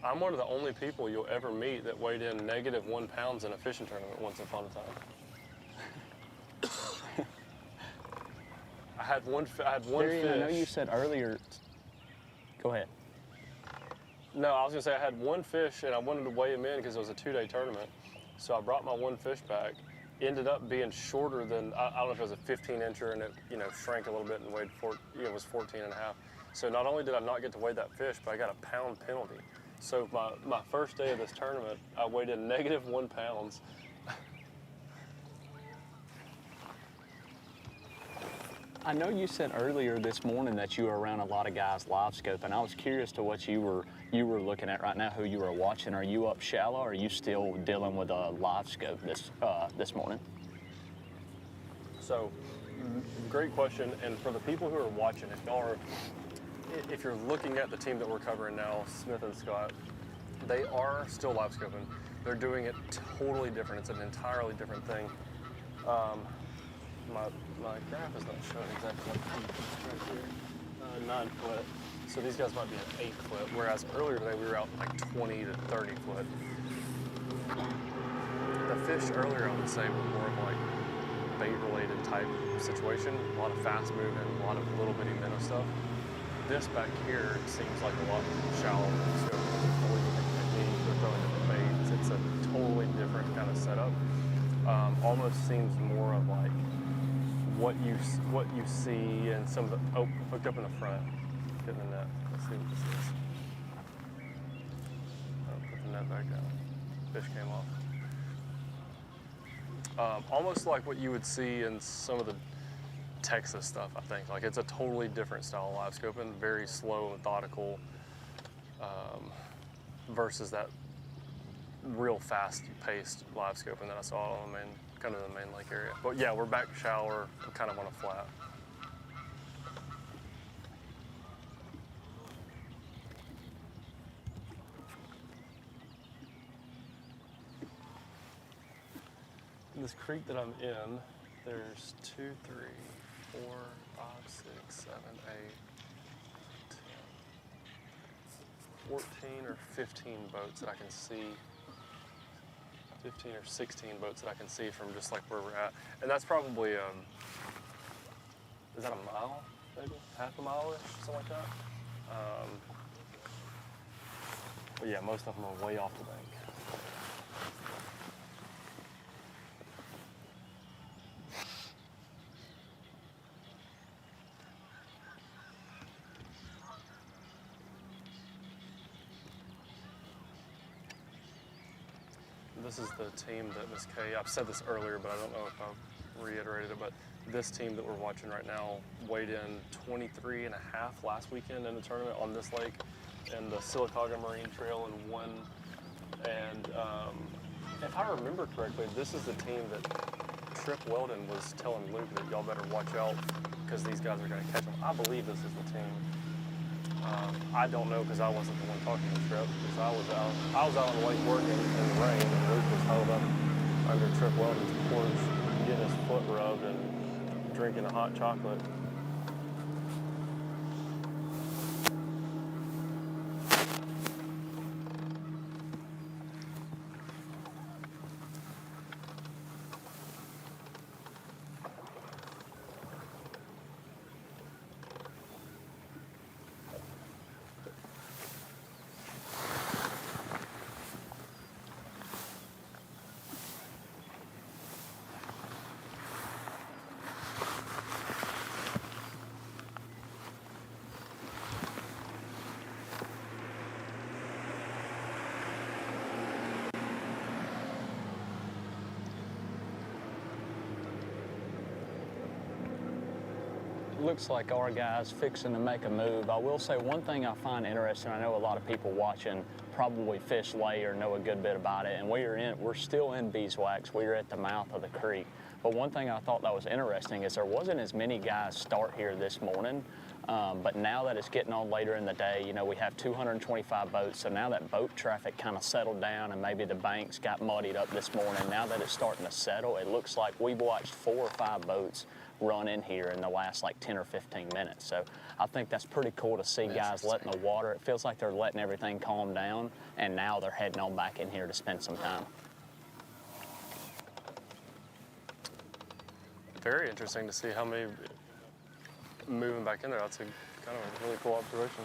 I'm one of the only people you'll ever meet that weighed in -1 pounds in a fishing tournament once upon a time. I had one Darian, fish. I know you said earlier. Go ahead. No, I was gonna say I had one fish and I wanted to weigh him in because it was a 2-day tournament. So I brought my one fish back. Ended up being shorter than, I don't know if it was a 15-incher and it, shrank a little bit and weighed, it was 14 and a half. So not only did I not get to weigh that fish, but I got a pound penalty. So my first day of this tournament, I weighed in -1 pounds. I know you said earlier this morning that you were around a lot of guys live scope, and I was curious to what you were looking at right now, who you were watching. Are you up shallow, or are you still dealing with a live scope this morning? So, great question. And for the people who are watching, if you're looking at the team that we're covering now, Smith and Scott, they are still live scoping. They're doing it totally different. It's an entirely different thing. My graph is not showing exactly what feet it's right here. 9 foot. So these guys might be at 8 foot, whereas earlier today we were out like 20 to 30 foot. The fish earlier, I would say, were more of like bait-related type situation. A lot of fast moving, a lot of little bitty minnow stuff. This back here seems like a lot shallower. So it's a totally different technique. They're throwing different baits. It's a totally different kind of setup. Almost seems more of like what you see and some of the, hooked up in the front, getting the net. Let's see what this is. Put the net back down. Fish came off. Almost like what you would see in some of the Texas stuff, I think. Like it's a totally different style of live scoping, very slow, methodical, versus that real fast-paced live scoping that I saw on kind of the main lake area. But yeah, we're back shallower, kind of on a flat. In this creek that I'm in, there's 2, 3, 4, 5, 6, 7, 8, 10, 14 or 15 boats that I can see. 15 or 16 boats that I can see from just like where we're at. And that's probably, is that a mile, maybe? Half a mile-ish, something like that? But yeah, most of them are way off the bank. This is the team that Miss Kay, I've said this earlier, but I don't know if I've reiterated it, but this team that we're watching right now weighed in 23 and a half last weekend in the tournament on this lake and the Sylacauga Marine Trail in one. And if I remember correctly, this is the team that Trip Weldon was telling Luke that y'all better watch out because these guys are going to catch them. I believe this is the team. I don't know because I wasn't the one talking to Trip because I was out on the lake working in the rain and Luke was held up under Trip Weldon's porch getting his foot rubbed and drinking a hot chocolate. Looks like our guy's fixing to make a move. I will say one thing I find interesting, I know a lot of people watching probably fish lay or know a good bit about it, and we're still in beeswax. We're at the mouth of the creek. But one thing I thought that was interesting is there wasn't as many guys start here this morning, but now that it's getting on later in the day, you know, we have 225 boats, so now that boat traffic kind of settled down and maybe the banks got muddied up this morning, now that it's starting to settle, it looks like we've watched 4 or 5 boats run in here in the last like 10 or 15 minutes. So I think that's pretty cool to see guys letting the water, it feels like they're letting everything calm down, and now they're heading on back in here to spend some time. Very interesting to see how many moving back in there. That's a kind of a really cool observation.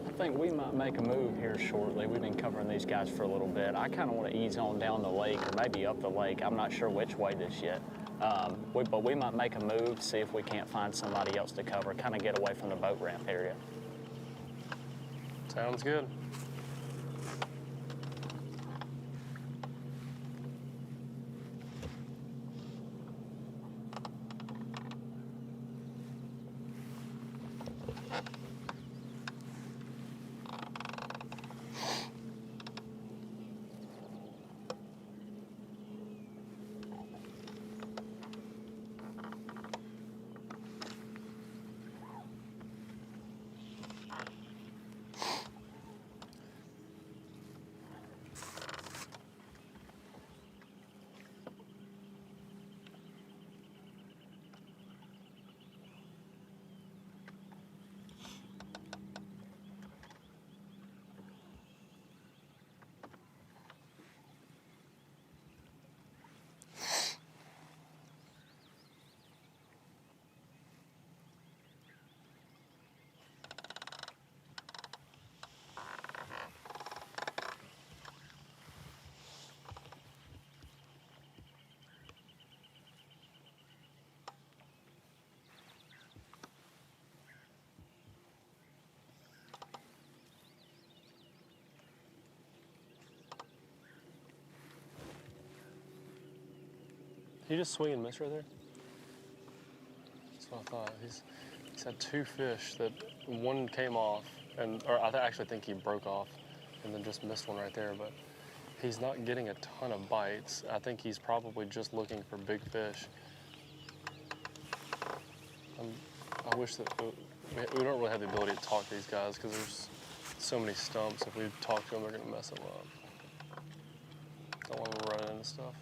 I think we might make a move here shortly. We've been covering these guys for a little bit. I kind of want to ease on down the lake or maybe up the lake. I'm not sure which way this yet. But we might make a move, see if we can't find somebody else to cover, kind of get away from the boat ramp area. Sounds good. He just swing and miss right there? That's what I thought. He's He's had 2 fish that one came off, or I actually think he broke off and then just missed one right there, but he's not getting a ton of bites. I think he's probably just looking for big fish. I wish that we don't really have the ability to talk to these guys because there's so many stumps. If we talk to them, they're going to mess them up. Don't want to run into stuff.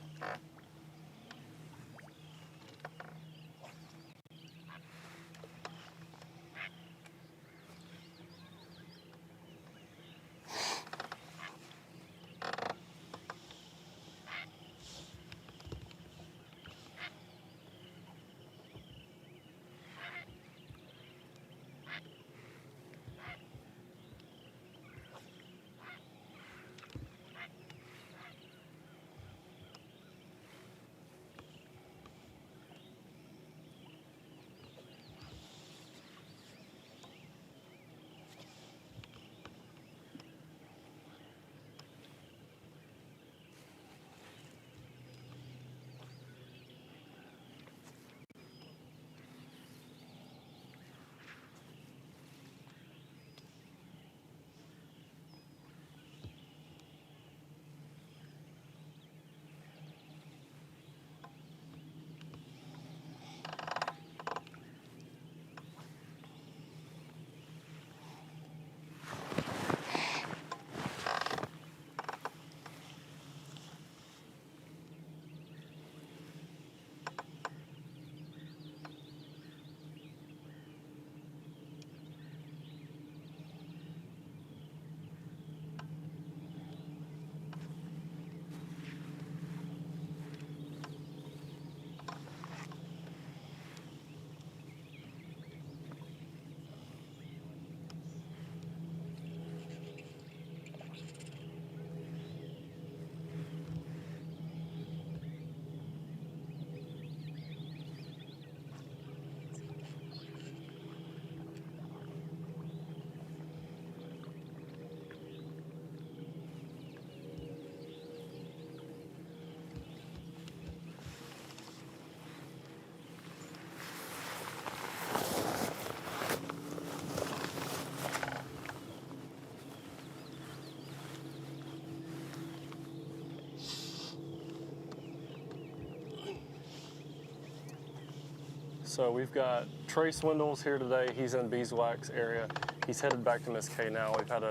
So we've got Trey Swindles here today. He's in Beeswax area. He's headed back to Miss K now. We've had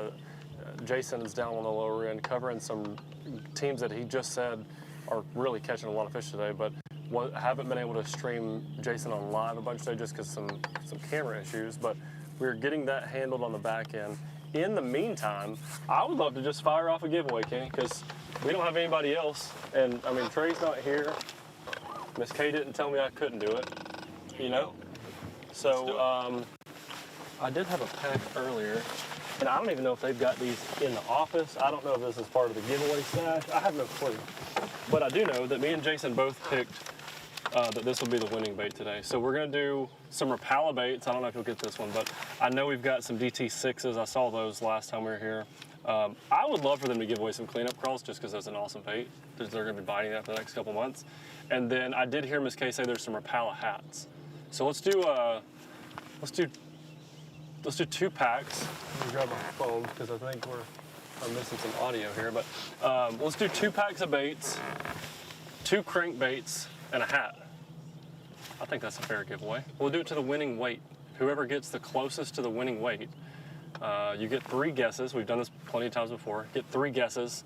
Jason is down on the lower end covering some teams that he just said are really catching a lot of fish today, but haven't been able to stream Jason on live a bunch today just because some camera issues, but we're getting that handled on the back end. In the meantime, I would love to just fire off a giveaway, Kenny, because we don't have anybody else. And I mean, Trey's not here. Miss K didn't tell me I couldn't do it, you know? So I did have a pack earlier, and I don't even know if they've got these in the office. I don't know if this is part of the giveaway stash. I have no clue. But I do know that me and Jason both picked that this will be the winning bait today. So we're going to do some Rapala baits. I don't know if you'll get this one, but I know we've got some DT6s. I saw those last time we were here. I would love for them to give away some cleanup crawls just because that's an awesome bait. They're going to be biting that for the next couple months. And then I did hear Miss Kay say there's some Rapala hats. So let's do 2 packs. Let me grab my phone because I think I'm missing some audio here. But let's do 2 packs of baits, 2 crankbaits, and a hat. I think that's a fair giveaway. We'll do it to the winning weight. Whoever gets the closest to the winning weight, you get 3 guesses. We've done this plenty of times before. Get 3 guesses,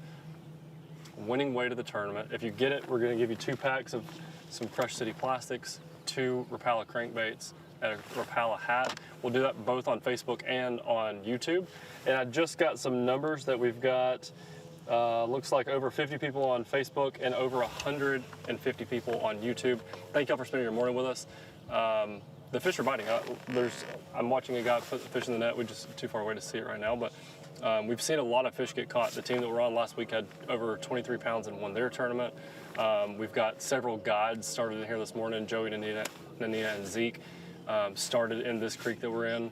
winning weight of the tournament. If you get it, we're going to give you 2 packs of some Crush City plastics, 2 Rapala crankbaits, and a Rapala hat. We'll do that both on Facebook and on YouTube. And I just got some numbers that we've got. Looks like over 50 people on Facebook and over 150 people on YouTube. Thank y'all for spending your morning with us. The fish are biting. I'm watching a guy put the fish in the net. We're just too far away to see it right now, but we've seen a lot of fish get caught. The team that we're on last week had over 23 pounds and won their tournament. We've got several guides started in here this morning. Joey, Nanita, and Zeke started in this creek that we're in.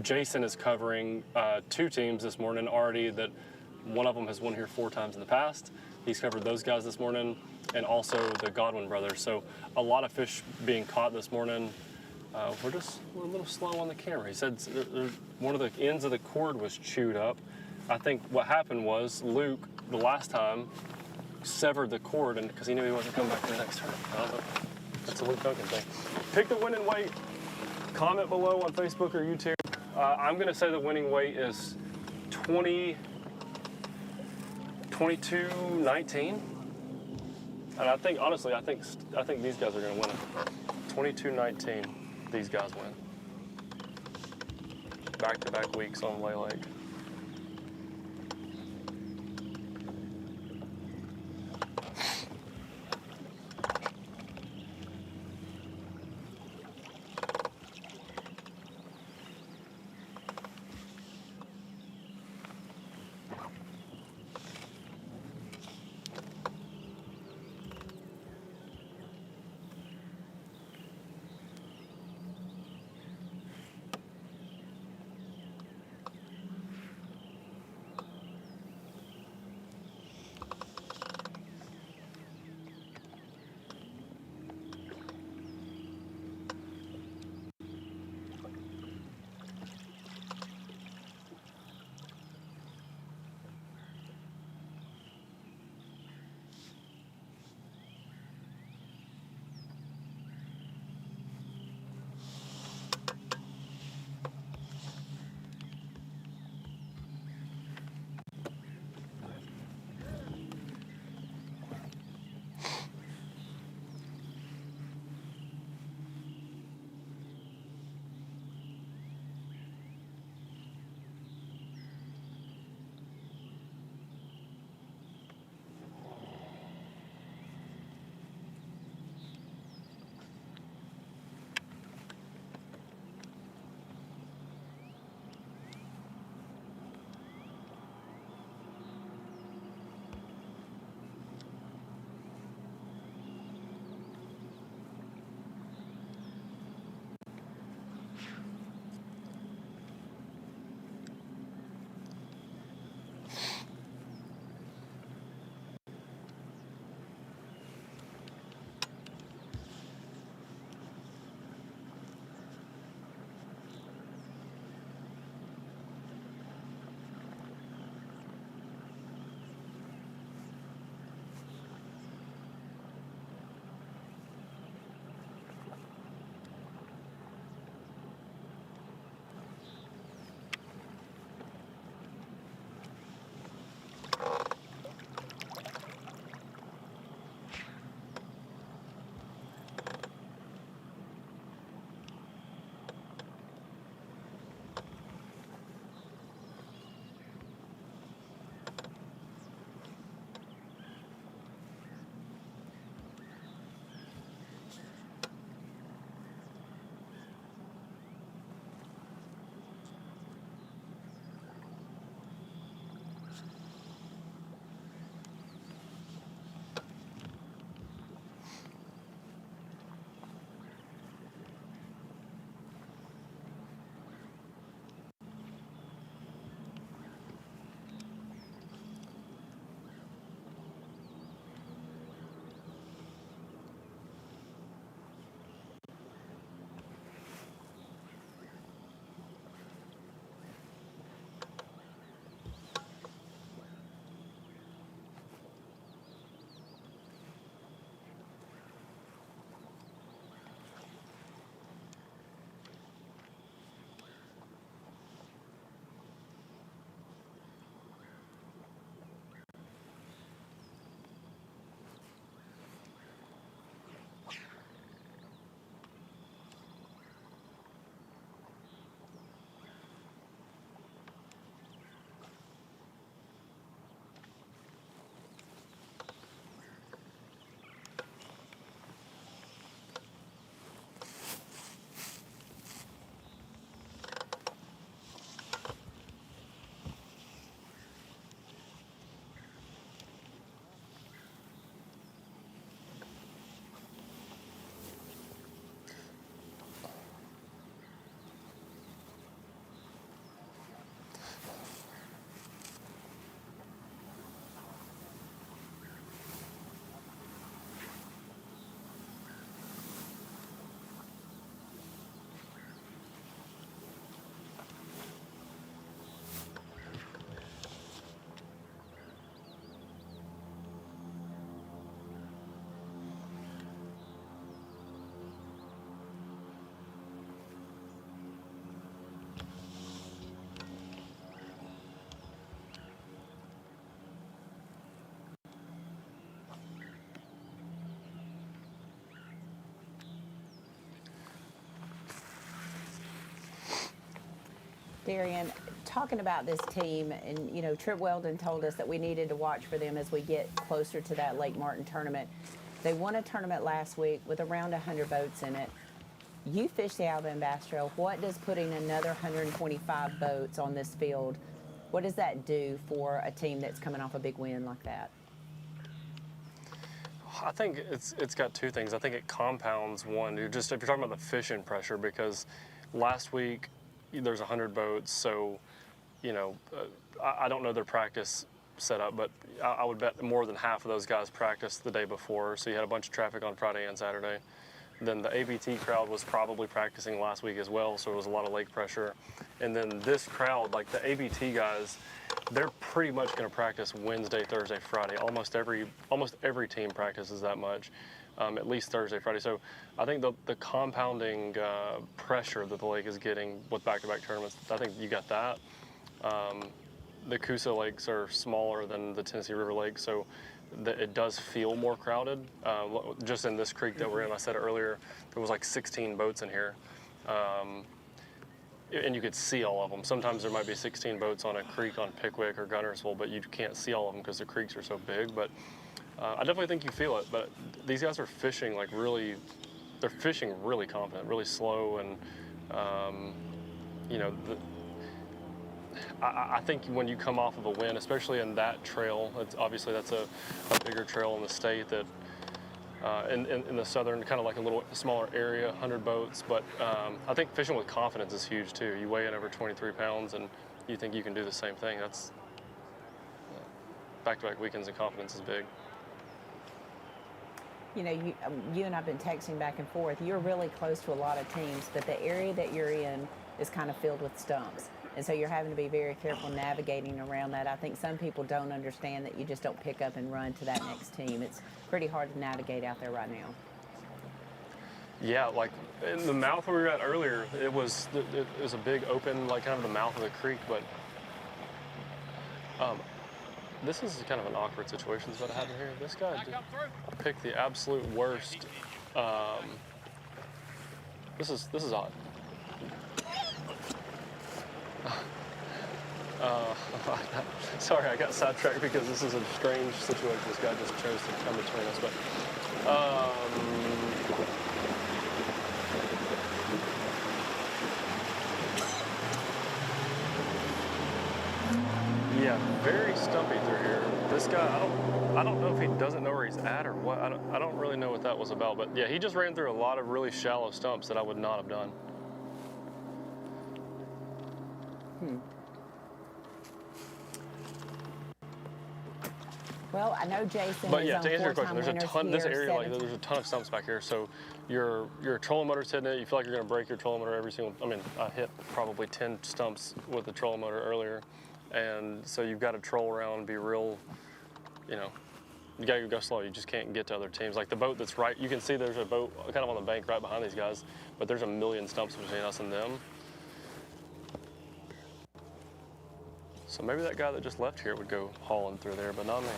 Jason is covering 2 teams this morning already that one of them has won here 4 times in the past. He's covered those guys this morning, and also the Godwin brothers. So a lot of fish being caught this morning. we're a little slow on the camera. He said one of the ends of the cord was chewed up. I think what happened was Luke, the last time, severed the cord because he knew he wasn't coming back for the next turn. That's a Luke Duncan thing. Pick the winning weight. Comment below on Facebook or YouTube. I'm going to say the winning weight is 22-19. And I think, honestly, I think these guys are going to win it. 22-19, these guys win. Back-to-back weeks on Lay Lake. Darian, talking about this team, and you know, Trip Weldon told us that we needed to watch for them as we get closer to that Lake Martin tournament. They won a tournament last week with around 100 boats in it. You fish the Alabama Bass Trail. What does putting another 125 boats on this field, what does that do for a team that's coming off a big win like that? I think it's got two things. I think it compounds one. If you're talking about the fishing pressure, because last week there's 100 boats, so you know, I don't know their practice setup, but I would bet more than half of those guys practiced the day before. So you had a bunch of traffic on Friday and Saturday. Then the ABT crowd was probably practicing last week as well, so it was a lot of lake pressure. And then this crowd, like the ABT guys, they're pretty much going to practice Wednesday, Thursday, Friday. Almost every team practices that much, at least Thursday, Friday. So I think the compounding pressure that the lake is getting with back-to-back tournaments, I think you got that. The Coosa lakes are smaller than the Tennessee River Lake, so it does feel more crowded. Just in this creek that we're in, I said earlier, there was like 16 boats in here. And you could see all of them. Sometimes there might be 16 boats on a creek on Pickwick or Gunnersville, but you can't see all of them because the creeks are so big. But I definitely think you feel it. But these guys are fishing like really, they're fishing really confident, really slow, and you know, I think when you come off of a win, especially in that trail, obviously that's a bigger trail in the state that. In the southern, kind of like a little smaller area, 100 boats. But I think fishing with confidence is huge too. You weigh in over 23 pounds and you think you can do the same thing. That's back-to-back weekends and confidence is big. You know, you and I've been texting back and forth. You're really close to a lot of teams, but the area that you're in is kind of filled with stumps. And so you're having to be very careful navigating around that. I think some people don't understand that you just don't pick up and run to that next team. It's pretty hard to navigate out there right now. Yeah, like in the mouth where we were at earlier, it was a big open, like kind of the mouth of the creek, but this is kind of an awkward situation that's about to happen here. This guy picked the absolute worst. This is odd. Sorry, I got sidetracked because this is a strange situation. This guy just chose to come between us, but yeah, very stumpy through here. This guy, I don't know if he doesn't know where he's at or what. I don't really know what that was about, but yeah, he just ran through a lot of really shallow stumps that I would not have done. Well, I know Jason. But yeah, to answer your question, there's a ton. This area, like, there's a ton of stumps back here. So your trolling motor's hitting it. You feel like you're going to break your trolling motor every single. I mean, I hit probably 10 stumps with the trolling motor earlier, and so you've got to troll around, be real. You know, you got to go slow. You just can't get to other teams. Like the boat that's right. You can see there's a boat kind of on the bank right behind these guys, but there's a million stumps between us and them. So maybe that guy that just left here would go hauling through there, but not me.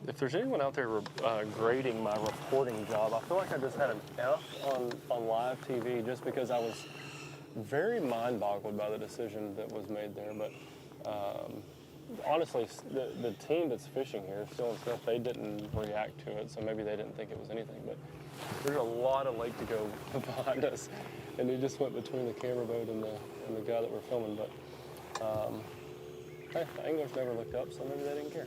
If there's anyone out there grading my reporting job, I feel like I just had an F on live TV just because I was very mind-boggled by the decision that was made there. But honestly, the team that's fishing here, Still and Smith, they didn't react to it, so maybe they didn't think it was anything. But there's a lot of lake to go behind us, and he just went between the camera boat and the guy that we're filming. But hey, the anglers never looked up, so maybe they didn't care.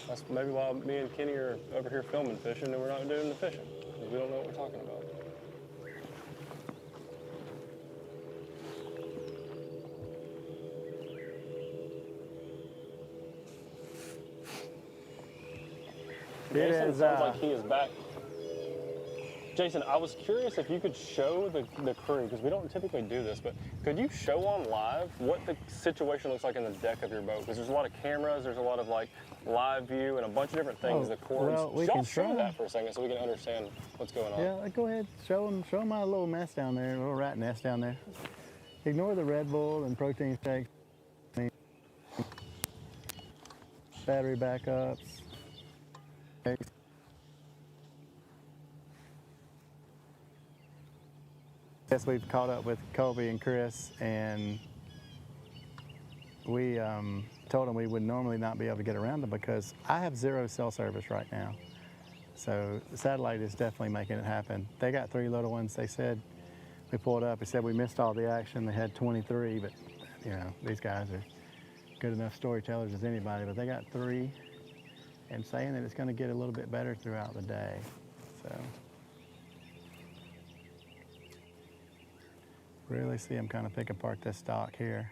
That's maybe why me and Kenny are over here filming fishing and we're not doing the fishing, because we don't know what we're talking about. Jason sounds like he is back. Jason, I was curious if you could show the crew, because we don't typically do this, but could you show on live what the situation looks like in the deck of your boat? Because there's a lot of cameras, there's a lot of like live view and a bunch of different things, the cords. Well, we Y'all can show try. that for a second so we can understand what's going on. Yeah, go ahead. Show them my little mess down there, little rat nest down there. Ignore the Red Bull and protein shakes. Battery backups. Okay. Yes, we've caught up with Colby and Chris, and we told them we would normally not be able to get around them because I have 0 cell service right now. So the satellite is definitely making it happen. They got 3 little ones. They said, we pulled up, they said we missed all the action. They had 23, but you know, these guys are good enough storytellers as anybody, but they got 3 and saying that it's going to get a little bit better throughout the day. So really see them kind of pick apart this stock here.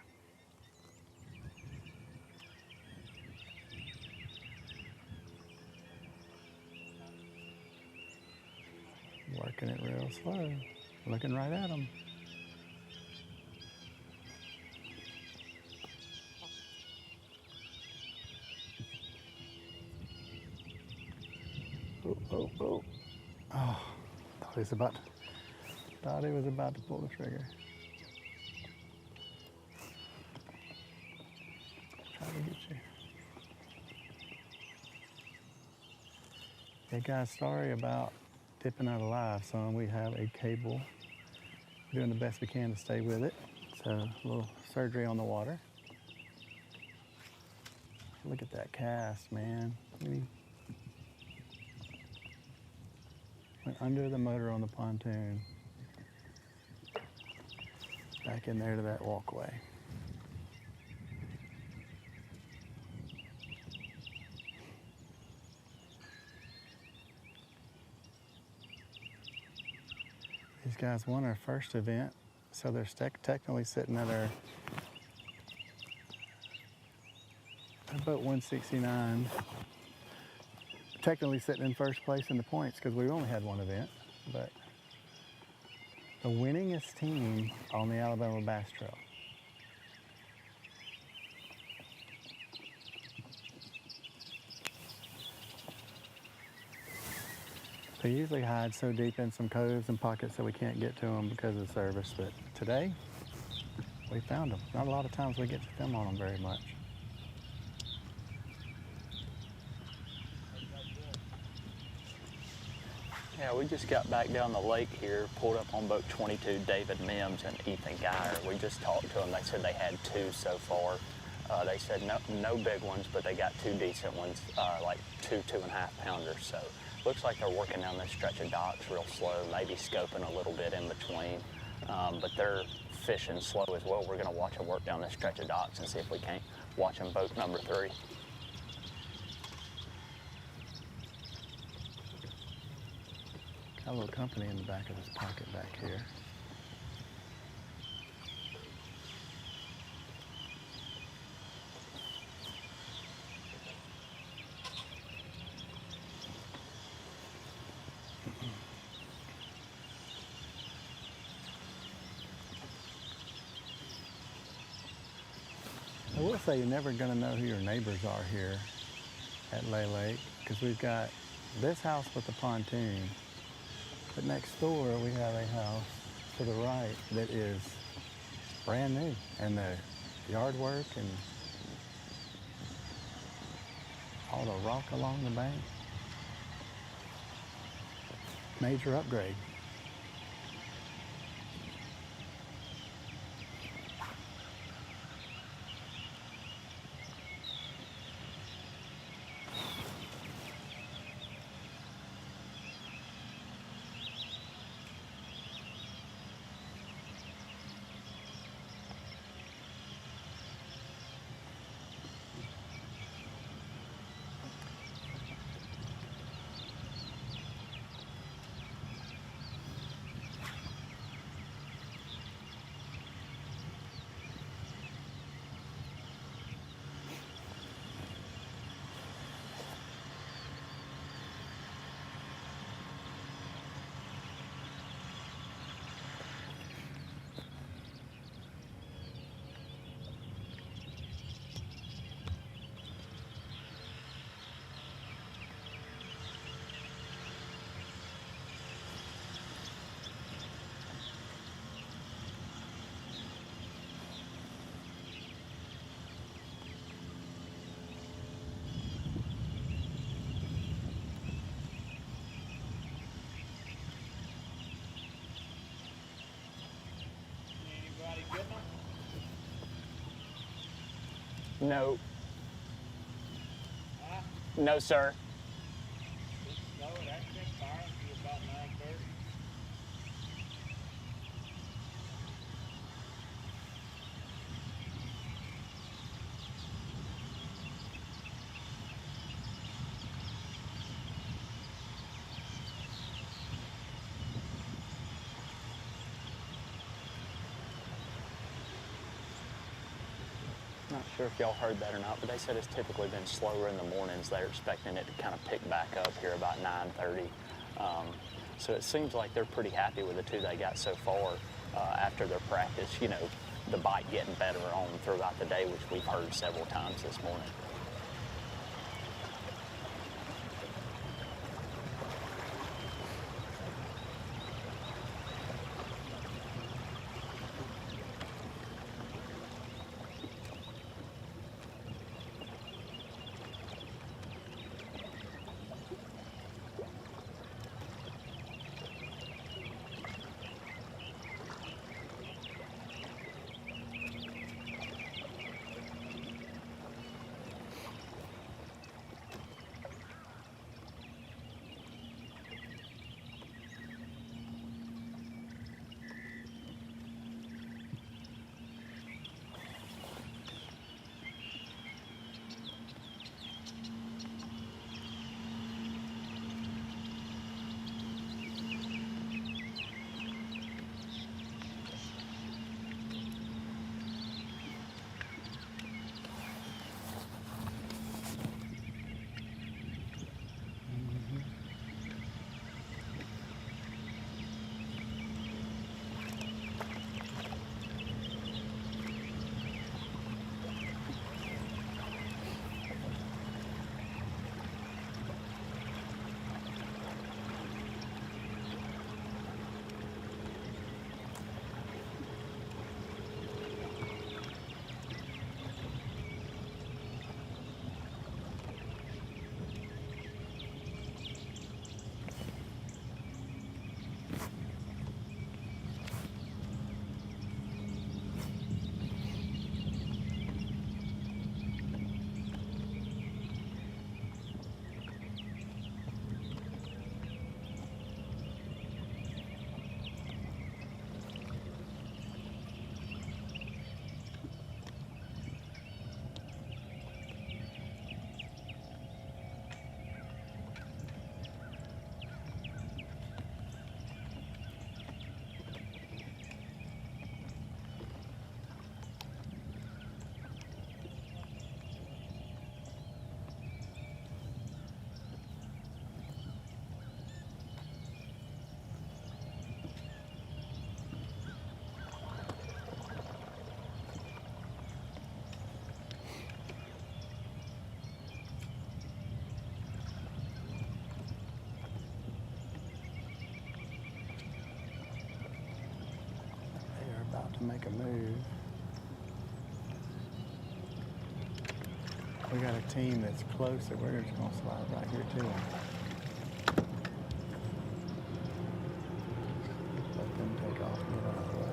Working it real slow, looking right at them. Oh, oh, oh. Oh, thought he was about to pull the trigger. Try to get you. Hey guys, sorry about dipping out alive, son. We have a cable. We're doing the best we can to stay with it. So a little surgery on the water. Look at that cast, man. Went under the motor on the pontoon. Back in there to that walkway. These guys won our first event, so they're technically sitting at our boat 169. Technically sitting in first place in the points because we only had one event, but the winningest team on the Alabama Bass Trail. They usually hide so deep in some coves and pockets that we can't get to them because of the service, but today we found them. Not a lot of times we get to film on them very much. Yeah, we just got back down the lake here, pulled up on boat 22, David Mims and Ethan Geyer. We just talked to them. They said they had 2 so far. They said no big ones, but they got 2 decent ones, like 2.5 pounders. So looks like they're working down this stretch of docks real slow, maybe scoping a little bit in between. But they're fishing slow as well. We're gonna watch them work down this stretch of docks and see if we can't watch them boat number 3. Got a little company in the back of this pocket back here. I will say you're never going to know who your neighbors are here at Lay Lake because we've got this house with the pontoon, but next door we have a house to the right that is brand new, and the yard work and all the rock along the bank, major upgrade. No. No, sir. No, it hasn't been firing until about 9:30. Not sure if y'all heard that or not, but they said it's typically been slower in the mornings. They're expecting it to kind of pick back up here about 9:30. So it seems like they're pretty happy with the two they got so far after their practice. You know, the bite getting better on throughout the day, which we've heard several times this morning. To make a move. We got a team that's close that we're just gonna slide right here to them. Let them take off and get out of the way.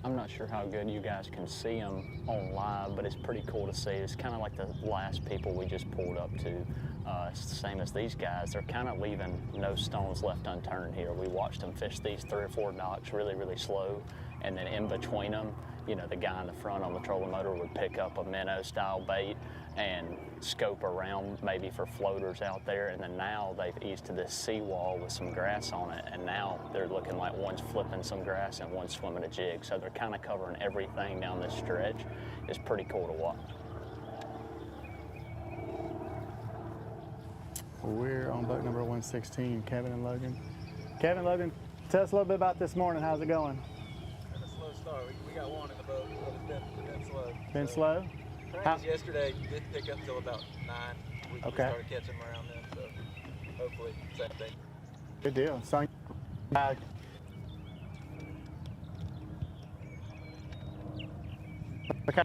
I'm not sure how good you guys can see them on live, but it's pretty cool to see. It's kind of like the last people we just pulled up to. It's the same as these guys. They're kind of leaving no stones left unturned here. We watched them fish these 3 or 4 docks really, really slow, and then in between them, you know, the guy in the front on the trolling motor would pick up a minnow style bait, and scope around maybe for floaters out there. And then now they've eased to this seawall with some grass on it, and now they're looking like one's flipping some grass and one's swimming a jig. So they're kind of covering everything down this stretch. It's pretty cool to watch. We're on boat number 116, Kevin and Logan. Kevin, Logan, tell us a little bit about this morning. How's it going? Had a slow start. We got one in the boat, but it's been slow. Been slow? Practice yesterday didn't pick up till about 9. We started catching them around then, so hopefully same thing. Good deal. So, okay.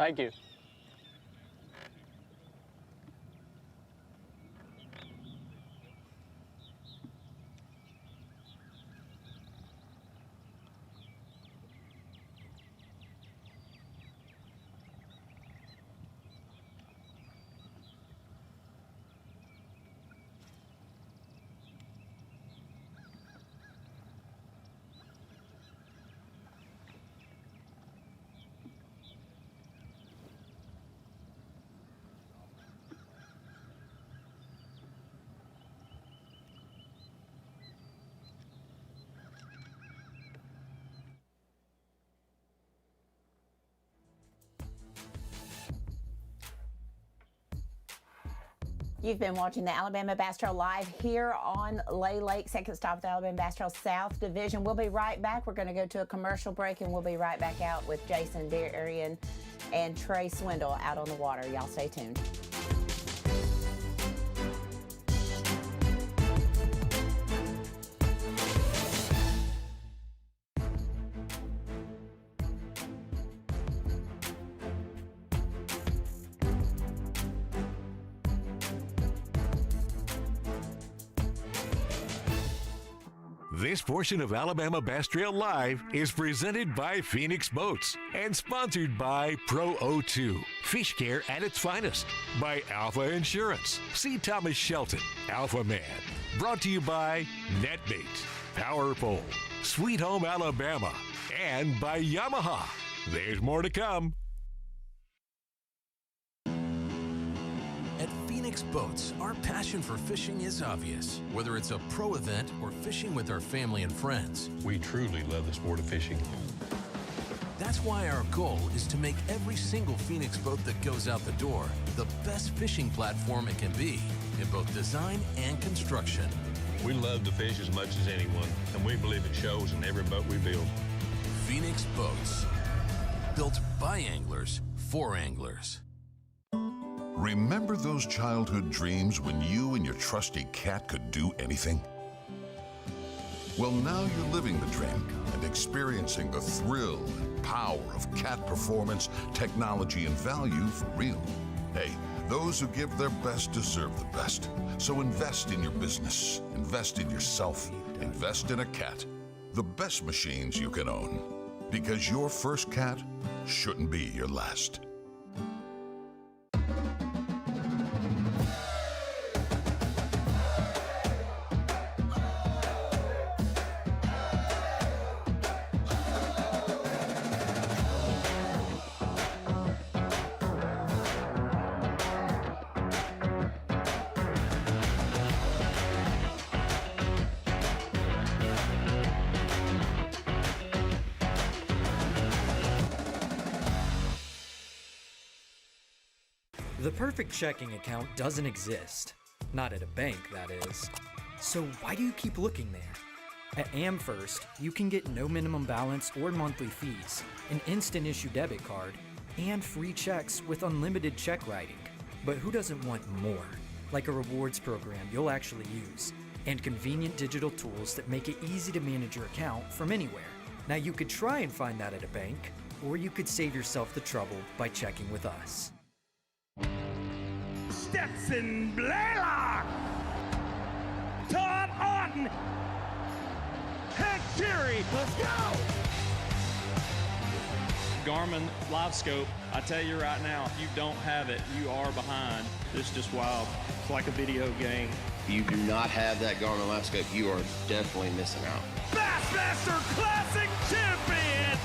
Thank you. You've been watching the Alabama Bass Trail live here on Lay Lake, second stop of the Alabama Bass Trail South Division. We'll be right back. We're going to go to a commercial break, and we'll be right back out with Jason Darian and Trey Swindle out on the water. Y'all stay tuned. This portion of Alabama Bass Trail Live is presented by Phoenix Boats and sponsored by Pro O2, fish care at its finest, by Alpha Insurance, see Thomas Shelton, Alpha Man, brought to you by NetBait, Power Pole, Sweet Home Alabama, and by Yamaha. There's more to come. At Phoenix Boats, our passion for fishing is obvious. Whether it's a pro event or fishing with our family and friends, We truly love the sport of fishing. that's why our goal is to make every single Phoenix boat that goes out the door the best fishing platform it can be in both design and construction. We love to fish as much as anyone, and we believe it shows in every boat we build. Phoenix Boats, built by anglers for anglers. Remember those childhood dreams when you and your trusty cat could do anything? Well, now you're living the dream and experiencing the thrill and power of cat performance, technology, and value for real. Hey, those who give their best deserve the best. So invest in your business, invest in yourself, invest in a cat. The best machines you can own. Because your first cat shouldn't be your last. The perfect checking account doesn't exist. Not at a bank, that is. So why do you keep looking there? At AmFirst, you can get no minimum balance or monthly fees, an instant issue debit card, and free checks with unlimited check writing. But who doesn't want more? Like a rewards program you'll actually use, and convenient digital tools that make it easy to manage your account from anywhere. Now you could try and find that at a bank, or you could save yourself the trouble by checking with us. Stetson Blaylock, Todd Otten, Hank Terry, let's go! Garmin Live Scope, I tell you right now, if you don't have it, you are behind. It's just wild. It's like a video game. If you do not have that Garmin Live Scope, you are definitely missing out. Bassmaster Classic Champion!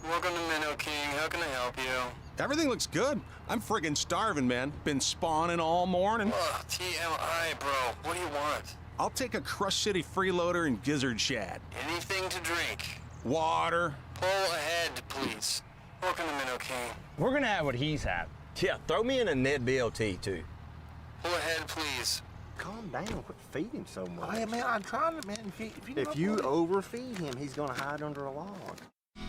Welcome to Minnow King. How can I help you? Everything looks good. I'm friggin' starving, man. Been spawning all morning. Ugh, TMI, bro. What do you want? I'll take a Crush City freeloader and gizzard shad. Anything to drink. Water. Pull ahead, please. Welcome to Minnow King. We're gonna have what he's had. Yeah, throw me in a Ned BLT, too. Pull ahead, please. Calm down. Quit feeding so much. Hey, man, I'm trying to, man. If you overfeed him, he's gonna hide under a log.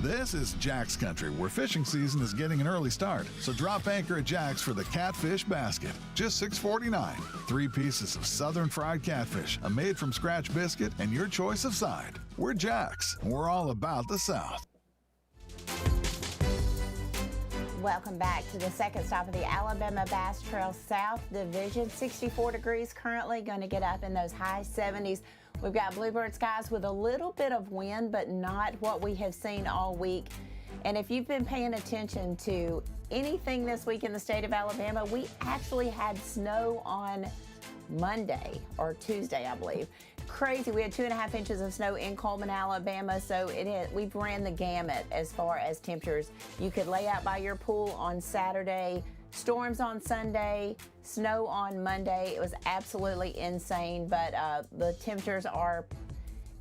This is Jack's Country, where fishing season is getting an early start. So drop anchor at Jack's for the Catfish Basket. Just $6.49. 3 pieces of southern fried catfish, a made-from-scratch biscuit, and your choice of side. We're Jack's. We're all about the South. Welcome back to the second stop of the Alabama Bass Trail South Division. 64 degrees currently, going to get up in those high 70s. We've got bluebird skies with a little bit of wind, but not what we have seen all week. And if you've been paying attention to anything this week in the state of Alabama, we actually had snow on Monday or Tuesday, I believe. Crazy. We had 2.5 inches of snow in Coleman, Alabama, so we've ran the gamut as far as temperatures. You could lay out by your pool on Saturday, storms on Sunday, snow on Monday. It was absolutely insane, but the temperatures are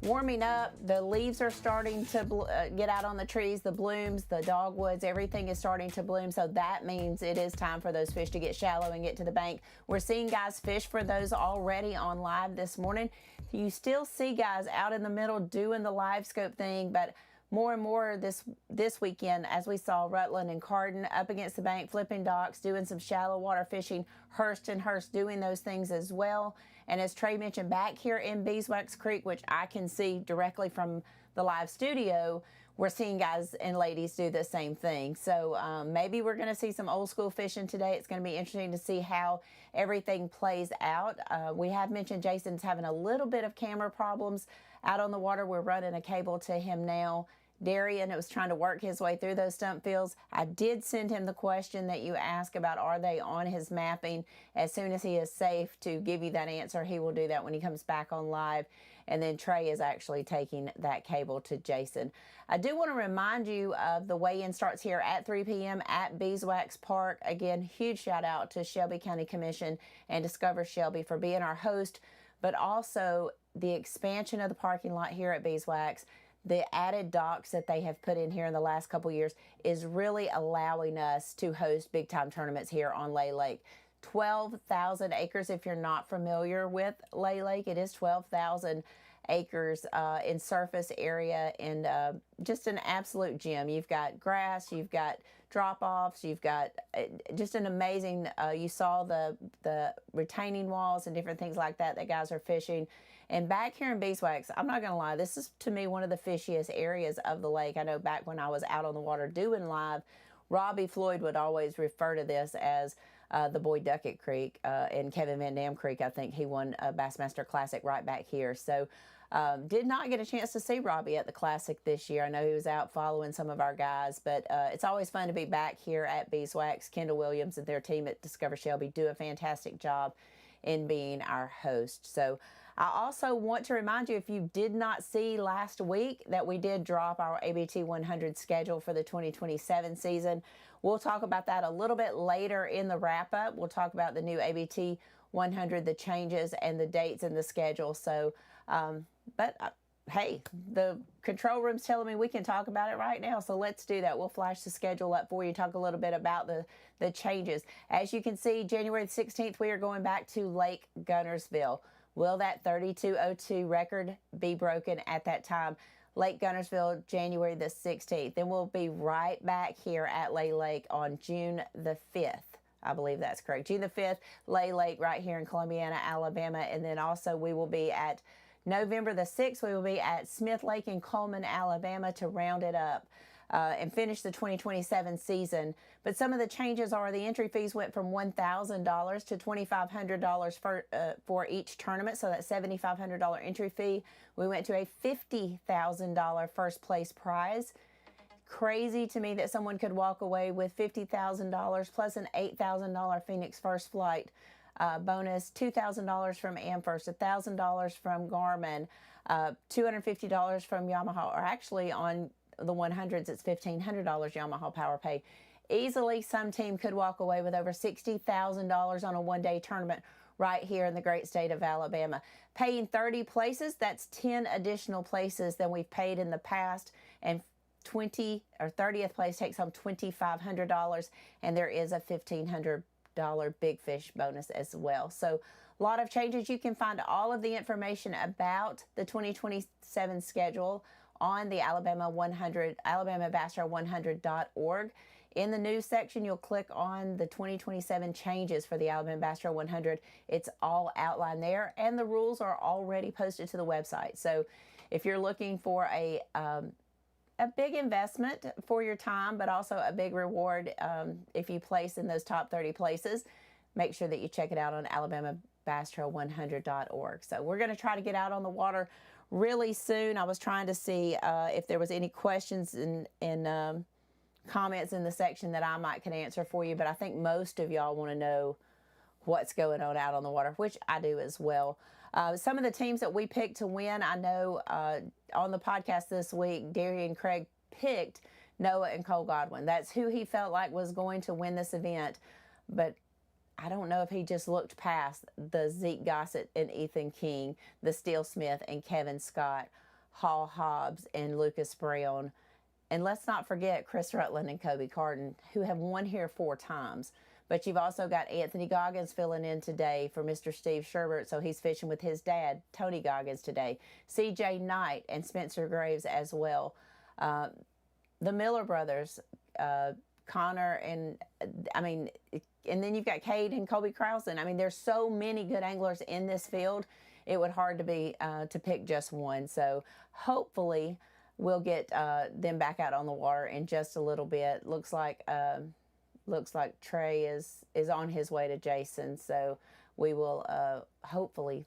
warming up. The leaves are starting to get out on the trees, the blooms, the dogwoods, everything is starting to bloom. So that means it is time for those fish to get shallow and get to the bank. We're seeing guys fish for those already on live this morning. You still see guys out in the middle doing the live scope thing, but more and more this weekend, as we saw Rutland and Cardin up against the bank, flipping docks, doing some shallow water fishing, Hurst and Hurst doing those things as well. And as Trey mentioned, back here in Beeswax Creek, which I can see directly from the live studio, we're seeing guys and ladies do the same thing. So maybe we're going to see some old school fishing today. It's going to be interesting to see how everything plays out. We have mentioned Jason's having a little bit of camera problems out on the water. We're running a cable to him now. Darian was trying to work his way through those stump fields. I did send him the question that you asked about, are they on his mapping? As soon as he is safe to give you that answer, he will do that when he comes back on live. And then Trey is actually taking that cable to Jason. I do want to remind you of the weigh-in starts here at 3 p.m. at Beeswax Park. Again, huge shout out to Shelby County Commission and Discover Shelby for being our host, but also the expansion of the parking lot here at Beeswax. The added docks that they have put in here in the last couple years is really allowing us to host big-time tournaments here on Lay Lake. 12,000 acres. If you're not familiar with Lay Lake, it is 12,000 acres in surface area, and just an absolute gem. You've got grass, you've got drop-offs, you've got just an amazing, you saw the retaining walls and different things like that guys are fishing. And back here in Beeswax, I'm not going to lie, this is to me one of the fishiest areas of the lake. I know back when I was out on the water doing live, Robbie Floyd would always refer to this as the Boyd Duckett Creek, and Kevin Van Dam Creek. I think he won a Bassmaster Classic right back here. So did not get a chance to see Robbie at the Classic this year. I know he was out following some of our guys, but it's always fun to be back here at Beeswax. Kendall Williams and their team at Discover Shelby do a fantastic job in being our host. So I also want to remind you, if you did not see last week, that we did drop our ABT 100 schedule for the 2027 season. We'll talk about that a little bit later in the wrap-up. We'll talk about the new ABT 100, the changes and the dates in the schedule. So, hey, the control room's telling me we can talk about it right now, so let's do that. We'll flash the schedule up for you, talk a little bit about the changes. As you can see, January the 16th, we are going back to Lake Gunnersville. Will that 32:02 record be broken at that time? Lake Gunnersville, January the 16th. Then we'll be right back here at Lay Lake on June the 5th. I believe that's correct. June the 5th, Lay Lake right here in Columbiana, Alabama. And then also we will be at November the 6th, we will be at Smith Lake in Coleman, Alabama to round it up and finish the 2027 season. But some of the changes are the entry fees went from $1,000 to $2,500 for each tournament, so that's $7,500 entry fee. We went to a $50,000 first place prize. Crazy to me that someone could walk away with $50,000 plus an $8,000 Phoenix First Flight bonus, $2,000 from AmFirst, $1,000 from Garmin, $250 from Yamaha, or actually on the 100s, it's $1,500 Yamaha Power Pay. Easily, some team could walk away with over $60,000 on a one-day tournament right here in the great state of Alabama. Paying 30 places, that's 10 additional places than we've paid in the past, and 20 or 30th place takes home $2,500, and there is a $1,500 Big Fish bonus as well. So a lot of changes. You can find all of the information about the 2027 schedule on the Alabama Bass Trail 100.org. In the news section, you'll click on the 2027 changes for the Alabama Bass Trail 100. It's all outlined there, and the rules are already posted to the website. So if you're looking for a big investment for your time, but also a big reward if you place in those top 30 places, make sure that you check it out on AlabamaBassTrail100.org. So we're going to try to get out on the water really soon. I was trying to see if there was any questions and comments in the section that I could answer for you, but I think most of y'all want to know what's going on out on the water, which I do as well. Some of the teams that we picked to win, I know on the podcast this week, Darian Craig picked Noah and Cole Godwin. That's who he felt like was going to win this event, but I don't know if he just looked past the Zeke Gossett and Ethan King, the Steele Smith and Kevin Scott, Hall Hobbs and Lucas Brown. And let's not forget Chris Rutland and Kobe Carden, who have won here 4 times. But you've also got Anthony Goggins filling in today for Mr. Steve Sherbert, so he's fishing with his dad, Tony Goggins, today. C.J. Knight and Spencer Graves as well. The Miller brothers, Connor and then you've got Cade and Colby Krausen. I mean, there's so many good anglers in this field. It would hard to be to pick just one. So hopefully we'll get them back out on the water in just a little bit. Looks like Trey is on his way to Jason. So we will hopefully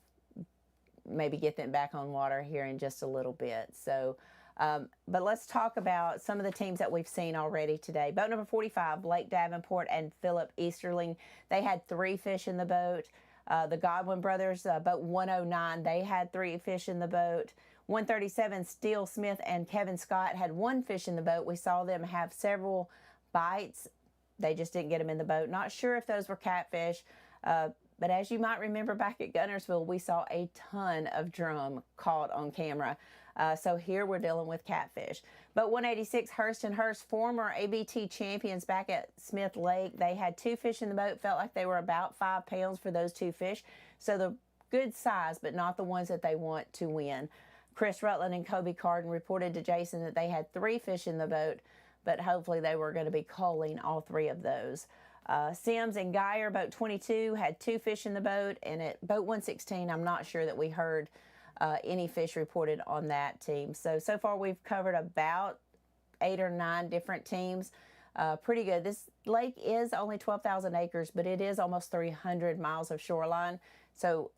maybe get them back on water here in just a little bit. So. But let's talk about some of the teams that we've seen already today. Boat number 45, Blake Davenport and Philip Easterling. They had 3 fish in the boat. The Godwin brothers, boat 109, they had 3 fish in the boat. 137, Steele Smith and Kevin Scott had 1 fish in the boat. We saw them have several bites. They just didn't get them in the boat. Not sure if those were catfish. But as you might remember back at Gunnersville, we saw a ton of drum caught on camera. So here we're dealing with catfish. But 186, Hurst and Hurst, former ABT champions back at Smith Lake. They had 2 fish in the boat, felt like they were about 5 pounds for those 2 fish. So the good size, but not the ones that they want to win. Chris Rutland and Kobe Carden reported to Jason that they had 3 fish in the boat, but hopefully they were going to be culling all 3 of those. Sims and Geyer, boat 22, had 2 fish in the boat, and at boat 116, I'm not sure that we heard any fish reported on that team. So far we've covered about 8 or 9 different teams. Pretty good. This lake is only 12,000 acres, but it is almost 300 miles of shoreline. So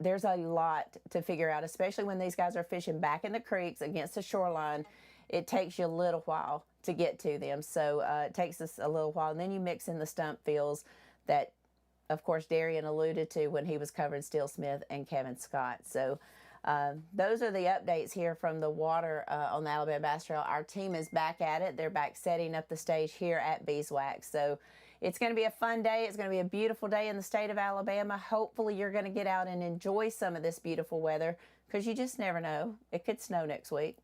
there's a lot to figure out, especially when these guys are fishing back in the creeks against the shoreline. It takes you a little while to get to them. So it takes us a little while. And then you mix in the stump fields that, of course, Darian alluded to when he was covering Steele Smith and Kevin Scott. So those are the updates here from the water on the Alabama Bass Trail. Our team is back at it. They're back setting up the stage here at Beeswax. So it's going to be a fun day. It's going to be a beautiful day in the state of Alabama. Hopefully you're going to get out and enjoy some of this beautiful weather, because you just never know. It could snow next week.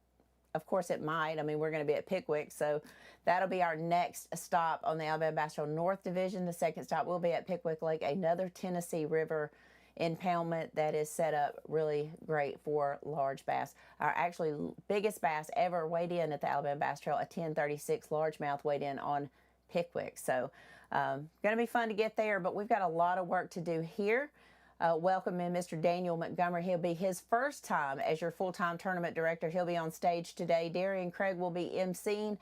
Of course it might. I mean, we're going to be at Pickwick, so that'll be our next stop on the Alabama Bass Trail North Division. The second stop will be at Pickwick Lake, another Tennessee River impoundment that is set up really great for large bass. Our actually biggest bass ever weighed in at the Alabama Bass Trail, a 1036 largemouth weighed in on Pickwick. So going to be fun to get there, but we've got a lot of work to do here. Welcome in Mr. Daniel Montgomery. He'll be his first time as your full-time tournament director. He'll be on stage today. Darian Craig will be emceeing.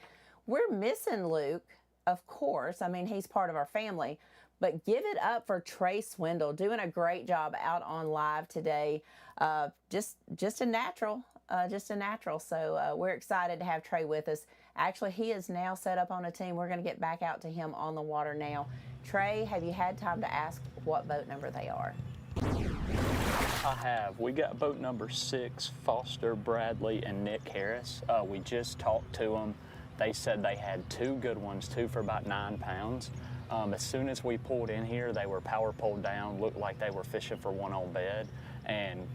We're missing Luke, of course. I mean, he's part of our family. But give it up for Trey Swindle, doing a great job out on live today. Just a natural, So we're excited to have Trey with us. Actually, he is now set up on a team. We're going to get back out to him on the water now. Trey, have you had time to ask what boat number they are? I have. We got boat number 6, Foster Bradley and Nick Harris. We just talked to them. They said they had 2 good ones, 2 for about 9 pounds. As soon as we pulled in here, they were power pulled down, looked like they were fishing for one on bed, and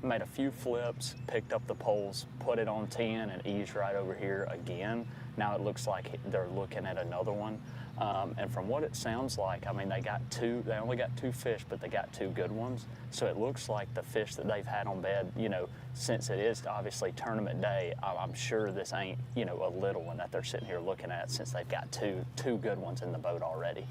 made a few flips, picked up the poles, put it on 10, and eased right over here again. Now it looks like they're looking at another one. And from what it sounds like, I mean, they only got 2 fish, but they got 2 good ones. So it looks like the fish that they've had on bed, you know, since it is obviously tournament day, I'm sure this ain't, you know, a little one that they're sitting here looking at, since they've got two good ones in the boat already.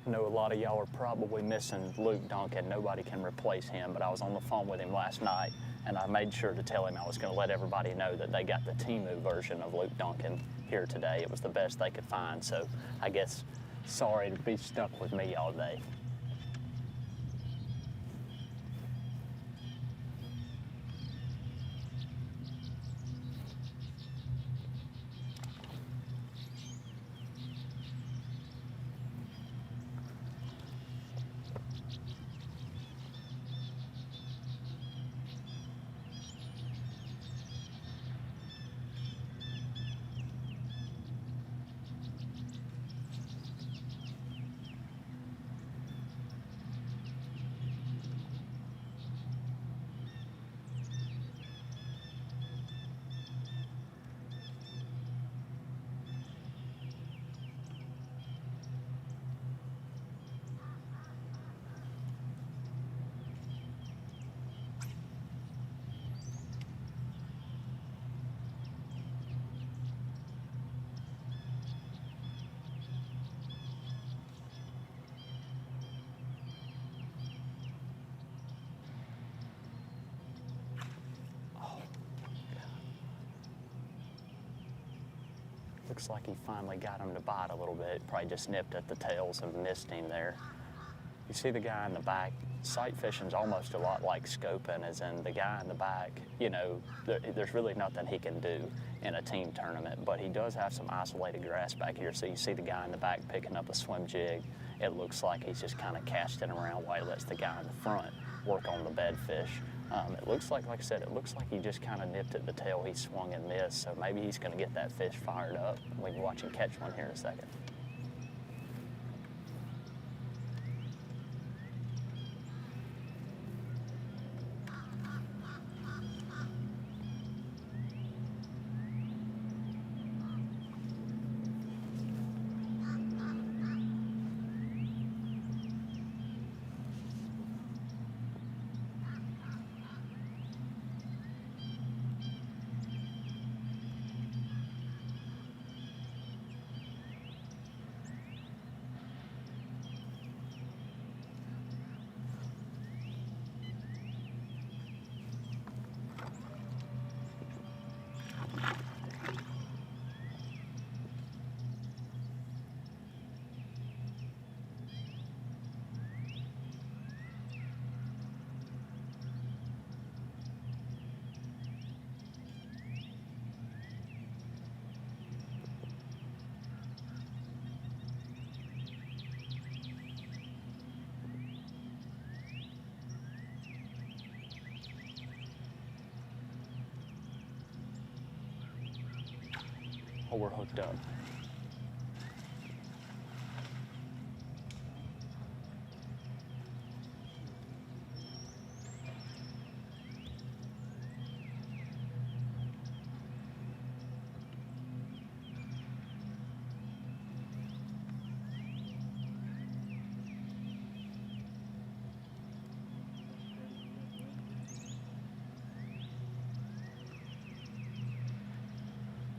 I know a lot of y'all are probably missing Luke Duncan. Nobody can replace him, but I was on the phone with him last night, and I made sure to tell him I was going to let everybody know that they got the Temu version of Luke Duncan here today. It was the best they could find, so I guess sorry to be stuck with me all day. Looks like he finally got him to bite a little bit. Probably just nipped at the tails and missed him there. You see the guy in the back, sight fishing's almost a lot like scoping, as in the guy in the back, you know, there's really nothing he can do in a team tournament, but he does have some isolated grass back here. So you see the guy in the back picking up a swim jig. It looks like he's just kind of casting around while he lets the guy in the front work on the bed fish. It looks like I said, it looks like he just kind of nipped at the tail. He swung and missed, so maybe he's going to get that fish fired up. We can watch him catch one here in a second. we're hooked up.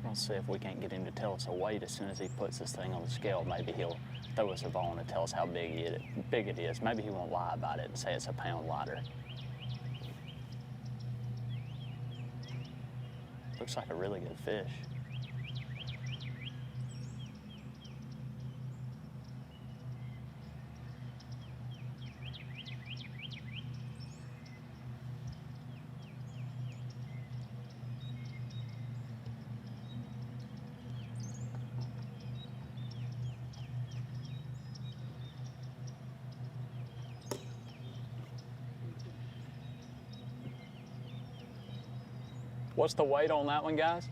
We'll see if we can't get him to tell us a weight as soon as he puts this thing on the scale. Maybe he'll throw us a bone and tell us how big it is. Maybe he won't lie about it and say it's a pound lighter. Looks like a really good fish. What's the weight on that one, guys?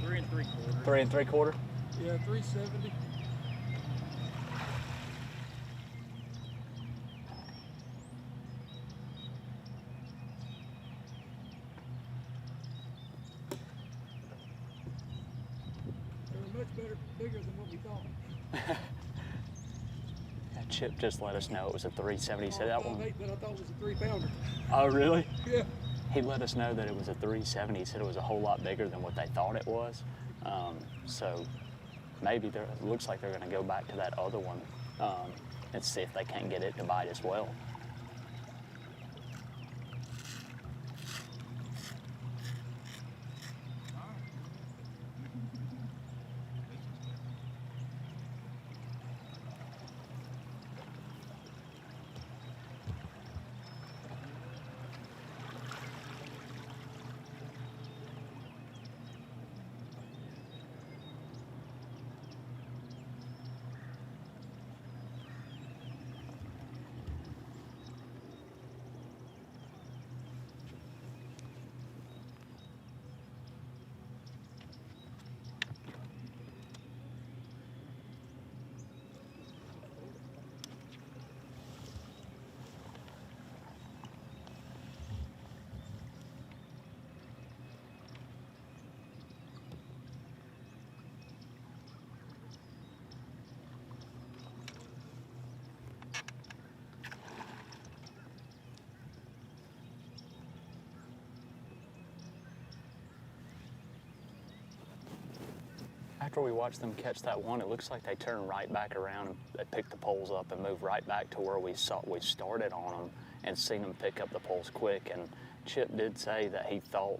3 3/4. 3 3/4? Yeah, 370. They're much bigger than what we thought. That Chip just let us know it was a 370. He said that one. But I thought it was a 3-pounder. Oh, really? Yeah. He let us know that it was a 370. He said it was a whole lot bigger than what they thought it was. So maybe it looks like they're going to go back to that other one and see if they can't get it to bite as well. After we watched them catch that one, it looks like they turned right back around and they picked the poles up and moved right back to where we started on them and seen them pick up the poles quick. And Chip did say that he thought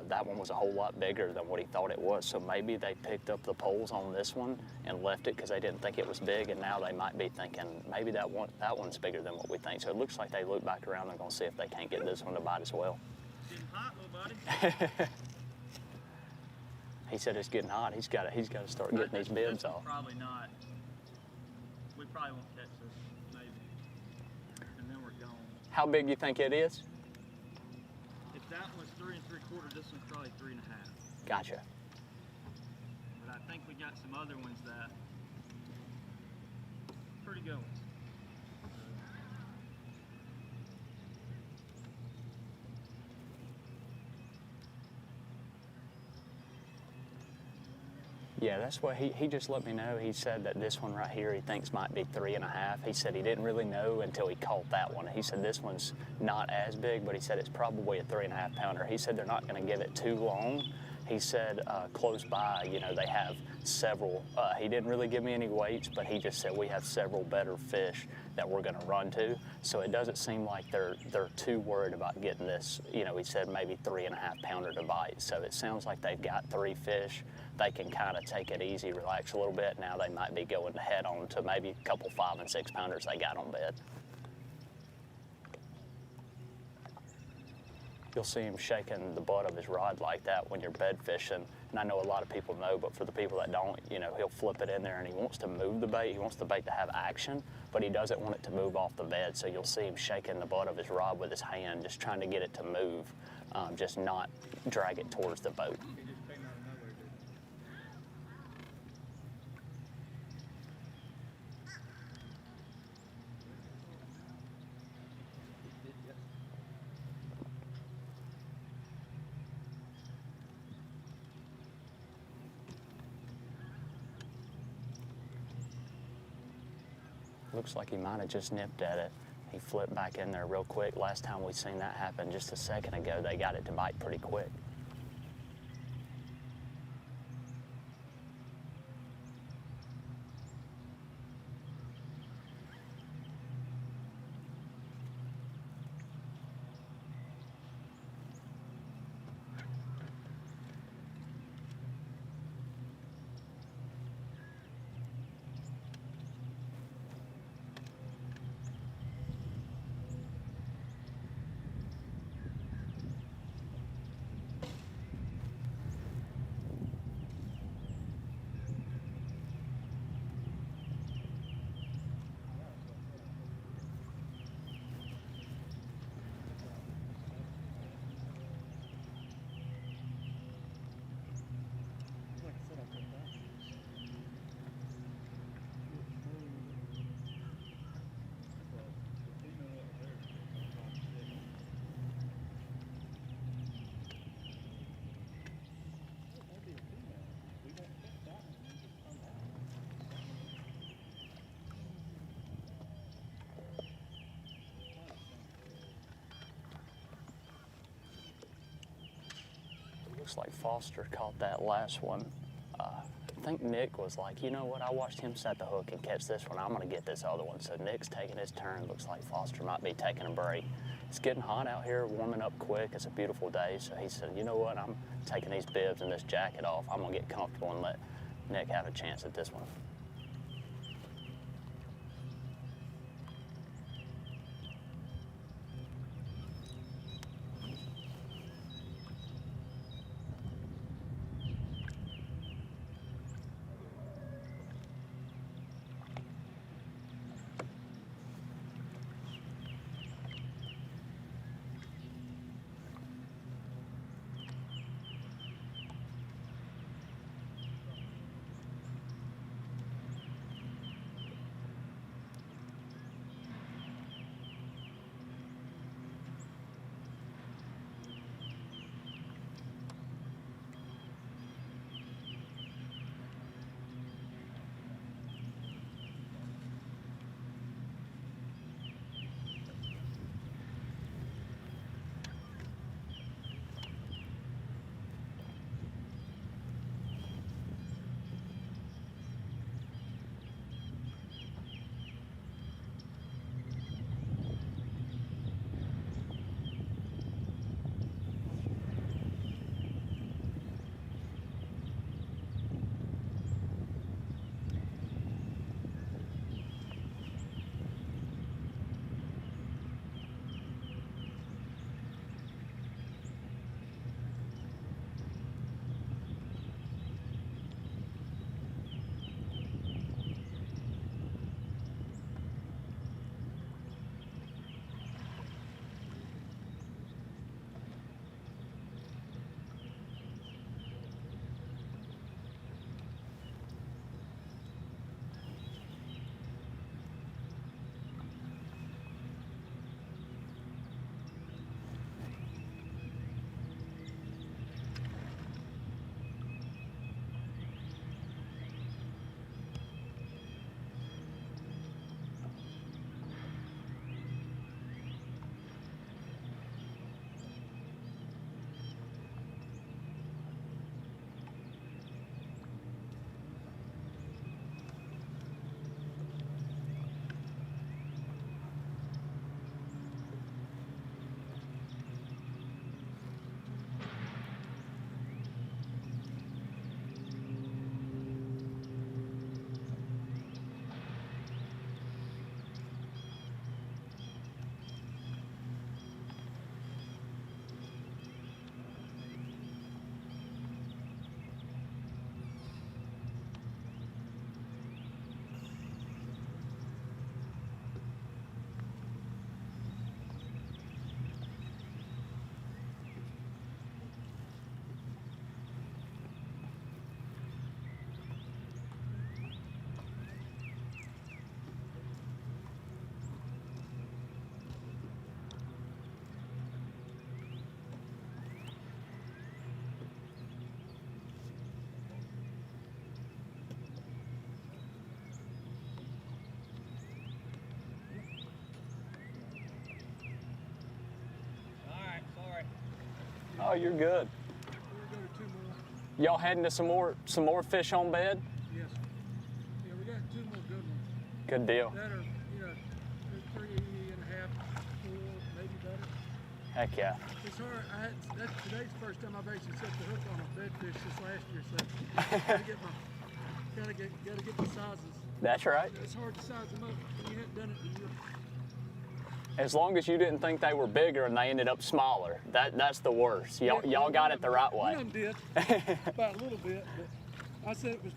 that one was a whole lot bigger than what he thought it was. So maybe they picked up the poles on this one and left it because they didn't think it was big, and now they might be thinking maybe that one's bigger than what we think. So it looks like they loop back around. They're going to see if they can't get this one to bite as well. Getting hot, little buddy. He said it's getting hot. He's got to start getting these bibs off. Probably not. We probably won't catch this, maybe. And then we're gone. How big do you think it is? If that was 3 3/4, this one's probably 3 1/2. Gotcha. But I think we got some other ones that pretty good ones. Yeah, that's what he just let me know. He said that this one right here he thinks might be 3 1/2. He said he didn't really know until he caught that one. He said this one's not as big, but he said it's probably a 3 1/2 pounder. He said they're not going to give it too long. He said close by, you know, they have several. He didn't really give me any weights, but he just said we have several better fish that we're going to run to. So it doesn't seem like they're too worried about getting this. You know, he said maybe 3 1/2 pounder to bite. So it sounds like they've got 3 fish. They can kind of take it easy, relax a little bit. Now they might be going head on to maybe a couple 5 and 6 pounders they got on bed. You'll see him shaking the butt of his rod like that when you're bed fishing. And I know a lot of people know, but for the people that don't, you know, he'll flip it in there and he wants to move the bait. He wants the bait to have action, but he doesn't want it to move off the bed. So you'll see him shaking the butt of his rod with his hand, just trying to get it to move, just not drag it towards the boat. Looks like he might have just nipped at it. He flipped back in there real quick. Last time we seen that happen just a second ago, they got it to bite pretty quick. Looks like Foster caught that last one. I think Nick was like, you know what, I watched him set the hook and catch this one. I'm gonna get this other one. So Nick's taking his turn. Looks like Foster might be taking a break. It's getting hot out here, warming up quick. It's a beautiful day. So he said, you know what, I'm taking these bibs and this jacket off. I'm gonna get comfortable and let Nick have a chance at this one. Oh, you're good. We're going to 2 more. Y'all heading to some more fish on bed? Yes. Yeah, we got 2 more good ones. Good deal. That are, you know, 3.5, 4, maybe better. Heck yeah. It's hard. Today's the first time I've actually set the hook on a bedfish since last year, so gotta get the sizes. That's right. It's hard to size them up when you haven't done it in a year. As long as you didn't think they were bigger and they ended up smaller, that's the worst. Y'all got it the right way. One of them did, about a little bit, but I said it was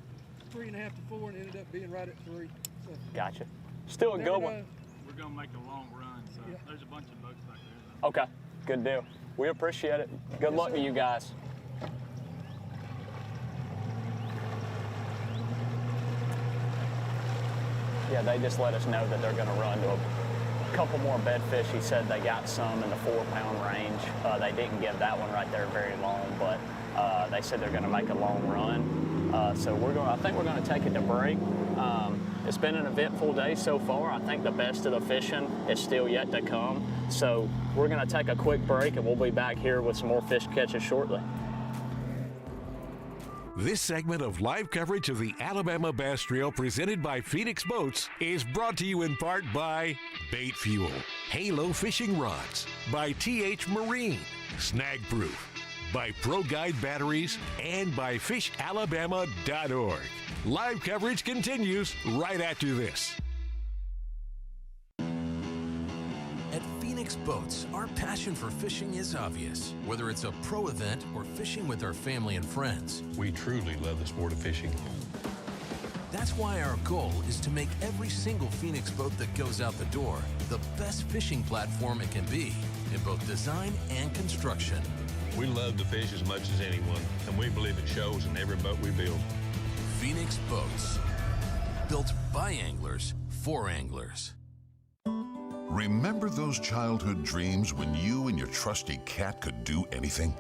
3.5 to 4 and ended up being right at 3. So. Gotcha. Still a good one. We're gonna make a long run, so there's a bunch of boats back there. Okay, good deal. We appreciate it. Good luck to you guys. Yeah, they just let us know that they're gonna run to a couple more bedfish. He said they got some in the 4-pound range. They didn't give that one right there very long, but they said they're gonna make a long run. So I think we're gonna take it to break. It's been an eventful day so far. I think the best of the fishing is still yet to come. So we're gonna take a quick break and we'll be back here with some more fish catches shortly. This segment of live coverage of the Alabama Bass Trail presented by Phoenix Boats is brought to you in part by Bait Fuel, Halo Fishing Rods, by TH Marine, Snag Proof, by Pro Guide Batteries, and by FishAlabama.org. Live coverage continues right after this. At Phoenix Boats, our passion for fishing is obvious. Whether it's a pro event or fishing with our family and friends, We truly love the sport of fishing. that's why our goal is to make every single Phoenix boat that goes out the door the best fishing platform it can be in both design and construction. We love to fish as much as anyone, and we believe it shows in every boat we build. Phoenix Boats, built by anglers for anglers. Remember those childhood dreams when you and your trusty cat could do anything?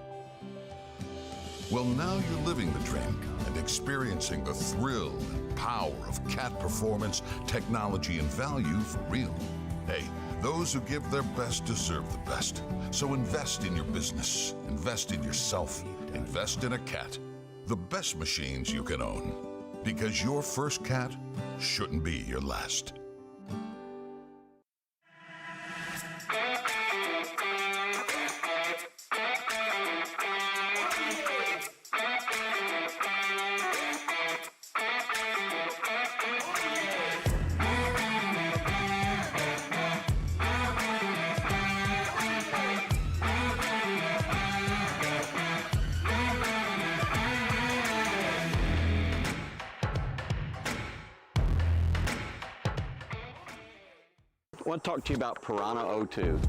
Well, now you're living the dream and experiencing the thrill and power of cat performance, technology, and value for real. Hey, those who give their best deserve the best. So invest in your business, invest in yourself, invest in a cat. The best machines you can own. Because your first cat shouldn't be your last. I want to talk to you about Piranha 02.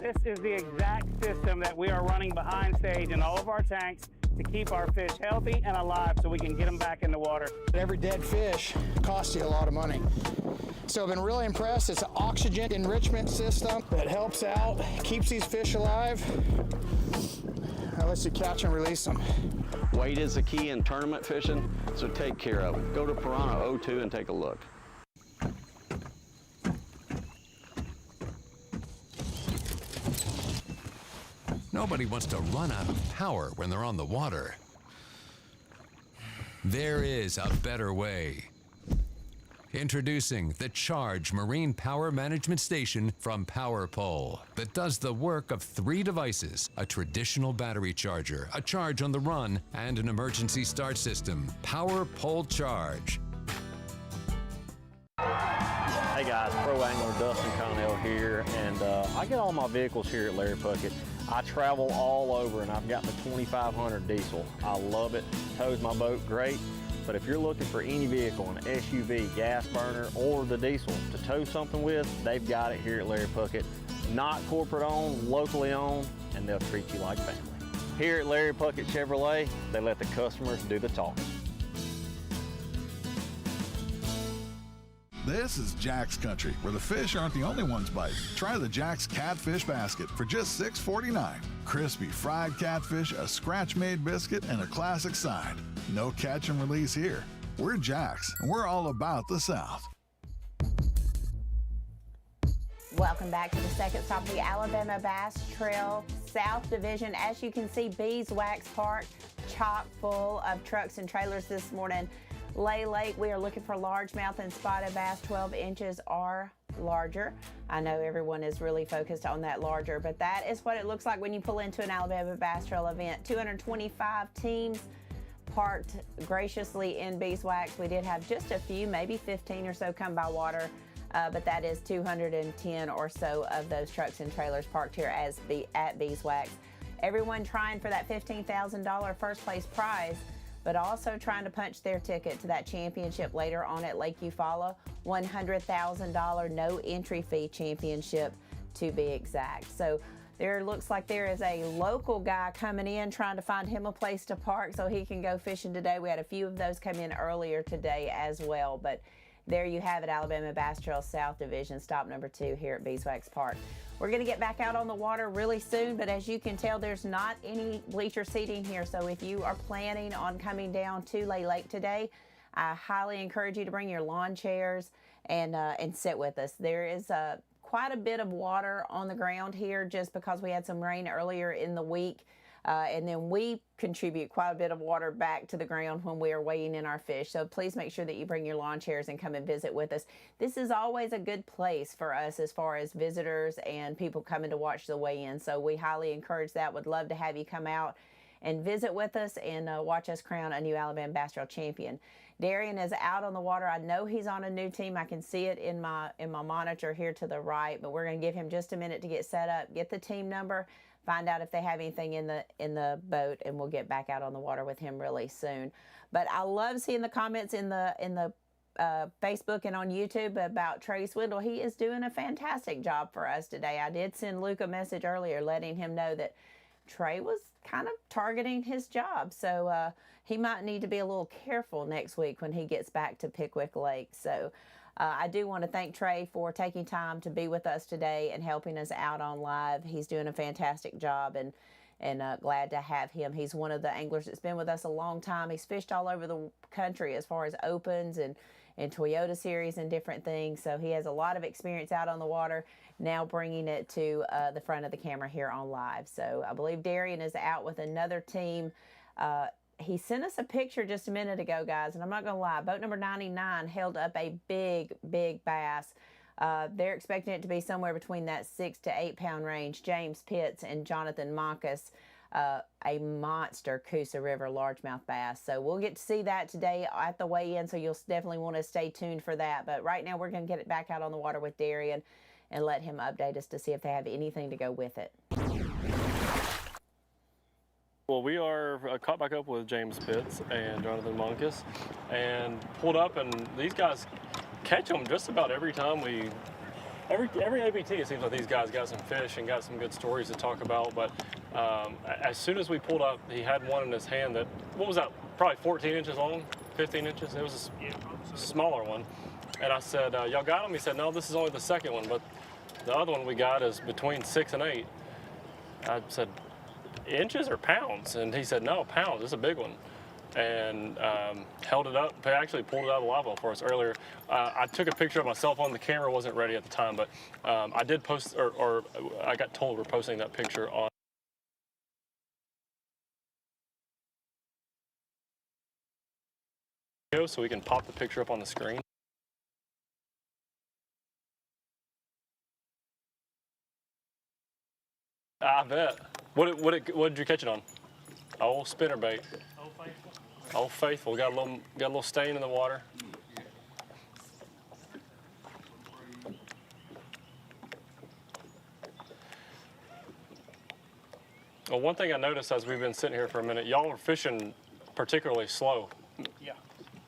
This is the exact system that we are running behind stage in all of our tanks to keep our fish healthy and alive so we can get them back in the water. Every dead fish costs you a lot of money. So I've been really impressed. It's an oxygen enrichment system that helps out, keeps these fish alive. That lets you catch and release them. Weight is the key in tournament fishing, so take care of it. Go to Piranha 02 and take a look. Nobody wants to run out of power when they're on the water. There is a better way. Introducing the Charge Marine Power Management Station from PowerPole that does the work of 3 devices, a traditional battery charger, a charge on the run, and an emergency start system. PowerPole Charge. Hey guys, Pro Angler Dustin Connell here, and I get all my vehicles here at Larry Puckett. I travel all over, and I've got the 2500 diesel. I love it, tows my boat great. But if you're looking for any vehicle, an SUV, gas burner, or the diesel to tow something with, they've got it here at Larry Puckett. Not corporate owned, locally owned, and they'll treat you like family. Here at Larry Puckett Chevrolet, they let the customers do the talking. This is Jack's Country, where the fish aren't the only ones biting. Try the Jack's Catfish Basket for just $6.49. Crispy fried catfish, a scratch-made biscuit, and a classic side. No catch and release here. We're Jack's, and we're all about the South. Welcome back to the second stop of the Alabama Bass Trail South Division. As you can see, Beeswax Park chock full of trucks and trailers this morning. Lay Lake, we are looking for largemouth and spotted bass, 12 inches or larger. I know everyone is really focused on that larger, but that is what it looks like when you pull into an Alabama Bass Trail event. 225 teams parked graciously in Beeswax. We did have just a few, maybe 15 or so come by water. But that is 210 or so of those trucks and trailers parked here at Beeswax. Everyone trying for that $15,000 first place prize, but also trying to punch their ticket to that championship later on at Lake Eufaula, $100,000 no entry fee championship to be exact. So there looks like there is a local guy coming in trying to find him a place to park so he can go fishing today. We had a few of those come in earlier today as well, but there you have it, Alabama Bass Trail South Division, stop number 2 here at Beeswax Park. We're going to get back out on the water really soon, but as you can tell, there's not any bleacher seating here. So if you are planning on coming down to Lay Lake today, I highly encourage you to bring your lawn chairs and sit with us. There is quite a bit of water on the ground here just because we had some rain earlier in the week. And then we contribute quite a bit of water back to the ground when we are weighing in our fish. So please make sure that you bring your lawn chairs and come and visit with us. This is always a good place for us as far as visitors and people coming to watch the weigh-in. So we highly encourage that. Would love to have you come out and visit with us and watch us crown a new Alabama Bass Trail champion. Darian is out on the water. I know he's on a new team. I can see it in my monitor here to the right, but we're going to give him just a minute to get set up, get the team number, find out if they have anything in the boat, and we'll get back out on the water with him really soon. But I love seeing the comments in the Facebook and on YouTube about Trey Swindle. He is doing a fantastic job for us today. I did send Luke a message earlier letting him know that Trey was kind of targeting his job. So he might need to be a little careful next week when he gets back to Pickwick Lake. So I do want to thank Trey for taking time to be with us today and helping us out on live. He's doing a fantastic job and glad to have him. He's one of the anglers that's been with us a long time. He's fished all over the country as far as opens and Toyota series and different things. So he has a lot of experience out on the water, now bringing it to the front of the camera here on live. So I believe Darian is out with another team. He sent us a picture just a minute ago, guys, and I'm not going to lie. Boat number 99 held up a big, big bass. They're expecting it to be somewhere between that 6 to 8 pound range. James Pitts and Jonathan Monkus, a monster Coosa River largemouth bass. So we'll get to see that today at the weigh-in, so you'll definitely want to stay tuned for that. But right now we're going to get it back out on the water with Darian and let him update us to see if they have anything to go with it. Well, we are caught back up with James Pitts and Jonathan Monkus and pulled up, and these guys catch them just about every time every ABT, it seems like these guys got some fish and got some good stories to talk about. But as soon as we pulled up, he had one in his hand that, what was that, probably 14 inches long, 15 inches? It was a smaller one. And I said, y'all got him? He said, no, this is only the second one, but the other one we got is between 6 and 8. I said, inches or pounds? And he said, no, pounds, it's a big one. And held it up. They actually pulled it out of the live well for us earlier. I took a picture of my cell phone. The camera wasn't ready at the time, but I did post, or I got told we're posting that picture on so we can pop the picture up on the screen. I bet. What did you catch it on? Old spinnerbait. Old Faithful. Old Faithful. Got a little stain in the water. Well, one thing I noticed as we've been sitting here for a minute, y'all are fishing particularly slow. Yeah.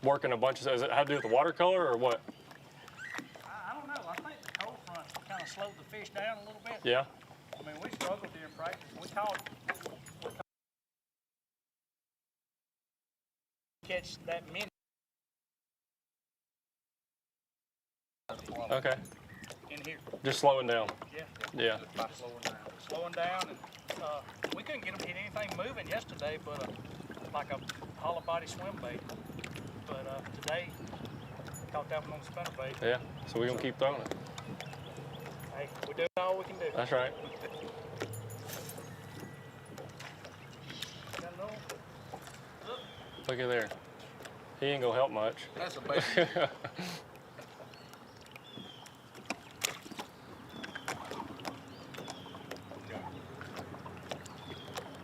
Working a bunch of, does it have to do with the watercolor or what? I don't know. I think the cold front kind of slowed the fish down a little bit. Yeah. I mean, we struggled during practice. We caught catch that mini. Okay. In here. Just slowing down. Yeah. Yeah. Just by slowing down, and we couldn't get them hit anything moving yesterday, but like a hollow body swim bait. But today, caught that one on the spinnerbait. Yeah. So we're gonna keep throwing it. Hey, we're doing all we can do. That's right. Look at there. He ain't gonna help much. That's a baby.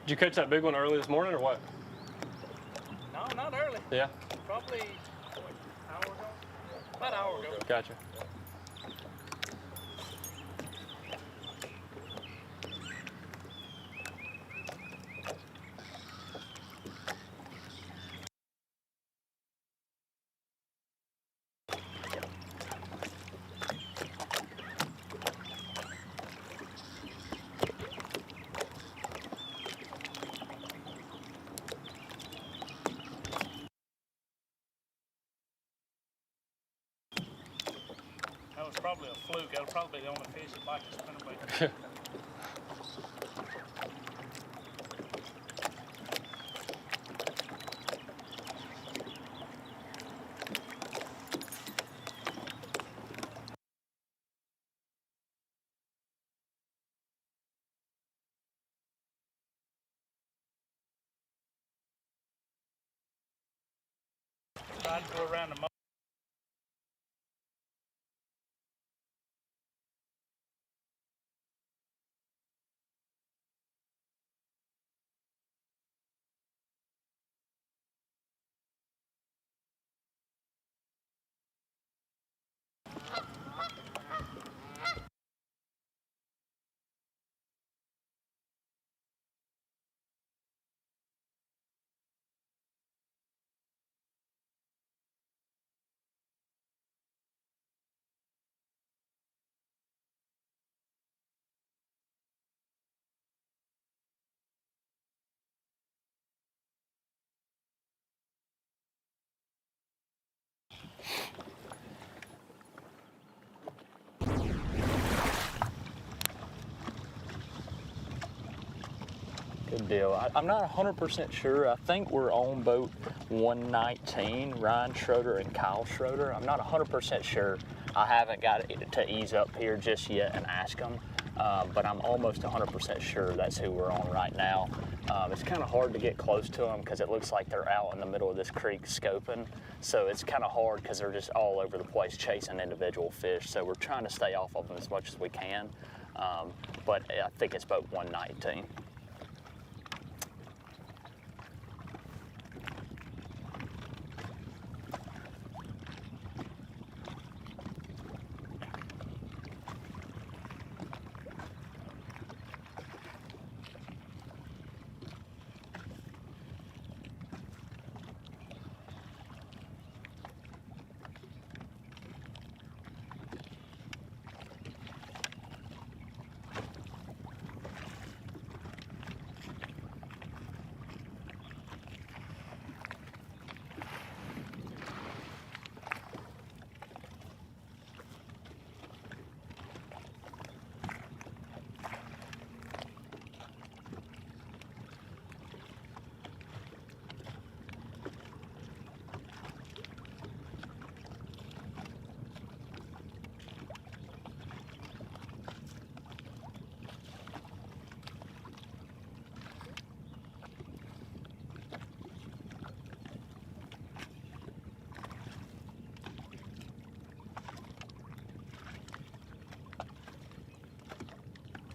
Did you catch that big one early this morning or what? No, not early. Yeah. Probably hour ago. About an hour ago. Gotcha. That was probably a fluke. That'll probably be the only fish that likes to spinnerbait. Tried to go around the Good deal. I'm not 100% sure. I think we're on boat 119, Ryan Schroeder and Kyle Schroeder. I'm not 100% sure. I haven't got to ease up here just yet and ask them, but I'm almost 100% sure that's who we're on right now. It's kind of hard to get close to them because it looks like they're out in the middle of this creek scoping. So it's kind of hard because they're just all over the place chasing individual fish. So we're trying to stay off of them as much as we can. But I think it's boat 119.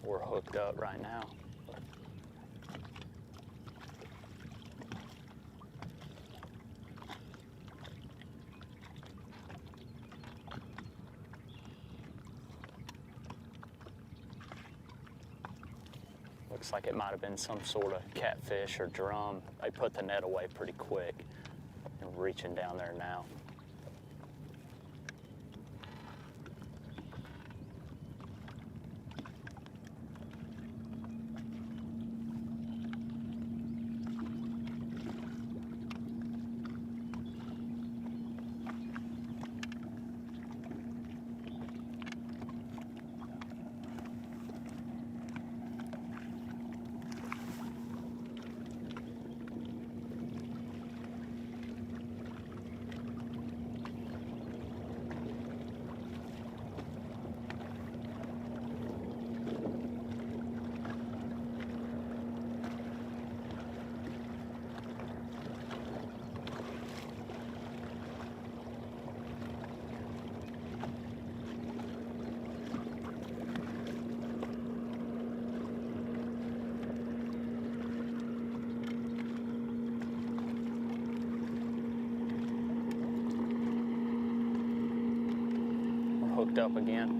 We're hooked up right now. Looks like it might have been some sort of catfish or drum. They put the net away pretty quick and reaching down there now. hooked up again.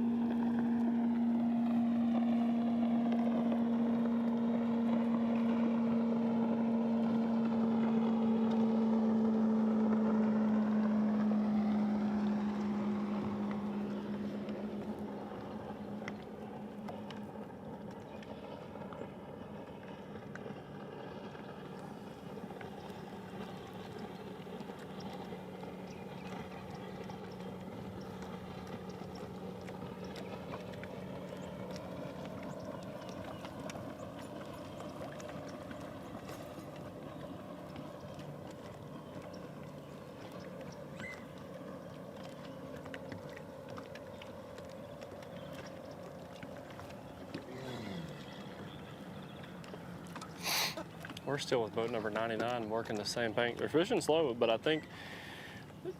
We're still with boat number 99 working the same bank. They're fishing slow, but I think,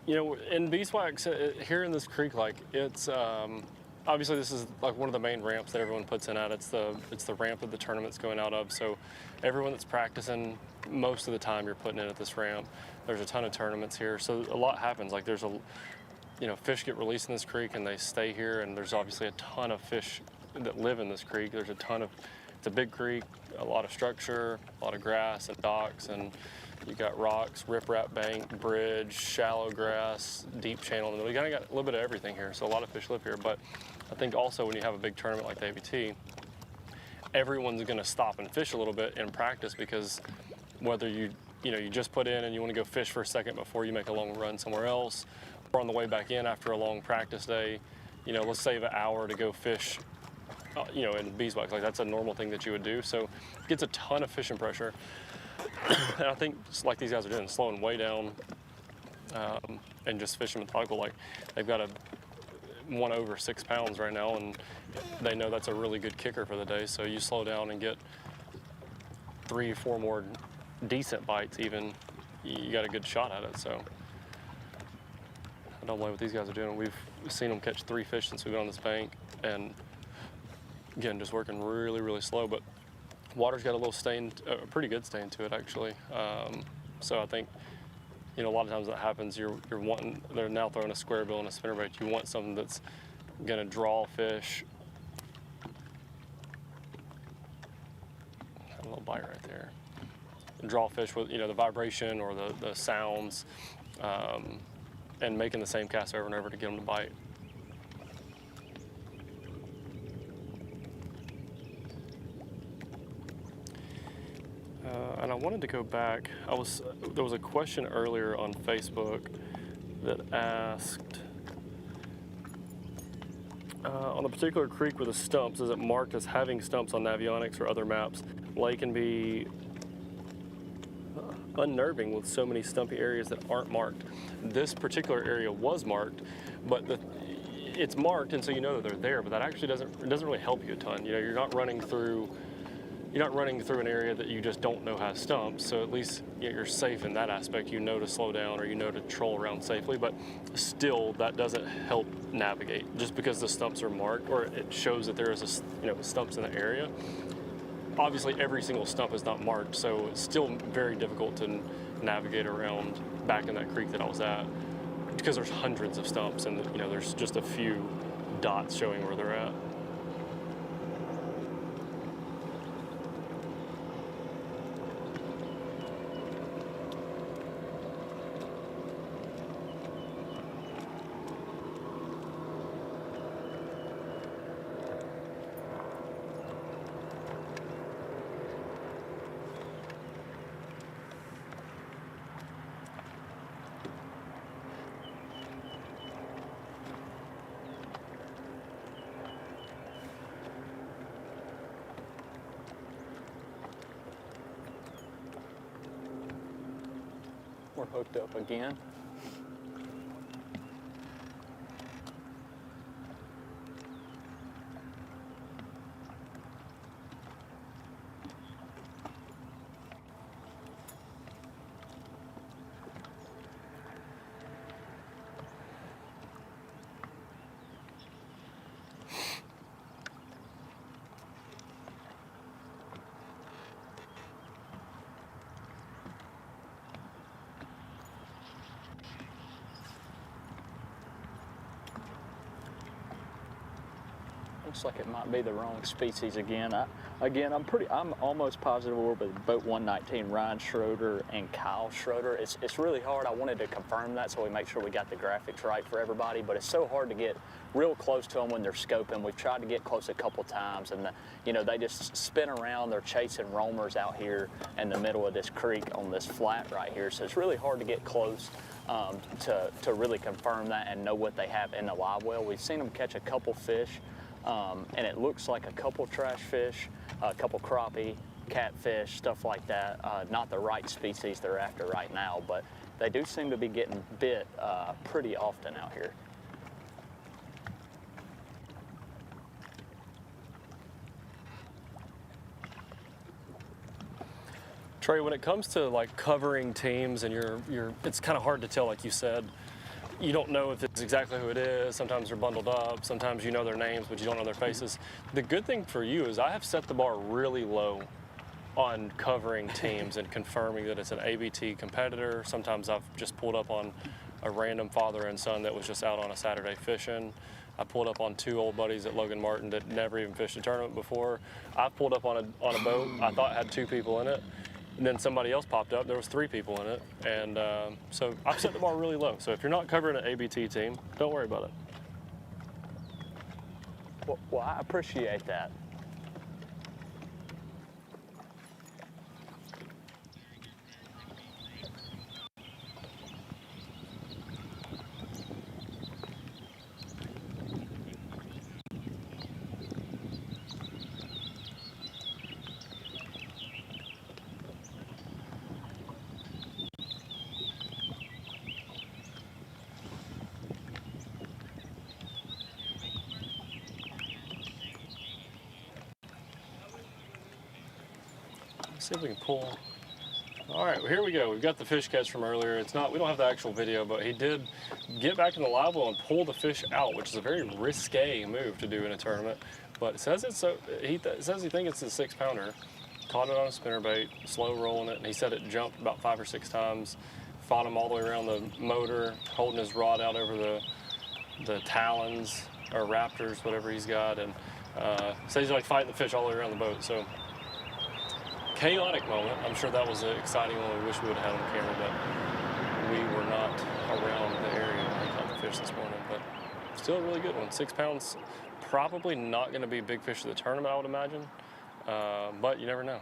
you know, in beeswax here in this creek, like it's, obviously this is like one of the main ramps that everyone puts in at. It's the ramp that the tournament's going out of. So everyone that's practicing, most of the time you're putting in at this ramp. There's a ton of tournaments here. So a lot happens. Like there's fish get released in this creek and they stay here, and there's obviously a ton of fish that live in this creek. There's it's a big creek, a lot of structure, a lot of grass and docks, and you got rocks, riprap bank, bridge, shallow grass, deep channel in the middle. You kind of got a little bit of everything here, so a lot of fish live here. But I think also when you have a big tournament like the ABT, everyone's going to stop and fish a little bit in practice, because whether you just put in and you want to go fish for a second before you make a long run somewhere else, or on the way back in after a long practice day, let's save an hour to go fish in beeswax. Like that's a normal thing that you would do. So it gets a ton of fishing pressure. And I think just like these guys are doing, slowing way down and just fishing methodical. Like they've got one over 6 pounds right now, and they know that's a really good kicker for the day. So you slow down and get 3 or 4 more decent bites even, you got a good shot at it. So I don't know what these guys are doing. We've seen them catch 3 fish since we've been on this bank, and again, just working really, really slow, but water's got a little stain, a pretty good stain to it actually. So I think, a lot of times that happens, you're wanting, they're now throwing a square bill and a spinnerbait. You want something that's gonna draw fish. A little bite right there. Draw fish with, the vibration or the sounds, and making the same cast over and over to get them to bite. And I wanted to go back. There was a question earlier on Facebook that asked, on a particular creek with the stumps, is it marked as having stumps on Navionics or other maps? Lake can be unnerving with so many stumpy areas that aren't marked. This particular area was marked, but it's marked, and so you know that they're there, but that actually doesn't really help you a ton. You're not running through an area that you just don't know has stumps, so at least you're safe in that aspect. You know to slow down, or you know to troll around safely, but still that doesn't help navigate. Just because the stumps are marked, or it shows that there is stumps in the area. Obviously every single stump is not marked, so it's still very difficult to navigate around back in that creek that I was at, because there's hundreds of stumps, and there's just a few dots showing where they're at. We're hooked up again. looks like it might be the wrong species again. I'm almost positive we're with boat 119, Ryan Schroeder and Kyle Schroeder. It's really hard. I wanted to confirm that so we make sure we got the graphics right for everybody, but it's so hard to get real close to them when they're scoping. We've tried to get close a couple times, and they just spin around. They're chasing roamers out here in the middle of this creek on this flat right here, so it's really hard to get close to really confirm that and know what they have in the live well. We've seen them catch a couple fish, and it looks like a couple trash fish, a couple crappie, catfish, stuff like that. Not the right species they're after right now, but they do seem to be getting bit pretty often out here. Trey, when it comes to like covering teams and it's kind of hard to tell, like you said. You don't know if it's exactly who it is. Sometimes they're bundled up. Sometimes you know their names, but you don't know their faces. The good thing for you is I have set the bar really low on covering teams and confirming that it's an ABT competitor. Sometimes I've just pulled up on a random father and son that was just out on a Saturday fishing. I pulled up on two old buddies at Logan Martin that never even fished a tournament before. I pulled up on a boat I thought had 2 people in it. And then somebody else popped up. There was 3 people in it, and so I've set the bar really low. So if you're not covering an ABT team, don't worry about it. Well, I appreciate that. Let's see if we can pull. All right, well, here we go. We've got the fish catch from earlier. We don't have the actual video, but he did get back in the live well and pull the fish out, which is a very risque move to do in a tournament. But it says he says he thinks it's a 6-pounder. Caught it on a spinnerbait, slow rolling it, and he said it jumped about 5 or 6 times. Fought him all the way around the motor, holding his rod out over the talons or raptors, whatever he's got, and says he's like fighting the fish all the way around the boat. So. Chaotic moment. I'm sure that was an exciting one. We wish we would have had on camera, but we were not around the area when we caught the fish this morning. But still a really good one. 6 pounds, probably not going to be a big fish of the tournament, I would imagine, but you never know.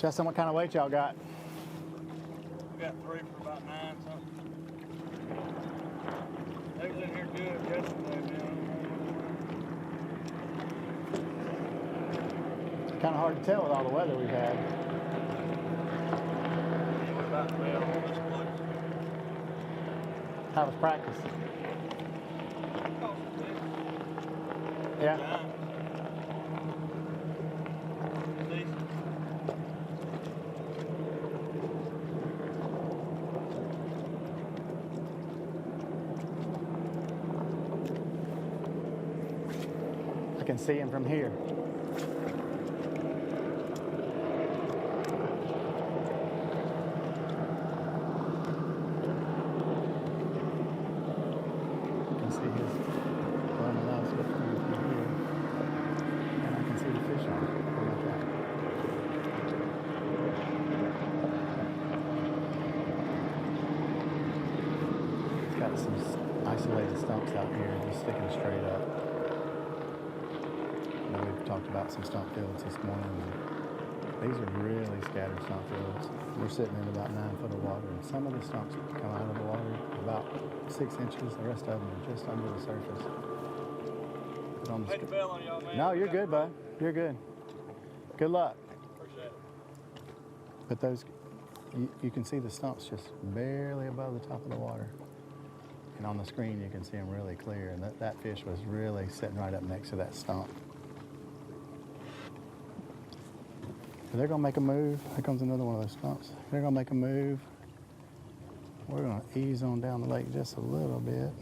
Justin, what kind of weight y'all got? We got 3 for about 9 something. They was in here good yesterday, man. It's kind of hard to tell with all the weather we've had. We're about to bail on this place. How was practice? Yeah. I can see him from here. I can see his running out from here. And I can see the fish on it. It's got some isolated stumps out here just sticking straight up. We've talked about some stump fields this morning. These are really scattered stump fields. We're sitting in about 9 foot of water, and some of the stumps come out of the water about 6 inches. The rest of them are just under the surface. Hate to bail on y'all, man. No, you're good, bud. You're good. Good luck. Appreciate it. But those, you can see the stumps just barely above the top of the water. And on the screen, you can see them really clear. And that fish was really sitting right up next to that stump. They're gonna make a move. Here comes another one of those stumps. They're gonna make a move. We're gonna ease on down the lake just a little bit.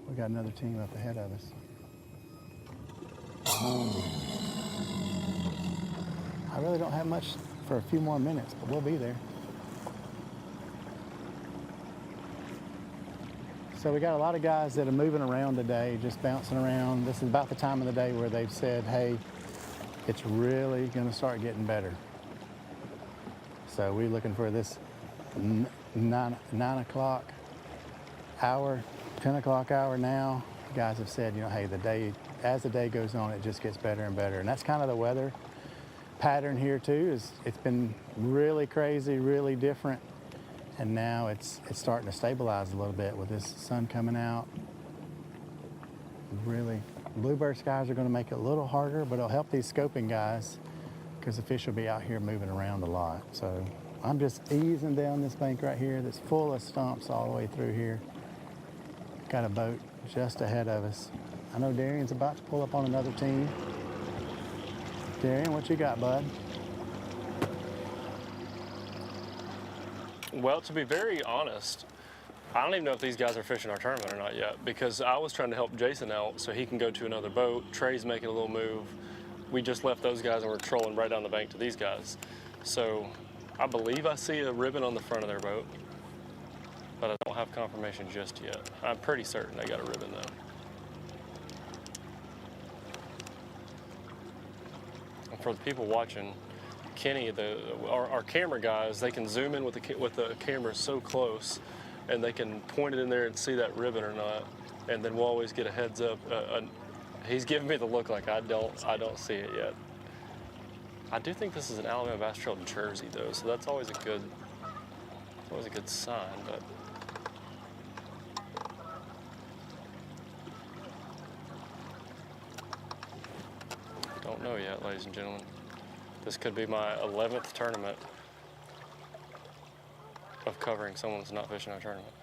We got another team up ahead of us. I really don't have much for a few more minutes, but we'll be there. So we got a lot of guys that are moving around today, just bouncing around. This is about the time of the day where they've said, hey, it's really going to start getting better. So we're looking for this 9 o'clock hour, 10 o'clock hour now. Guys have said, you know, hey, as the day goes on, it just gets better and better. And that's kind of the weather pattern here too. It's been really crazy, really different. And now it's starting to stabilize a little bit with this sun coming out. Really, bluebird skies are going to make it a little harder, but it'll help these scoping guys because the fish will be out here moving around a lot. So I'm just easing down this bank right here that's full of stumps all the way through here. Got a boat just ahead of us. I know Darian's about to pull up on another team. Darian, what you got, bud? Well, to be very honest, I don't even know if these guys are fishing our tournament or not yet, because I was trying to help Jason out so he can go to another boat. Trey's making a little move. We just left those guys and we're trolling right down the bank to these guys. So I believe I see a ribbon on the front of their boat, but I don't have confirmation just yet. I'm pretty certain they got a ribbon though. And for the people watching, Kenny, our camera guys, they can zoom in with the camera so close, and they can point it in there and see that ribbon or not, and then we'll always get a heads up. He's giving me the look like I don't see it yet. I do think this is an Alabama Bass Trail jersey though, so that's always a good sign. But don't know yet, ladies and gentlemen. This could be my 11th tournament of covering someone that's not fishing our tournament.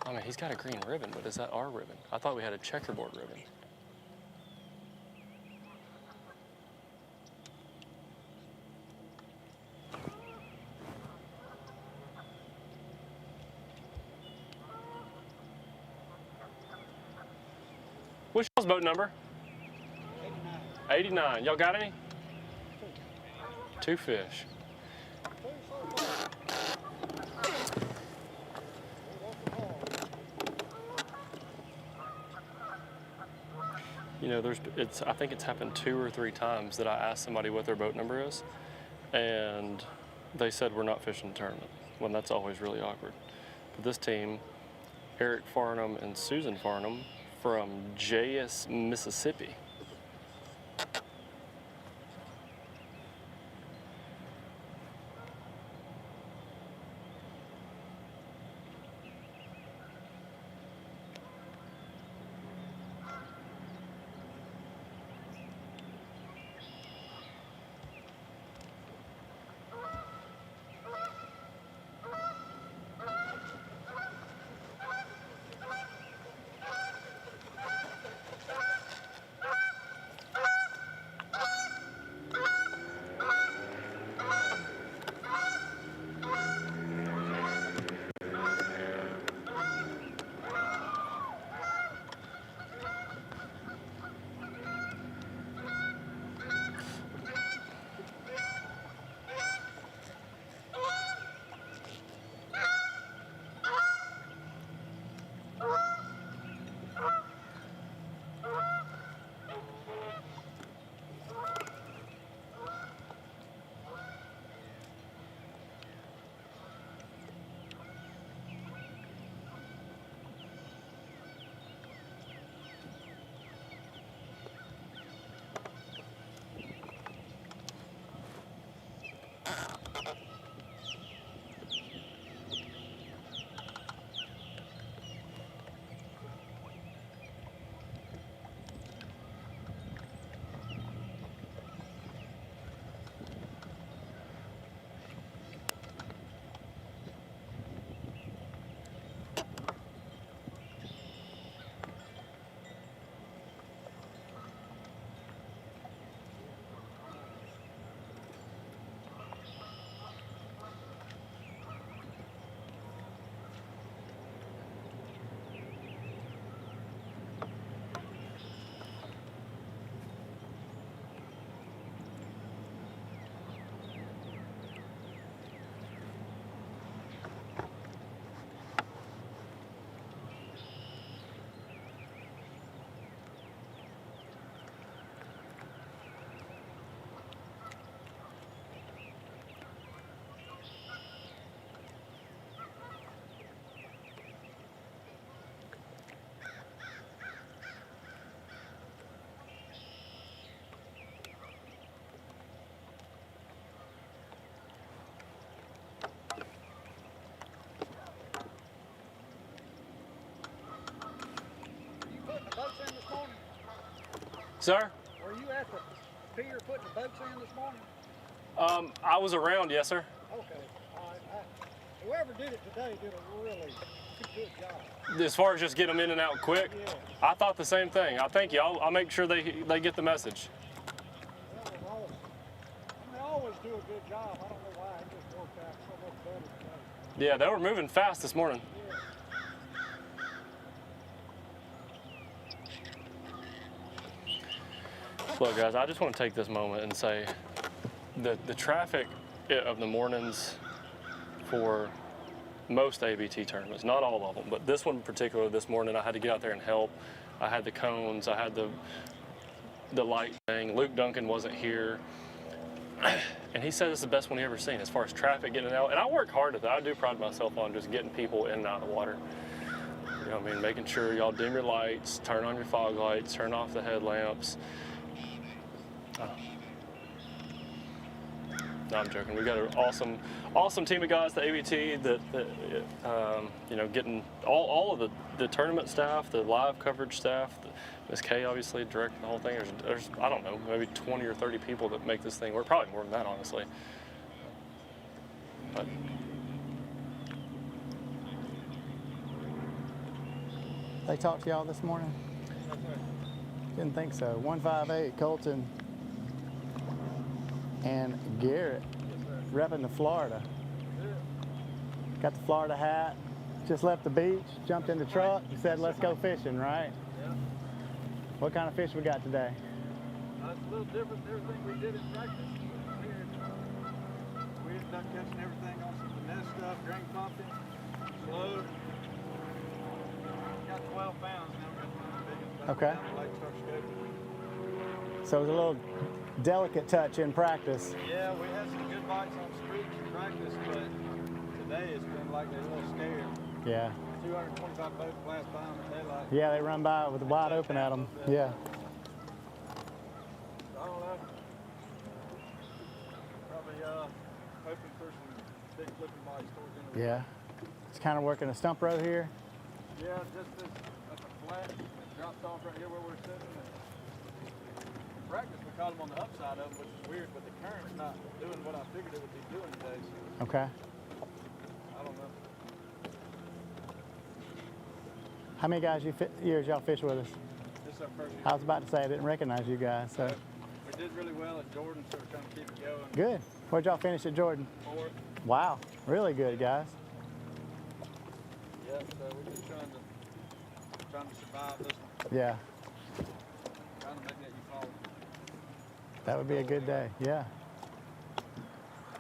I mean, he's got a green ribbon, but is that our ribbon? I thought we had a checkerboard ribbon. What's y'all's boat number? 89. Y'all got any? 2 fish. You know, I think it's happened 2 or 3 times that I asked somebody what their boat number is, and they said we're not fishing the tournament. Well, that's always really awkward. But this team, Eric Farnham and Susan Farnham from JS, Mississippi. Sir? Were you at the pier putting the boats in this morning? I was around, yes, sir. Okay. All right. Whoever did it today did a really good job. As far as just get them in and out quick, Yeah. I thought the same thing. I thank you. I'll make sure they get the message. That was always, they always do a good job. I don't know why it just worked out so much better today. Yeah, they were moving fast this morning. Look, guys, I just want to take this moment and say the traffic of the mornings for most ABT tournaments, not all of them, but this one in particular, this morning, I had to get out there and help. I had the cones, I had the light thing. Luke Duncan wasn't here. And he said it's the best one he ever seen as far as traffic getting out. And I work hard at that. I do pride myself on just getting people in and out of the water. You know what I mean? Making sure y'all dim your lights, turn on your fog lights, turn off the headlamps. No, I'm joking. We got an awesome team of guys, the ABT, that you know, getting all of the tournament staff, the live coverage staff, Miss Kay obviously directing the whole thing. There's I don't know, maybe 20 or 30 people that make this thing work. Probably more than that, honestly. But they talked to y'all this morning? Didn't think so. 158 Colton and Garrett repping to Florida. Got the Florida hat, just left the beach, jumped in the truck, and said, let's go fishing, right? Yeah. What kind of fish we got today? It's a little different than everything we did in practice. We ended up catching everything on some finesse stuff, drain pumpkin, slow. Got 12 pounds now. We got one of the biggest. Okay. Down the lake, start scoping. So it was a little delicate touch in practice. Yeah, we had some good bites on streaks in practice, but today it's been like they're a little scared. Yeah. 225 boats blast by them in daylight. Yeah, they run by with wide open at them. Yeah. I don't know. Probably hoping for some big flipping bites towards the end of the Yeah. It's kind of working a stump row here. Yeah, just this, that's a flat. It drops off right here where we're sitting. In practice, we caught them on the upside of them, which is weird, but the current's not doing what I figured it would be doing today. So Okay. I don't know. How many guys years y'all fish with us? This is our first year. I was about to say I didn't recognize you guys. So We did really well at Jordan, so we're trying to keep it going. good. Where'd y'all finish at Jordan? 4th. Wow, really good, guys. Yeah, so we're just trying to survive this one. Yeah, Trying to make that you fall. that would be a good day. Yeah.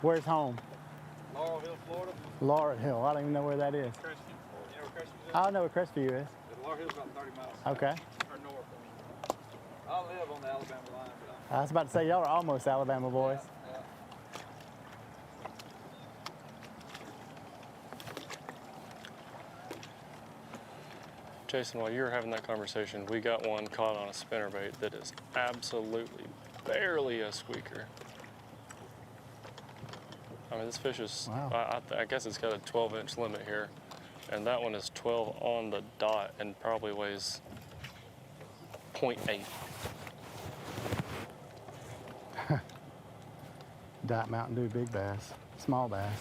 Where's home? Laurel Hill, Florida. Laurel Hill. I don't even know where that is. Crestview. You know where Crestview is? I know where Crestview is. Laurel Hill's about 30 miles. Okay. Or north. I live on the Alabama line. I was about to say y'all are almost Alabama boys. Yeah. Jason, while you were having that conversation, we got one caught on a spinnerbait that is absolutely barely a squeaker. I mean, this fish is, wow. I guess it's got a 12-inch limit here, and that one is 12 on the dot and probably weighs 0.8. Diet Mountain Dew big bass, small bass.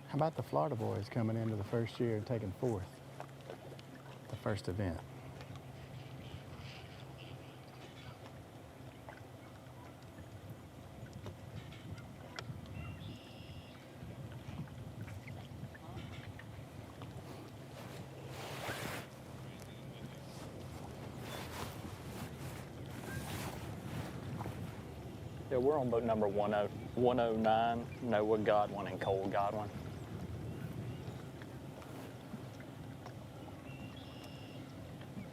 How about the Florida boys coming into the first year and taking fourth, the first event? Yeah, we're on boat number 109, Noah Godwin and Cole Godwin.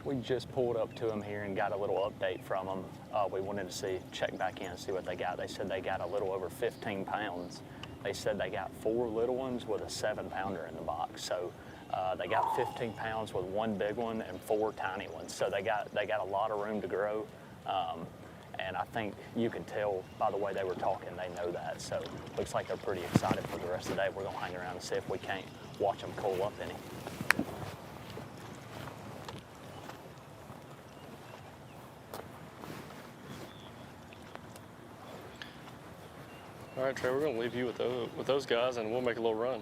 We just pulled up to them here and got a little update from them. We wanted to check back in and see what they got. They said they got a little over 15 pounds. They said they got 4 little ones with a 7-pounder in the box. So they got 15 pounds with 1 big one and 4 tiny ones. So they got a lot of room to grow. And I think you can tell by the way they were talking, they know that. So looks like they're pretty excited for the rest of the day. We're gonna hang around and see if we can't watch them cool up any. All right, Trey, we're going to leave you with those guys, and we'll make a little run.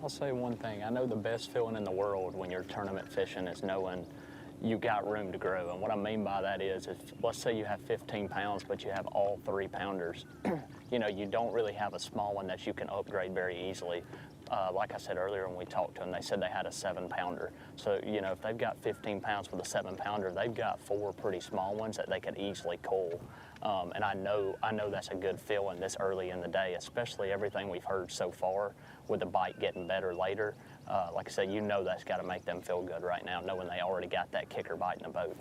I'll say one thing. I know the best feeling in the world when you're tournament fishing is knowing you got room to grow. And what I mean by that is, if let's say you have 15 pounds, but you have all 3-pounders, you know, you don't really have a small one that you can upgrade very easily. Like I said earlier when we talked to them, they said they had a 7-pounder. So, you know, if they've got 15 pounds with a 7-pounder, they've got 4 pretty small ones that they could easily cull. And I know that's a good feeling this early in the day, especially everything we've heard so far with the bite getting better later. Like I said, you know that's got to make them feel good right now, knowing they already got that kicker bite in the boat.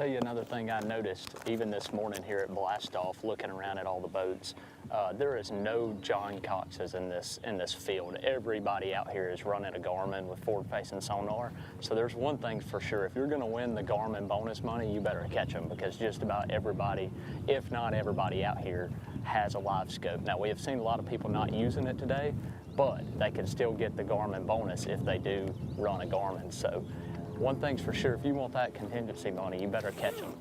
tell you another thing I noticed even this morning here at Blast Off, looking around at all the boats. There is no John Coxes in this field. Everybody out here is running a Garmin with forward-facing sonar. So there's one thing for sure: if you're going to win the Garmin bonus money, you better catch them, because just about everybody, if not everybody out here, has a live scope. Now, we have seen a lot of people not using it today, but they can still get the Garmin bonus if they do run a Garmin. So one thing's for sure: if you want that contingency money, you better catch them.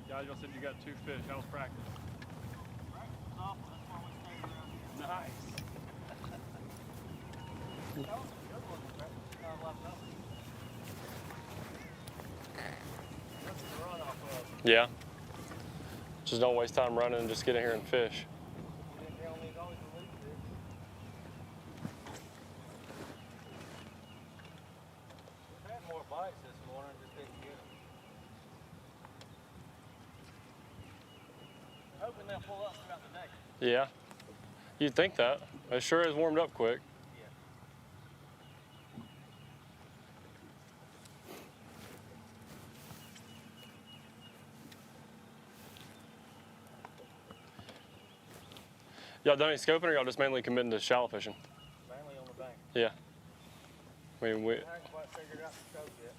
Guys, y'all said you got 2 fish. How was practice? Practice was awful. That's why we stayed around here. Nice. That was a good one. Practice kind of left up. What's the run off of? Yeah. Just don't waste time running and just get in here and fish. You didn't tell me it's always the lead fish. We've had more bites this morning, just didn't get them. Hoping they'll pull up throughout the day. Yeah. You'd think that. It sure has warmed up quick. Y'all done any scoping, or y'all just mainly committing to shallow fishing? Mainly on the bank. Yeah. I mean, I haven't quite figured out the scope yet.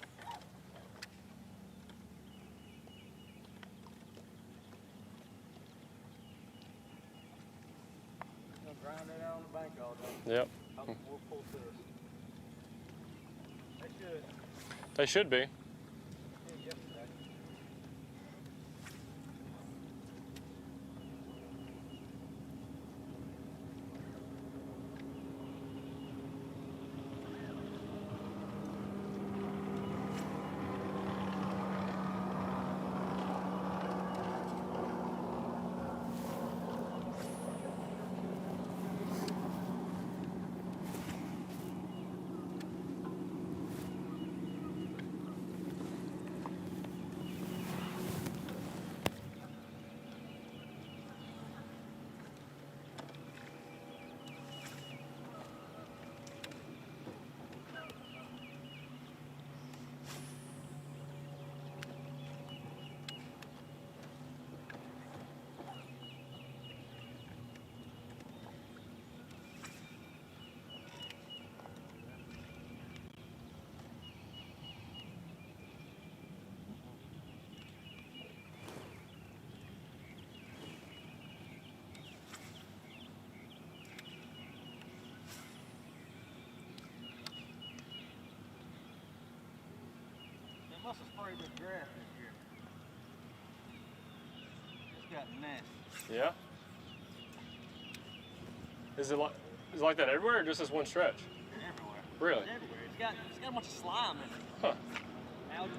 Gonna grind it out on the bank all day. Yep. We'll pull through. They should. They should be. Yesterday. Must have sprayed this grass this year. It's got nasty. Yeah. Is it like that everywhere, or just this one stretch? Everywhere. Really? It's everywhere. It's got a bunch of slime in it. Huh. Algae.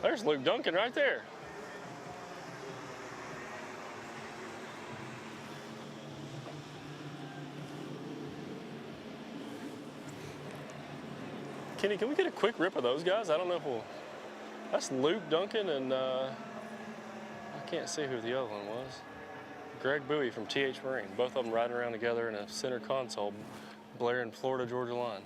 There's Luke Duncan right there. Kenny, can we get a quick rip of those guys? I don't know if we'll... That's Luke Duncan and I can't see who the other one was. Greg Bowie from TH Marine. Both of them riding around together in a center console, blaring Florida-Georgia line.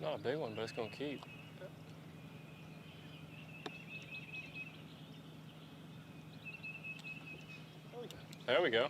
Not a big one, but it's gonna keep. There we go.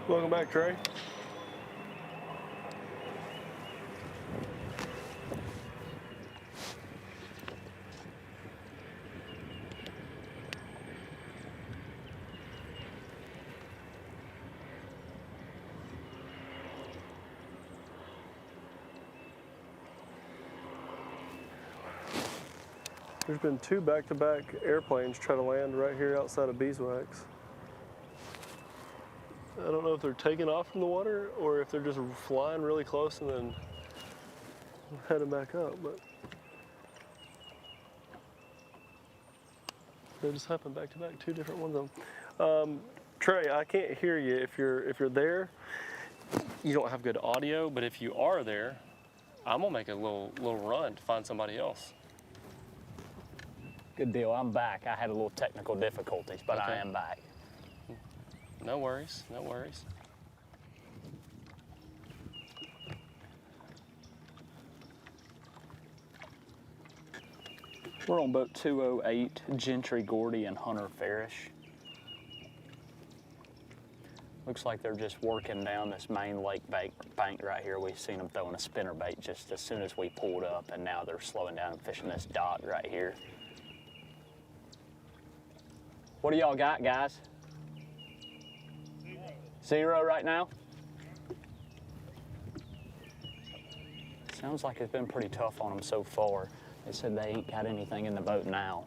Welcome back, Trey. There's been 2 back-to-back airplanes try to land right here outside of Beeswax. I don't know if they're taking off from the water or if they're just flying really close and then heading back up, but they just happened back to back, 2 different ones of them. Trey, I can't hear you. If you're there, you don't have good audio, but if you are there, I'm gonna make a little run to find somebody else. Good deal. I'm back. I had a little technical difficulties, but I am back. No worries, no worries. We're on boat 208, Gentry Gordy and Hunter Farish. Looks like they're just working down this main lake bank right here. We've seen them throwing a spinner bait just as soon as we pulled up, and now they're slowing down and fishing this dock right here. What do y'all got, guys? 0 right now? Sounds like it's been pretty tough on them so far. They said they ain't got anything in the boat now.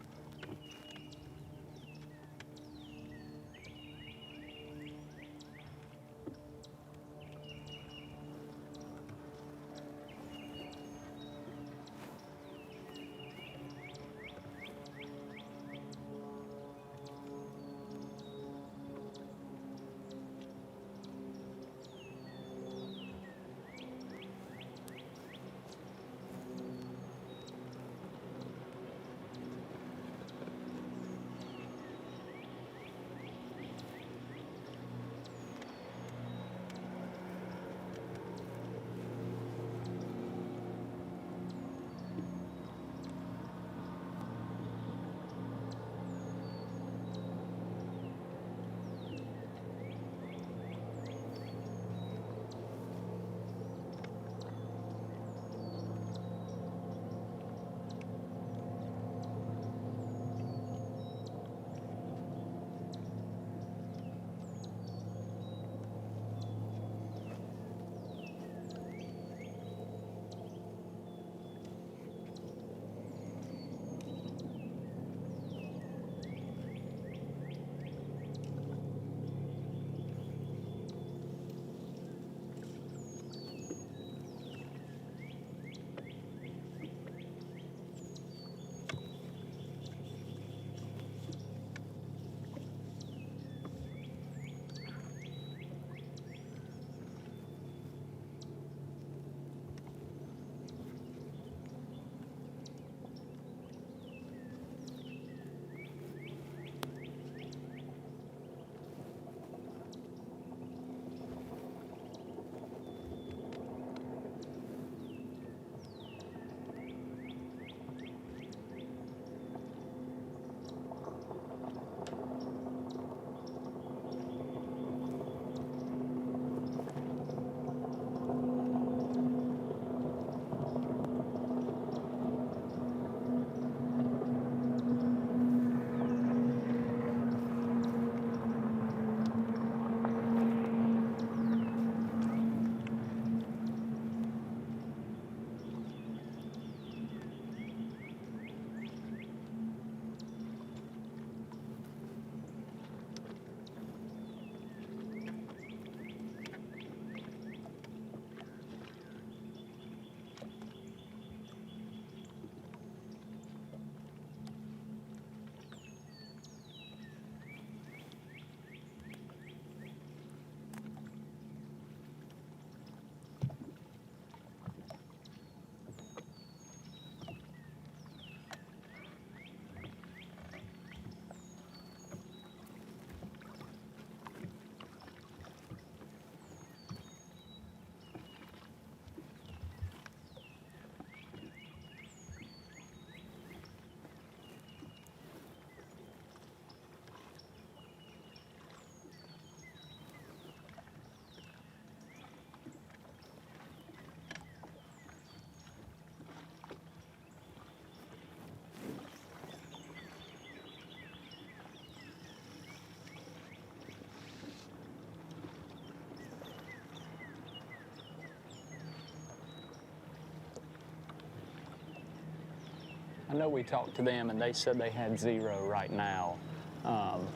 know we talked to them and they said they had 0 right now.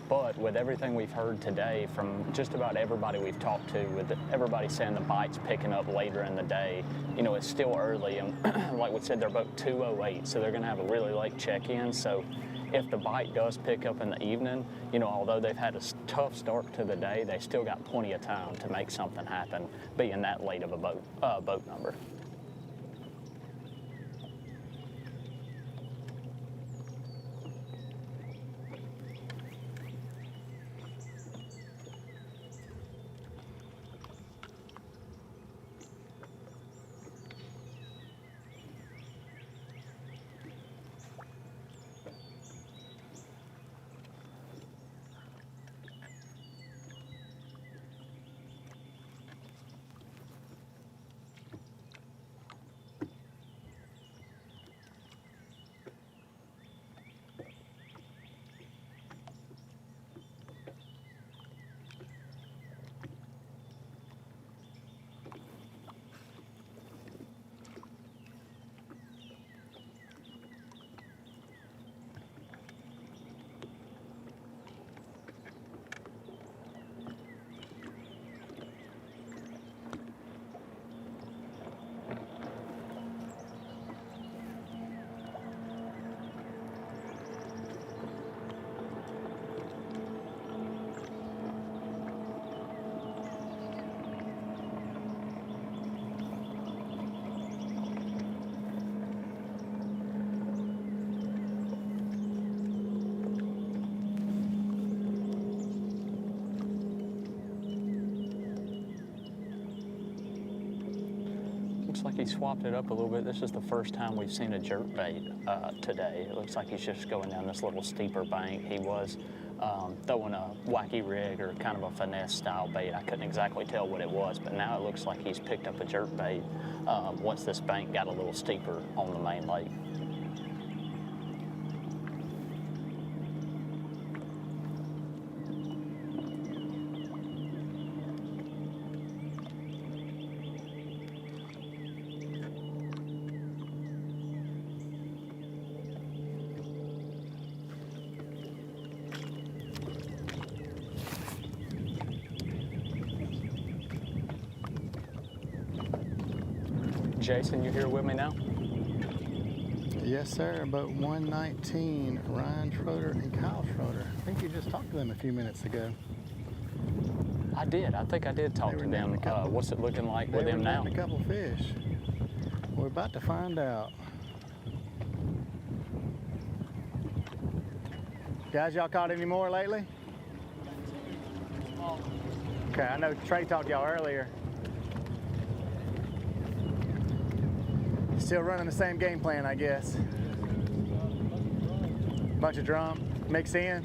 But with everything we've heard today from just about everybody we've talked to, with everybody saying the bite's picking up later in the day, you know, it's still early, and like we said, they're both 2:08, so they're going to have a really late check-in. So if the bite does pick up in the evening, you know, although they've had a tough start to the day, they still got plenty of time to make something happen, being that late of a boat number. Looks like he swapped it up a little bit. This is the first time we've seen a jerkbait today. It looks like he's just going down this little steeper bank. He was throwing a wacky rig or kind of a finesse style bait. I couldn't exactly tell what it was, but now it looks like he's picked up a jerkbait once this bank got a little steeper on the main lake. Jason, you here with me now? Yes, sir. Boat 119, Ryan Schroeder and Kyle Schroeder. I think you just talked to them a few minutes ago. I did. I think I did talk to them. What's it looking like with them now? A couple fish. We're about to find out. Guys, y'all caught any more lately? Okay, I know Trey talked to y'all earlier. Still running the same game plan, I guess. Bunch of drum, mix in.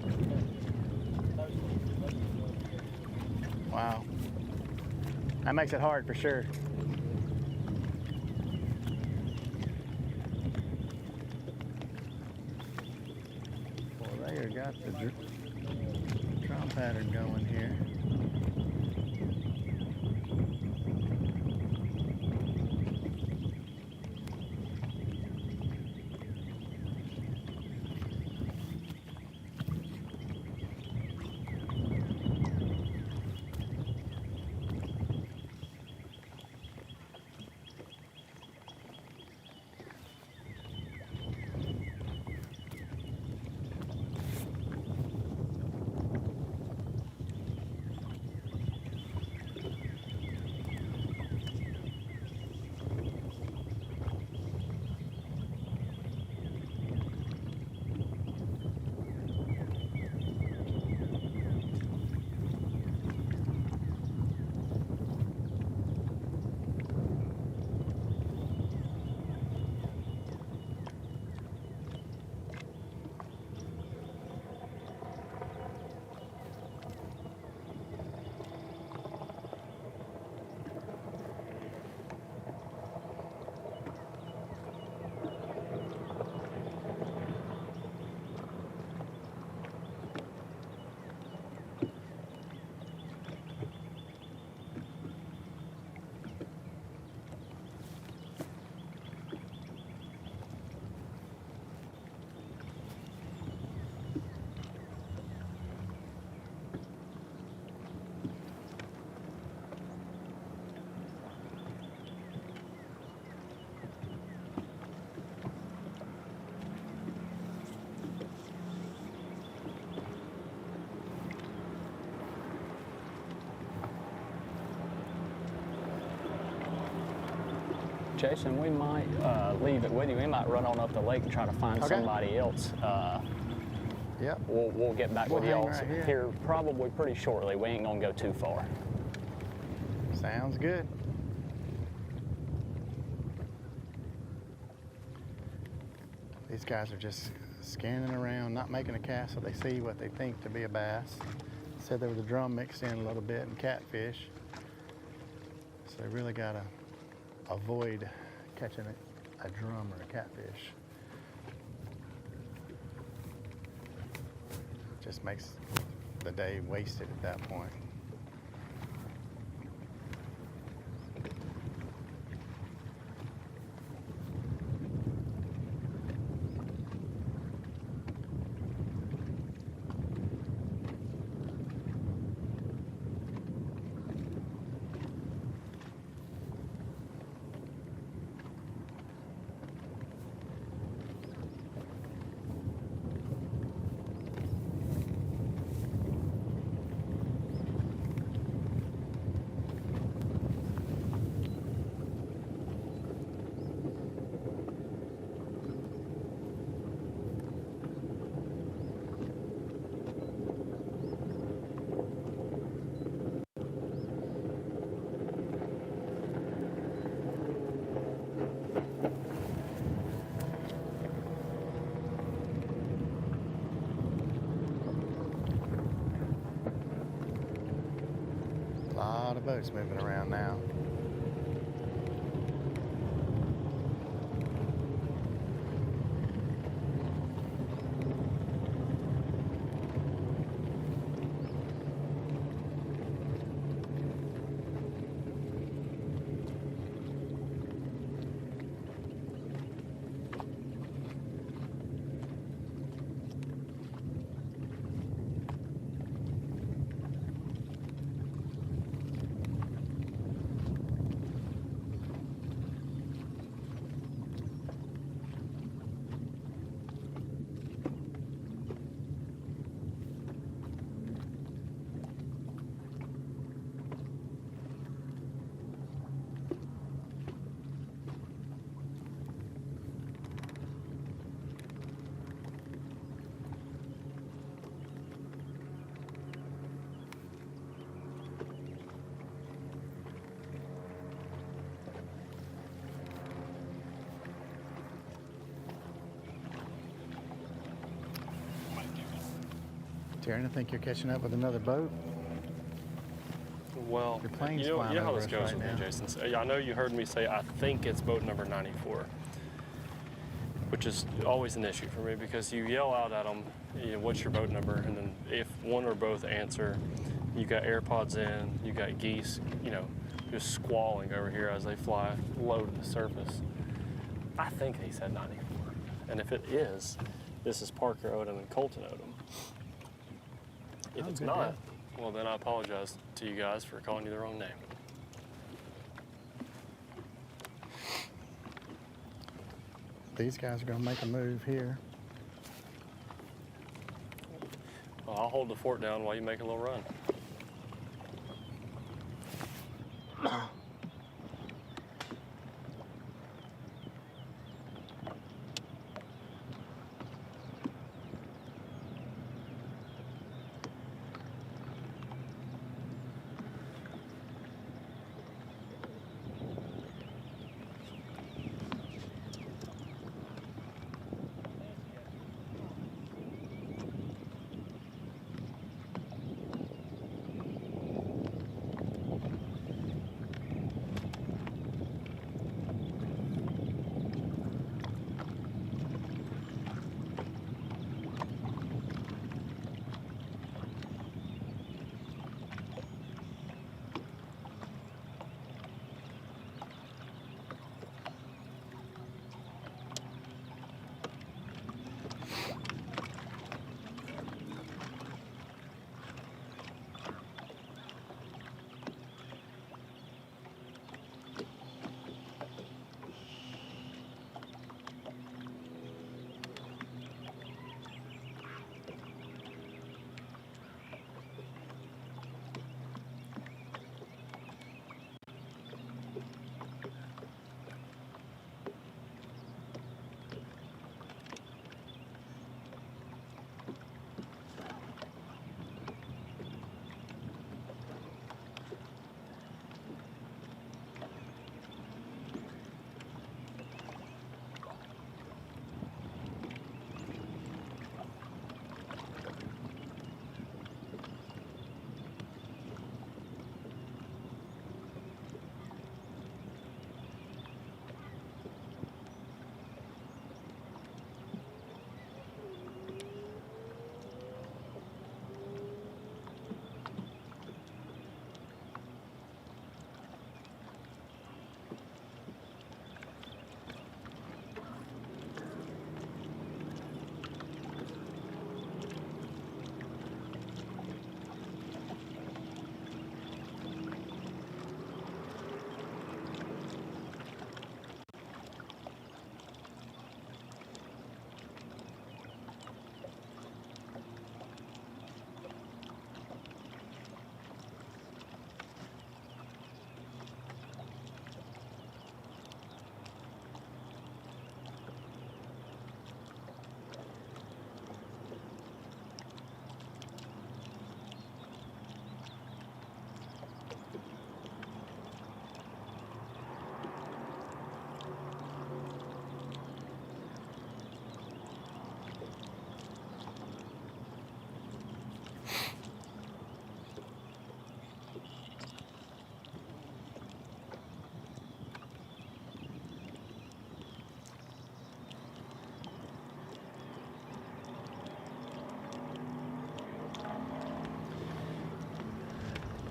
Wow. That makes it hard for sure. Well, they got the drum pattern going here. Jason, we might leave it with you. We might run on up the lake and try to find Okay. somebody else. Yep. We'll get back We'll with hang y'all right here. here probably pretty shortly. We ain't gonna go too far. Sounds good. These guys are just scanning around, not making a cast so they see what they think to be a bass. Said there was a drum mixed in a little bit and catfish. So they really gotta avoid catching a drum or a catfish. Just makes the day wasted at that point. A lot of boats moving around now. Darren, I think you're catching up with another boat. Well, Your plane's you know flying how over this us goes right with now. me, Jason. So, I know you heard me say I think it's boat number 94, which is always an issue for me because you yell out at them, what's your boat number? And then if one or both answer, you got AirPods in, you got geese, just squalling over here as they fly low to the surface. I think he said 94. And if it is, this is Parker Odom and Colton Odom. If it's not, well, then I apologize to you guys for calling you the wrong name. These guys are going to make a move here. Well, I'll hold the fort down while you make a little run.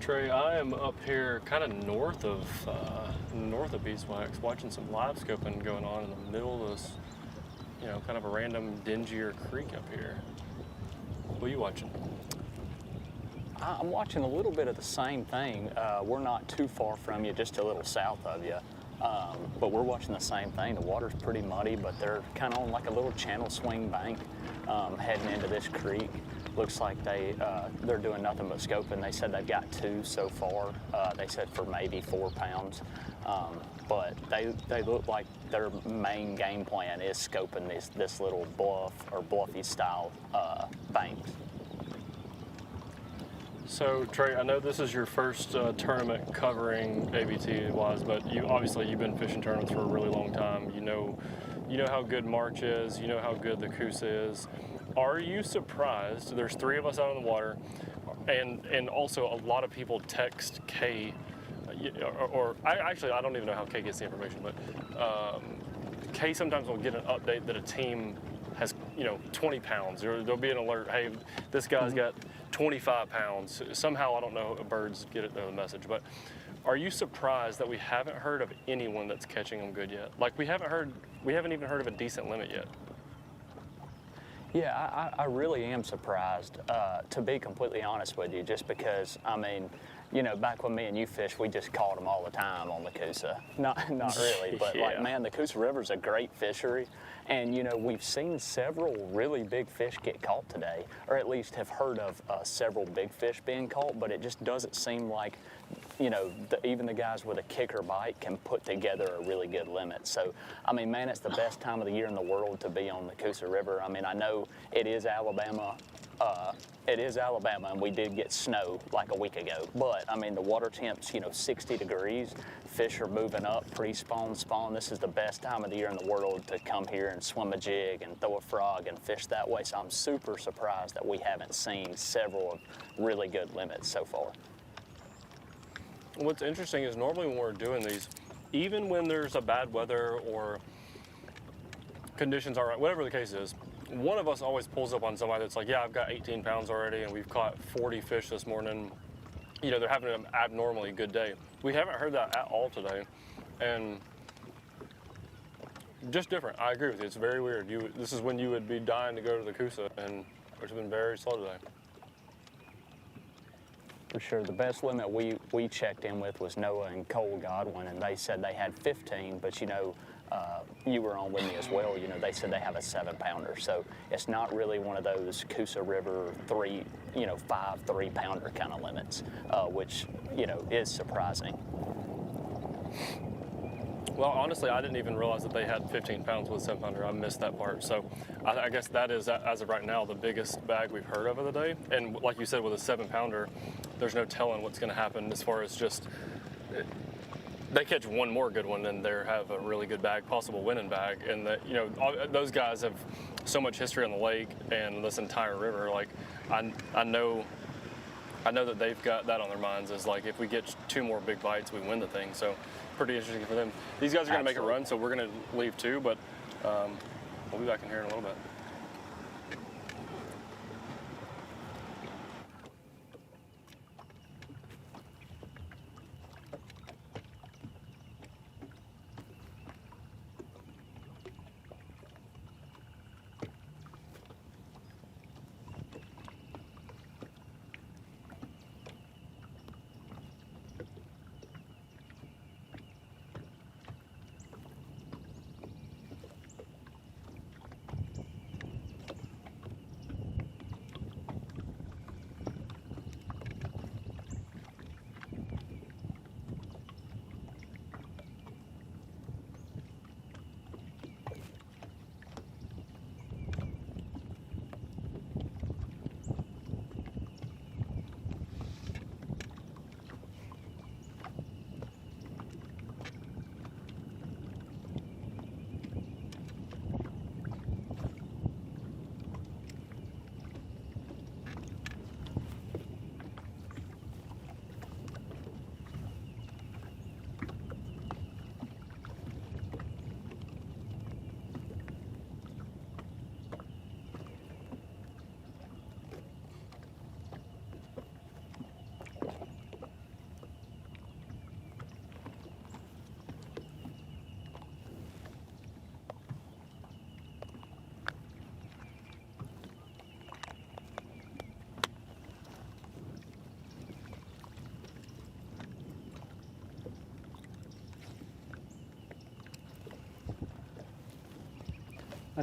Trey, I am up here kind of north of Beeswax, watching some live scoping going on in the middle of this, kind of a random dingier creek up here. What are you watching? I'm watching a little bit of the same thing. We're not too far from you, just a little south of you. But we're watching the same thing. The water's pretty muddy, but they're kind of on like a little channel swing bank heading into this creek. Looks like they're doing nothing but scoping. They said they've got 2 so far. They said for maybe 4 pounds. But they look like their main game plan is scoping this little bluff or bluffy style banks. So Trey, I know this is your first tournament covering ABT-wise, but you've been fishing tournaments for a really long time. You know how good March is. You know how good the Coosa is. Are you surprised? There's 3 of us out on the water, and also a lot of people text Kay, I don't even know how Kay gets the information, but Kay sometimes will get an update that a team has 20 pounds, or there'll be an alert, hey, this guy's got 25 pounds. Somehow, I don't know, birds get the message, but are you surprised that we haven't heard of anyone that's catching them good yet? Like we haven't even heard of a decent limit yet. Yeah, I really am surprised, to be completely honest with you, just because, I mean, back when me and you fished, we just caught them all the time on the Coosa. Not really, but Yeah. man, the Coosa River's a great fishery. And, we've seen several really big fish get caught today, or at least have heard of several big fish being caught, but it just doesn't seem like, even the guys with a kicker bite can put together a really good limit. So, I mean, man, it's the best time of the year in the world to be on the Coosa River. I mean, I know it is Alabama. And we did get snow like a week ago. But, I mean, the water temp's, 60 degrees. Fish are moving up pre-spawn, spawn. This is the best time of the year in the world to come here and swim a jig and throw a frog and fish that way. So I'm super surprised that we haven't seen several really good limits so far. What's interesting is normally when we're doing these, even when there's a bad weather or conditions aren't right, whatever the case is, one of us always pulls up on somebody that's like, yeah, I've got 18 pounds already and we've caught 40 fish this morning. They're having an abnormally good day. We haven't heard that at all today. And just different. I agree with you. It's very weird. This is when you would be dying to go to the Coosa, and it's been very slow today. For sure. The best limit we checked in with was Noah and Cole Godwin, and they said they had 15, but you were on with me as well. They said they have a 7-pounder, so it's not really one of those Coosa River 5 3-pounder kind of limits, which is surprising. Well, honestly, I didn't even realize that they had 15 pounds with 7-pounder. I missed that part. So I guess that is, as of right now, the biggest bag we've heard of the day. And like you said, with a 7-pounder, there's no telling what's going to happen as far as just they catch one more good one and they have a really good bag, possible winning bag. And those guys have so much history on the lake and this entire river. Like I know that they've got that on their minds as like, if we get 2 more big bites, we win the thing. So pretty interesting for them. These guys are going to make a run, so we're going to leave too, but we'll be back in here in a little bit.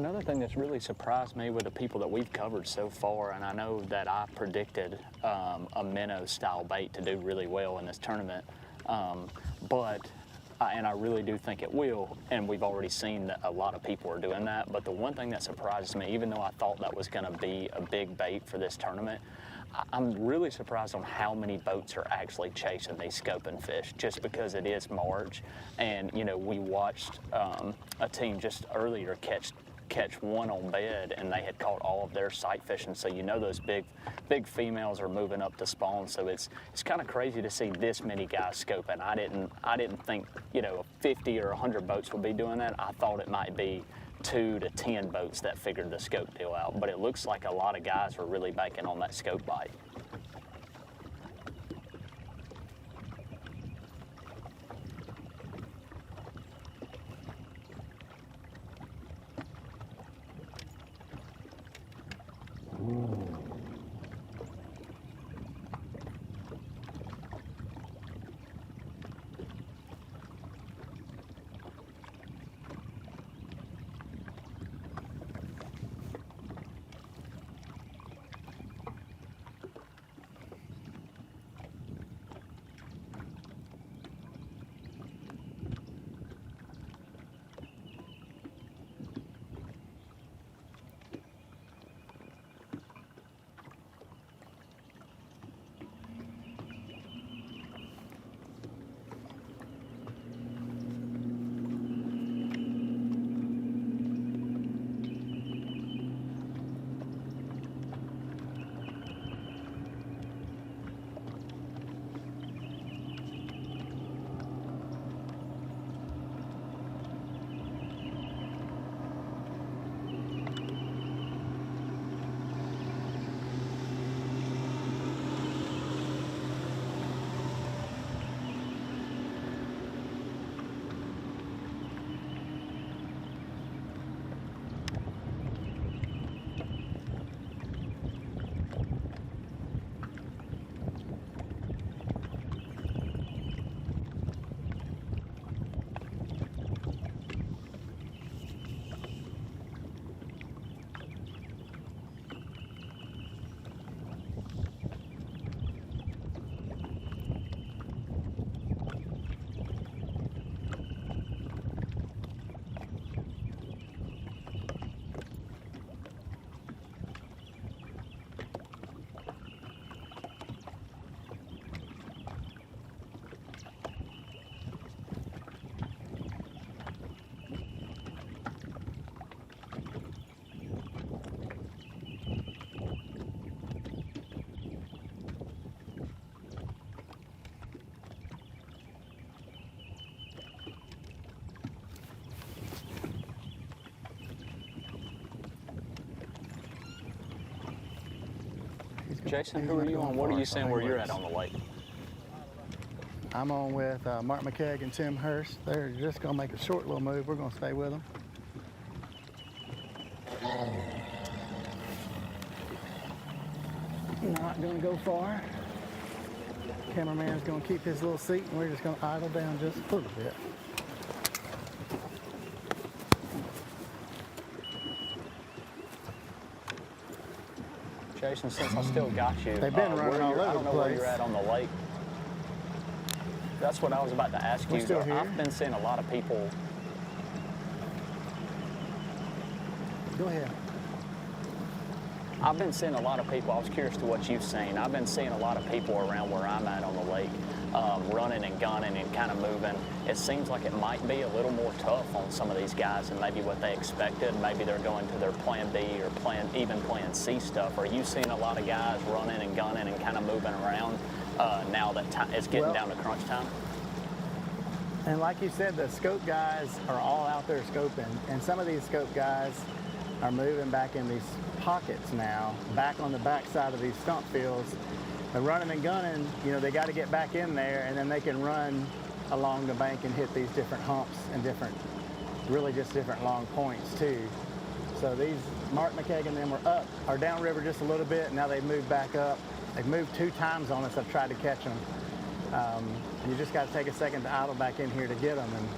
Another thing that's really surprised me with the people that we've covered so far, and I know that I predicted a minnow style bait to do really well in this tournament, and I really do think it will, and we've already seen that a lot of people are doing that, but the one thing that surprises me, even though I thought that was going to be a big bait for this tournament, I'm really surprised on how many boats are actually chasing these scoping fish, just because it is March, and you know, we watched a team just earlier catch one on bed, and they had caught all of their sight fishing. So you know those big females are moving up to spawn. So it's kind of crazy to see this many guys scoping. I didn't think, you know, 50 or 100 boats would be doing that. I thought it might be 2 to 10 boats that figured the scope deal out. But it looks like a lot of guys are really banking on that scope bite. Jason, who are you on? What are you saying where you're at on the lake? I'm on with Mark McKegg and Tim Hurst. They're just going to make a short little move. We're going to stay with them. Not going to go far. Cameraman's going to keep his little seat, and we're just going to idle down just a little bit. Jason, since I still got you, they've been running all over the place. I don't know where you're at on the lake. That's what I was about to ask you. Still here. I've been seeing a lot of people. Go ahead. I've been seeing a lot of people. I was curious to what you've seen. I've been seeing a lot of people around where I'm at on the lake, running and gunning and kind of moving. It seems like it might be a little more tough on some of these guys than maybe what they expected. Maybe they're going to their plan B or even plan C stuff. Are you seeing a lot of guys running and gunning and kind of moving around now that it's getting down to crunch time? And like you said, the scope guys are all out there scoping, and some of these scope guys are moving back in these pockets now, back on the backside of these stump fields. They're running and gunning, you know, they got to get back in there, and then they can run along the bank and hit these different humps and really just different long points too. So these, Mark McKegg and them are downriver just a little bit, now they've moved back up. They've moved 2 times on us. I've tried to catch them. You just got to take a second to idle back in here to get them. And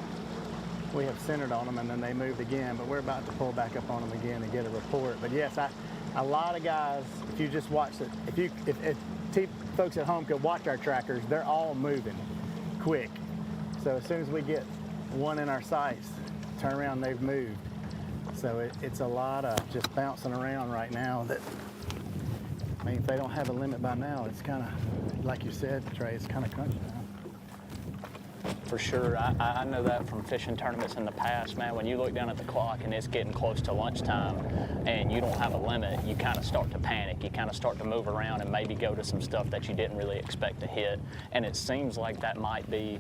we have centered on them, and then they moved again, but we're about to pull back up on them again and get a report. But yes, a lot of guys, if you just watch it, if folks at home could watch our trackers, they're all moving quick. So as soon as we get one in our sights, turn around, they've moved. So it's a lot of just bouncing around right now that, I mean, if they don't have a limit by now, it's kind of, like you said, Trey, it's kind of crunchy now. For sure. I know that from fishing tournaments in the past, man. When you look down at the clock and it's getting close to lunchtime and you don't have a limit, you kind of start to panic. You kind of start to move around and maybe go to some stuff that you didn't really expect to hit. And it seems like that might be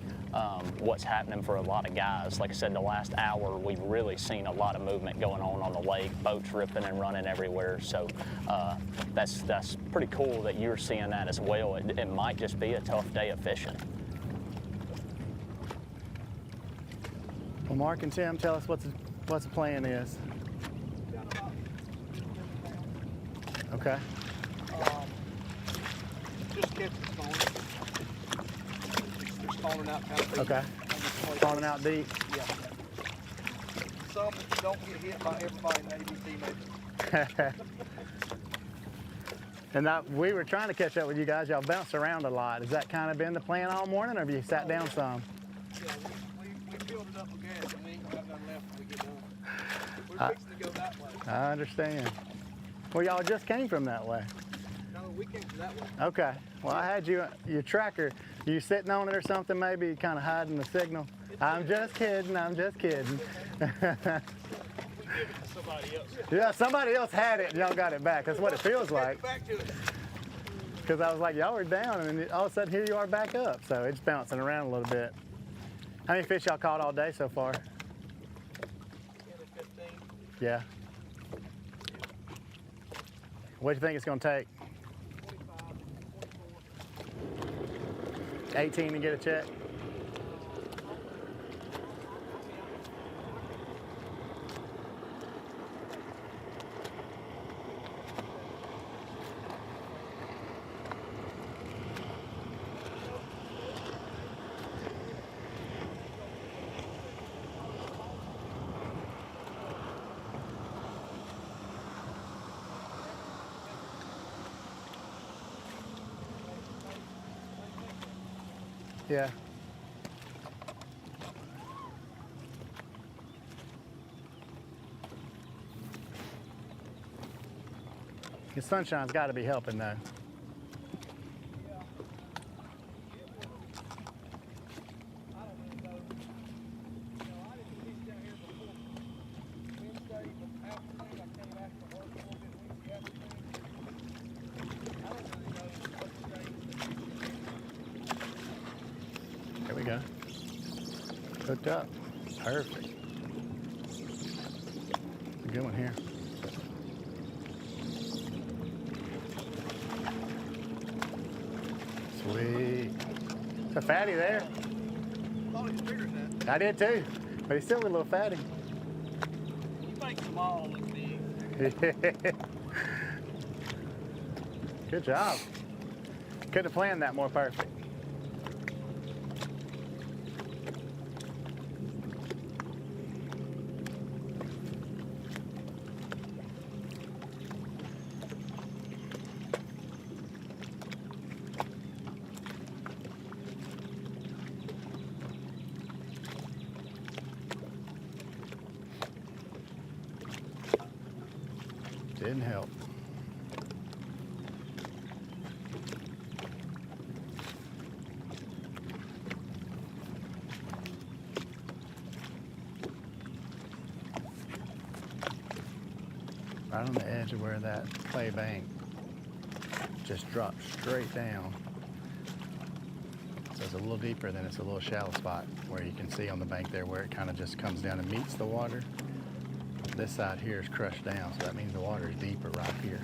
what's happening for a lot of guys. Like I said, the last hour, we've really seen a lot of movement going on the lake, boats ripping and running everywhere. So that's pretty cool that you're seeing that as well. It might just be a tough day of fishing. Well, Mark and Tim, tell us what the plan is. Okay. Just catch the spawner. They're spawning out kind of deep. Okay. Spawning out deep. Yeah. Some don't get hit by everybody in the ABT maybe. And we were trying to catch up with you guys. Y'all bounced around a lot. Has that kind of been the plan all morning, or have you sat down some? Yeah, we filled it up with gas, and we ain't gonna have nothing left when we get done. We're fixing to go that way. I understand. Well, y'all just came from that way. No, we came from that way. Okay. Well, I had your tracker. You sitting on it or something, maybe kind of hiding the signal? I'm just kidding. I'm just kidding. Somebody else. Yeah, somebody else had it and y'all got it back. That's what it feels like. Back to it. Because I was like, y'all were down, and then all of a sudden here you are back up. So it's bouncing around a little bit. How many fish y'all caught all day so far? 10 to 15. Yeah. What do you think it's going to take? 18 to get a check? Yeah. The sunshine's got to be helping though. There we go. Hooked up. Perfect. Good one here. Sweet. It's a fatty there. I thought he was bigger than that. I did too, but he's still a little fatty. You make them all look big. Good job. Could have planned that more perfect. Didn't help. Right on the edge of where that clay bank just drops straight down. So it's a little deeper, then it's a little shallow spot where you can see on the bank there where it kind of just comes down and meets the water. This side here is crushed down, so that means the water is deeper right here.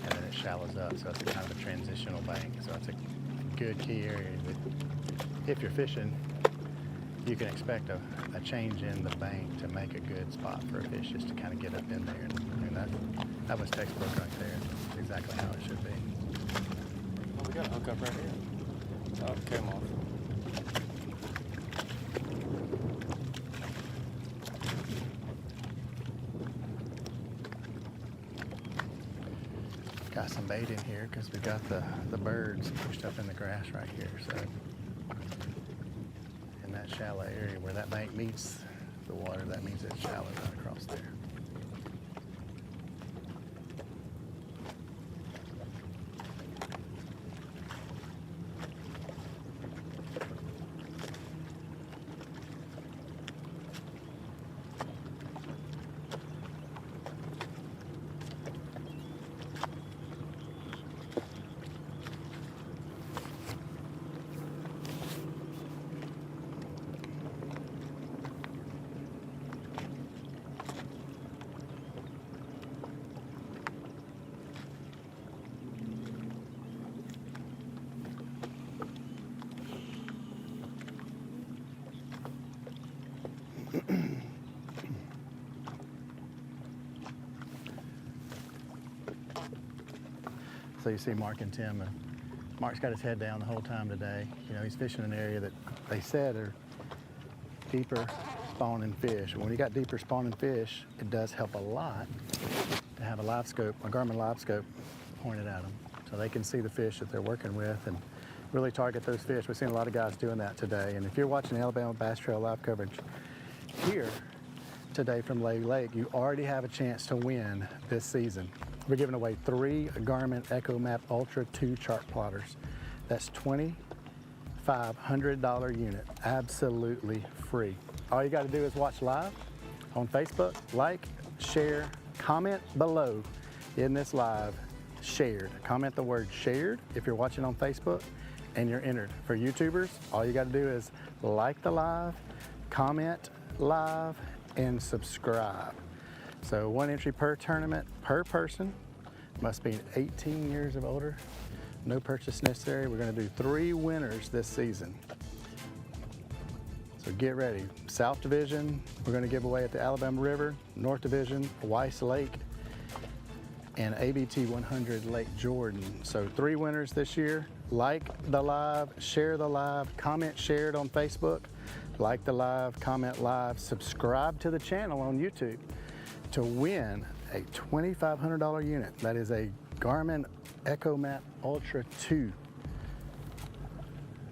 And then it shallows up, so it's kind of a transitional bank. So it's a good key area that if you're fishing, you can expect a change in the bank to make a good spot for a fish just to kind of get up in there. And that was textbook right there. That's exactly how it should be. Oh, we got a hookup right here. Oh, it came off. bait in here because we've got the birds pushed up in the grass right here. So in that shallow area where that bank meets the water, that means it's shallow right across there. So you see Mark and Tim, and Mark's got his head down the whole time today. You know, he's fishing an area that they said are deeper spawning fish. When you got deeper spawning fish, it does help a lot to have a live scope, a Garmin live scope pointed at them, so they can see the fish that they're working with and really target those fish. We've seen a lot of guys doing that today. And if you're watching Alabama Bass Trail live coverage here today from Lay Lake, you already have a chance to win this season. We're giving away 3 Garmin EchoMap Ultra 2 chart plotters. That's $2,500 unit, absolutely free. All you got to do is watch live on Facebook, like, share, comment below in this live, shared. Comment the word shared if you're watching on Facebook, and you're entered. For YouTubers, all you got to do is like the live, comment live, and subscribe. So 1 entry per tournament per person, must be 18 years of older, no purchase necessary. We're gonna do 3 winners this season. So get ready. South Division, we're gonna give away at the Alabama River. North Division, Weiss Lake, and ABT 100 Lake Jordan. So 3 winners this year. Like the live, share the live, comment shared on Facebook, like the live, comment live, subscribe to the channel on YouTube to win a $2,500 unit. That is a Garmin EchoMap Ultra 2.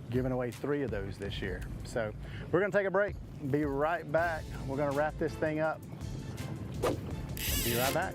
Giving away 3 of those this year. So we're gonna take a break, be right back. We're gonna wrap this thing up. Be right back.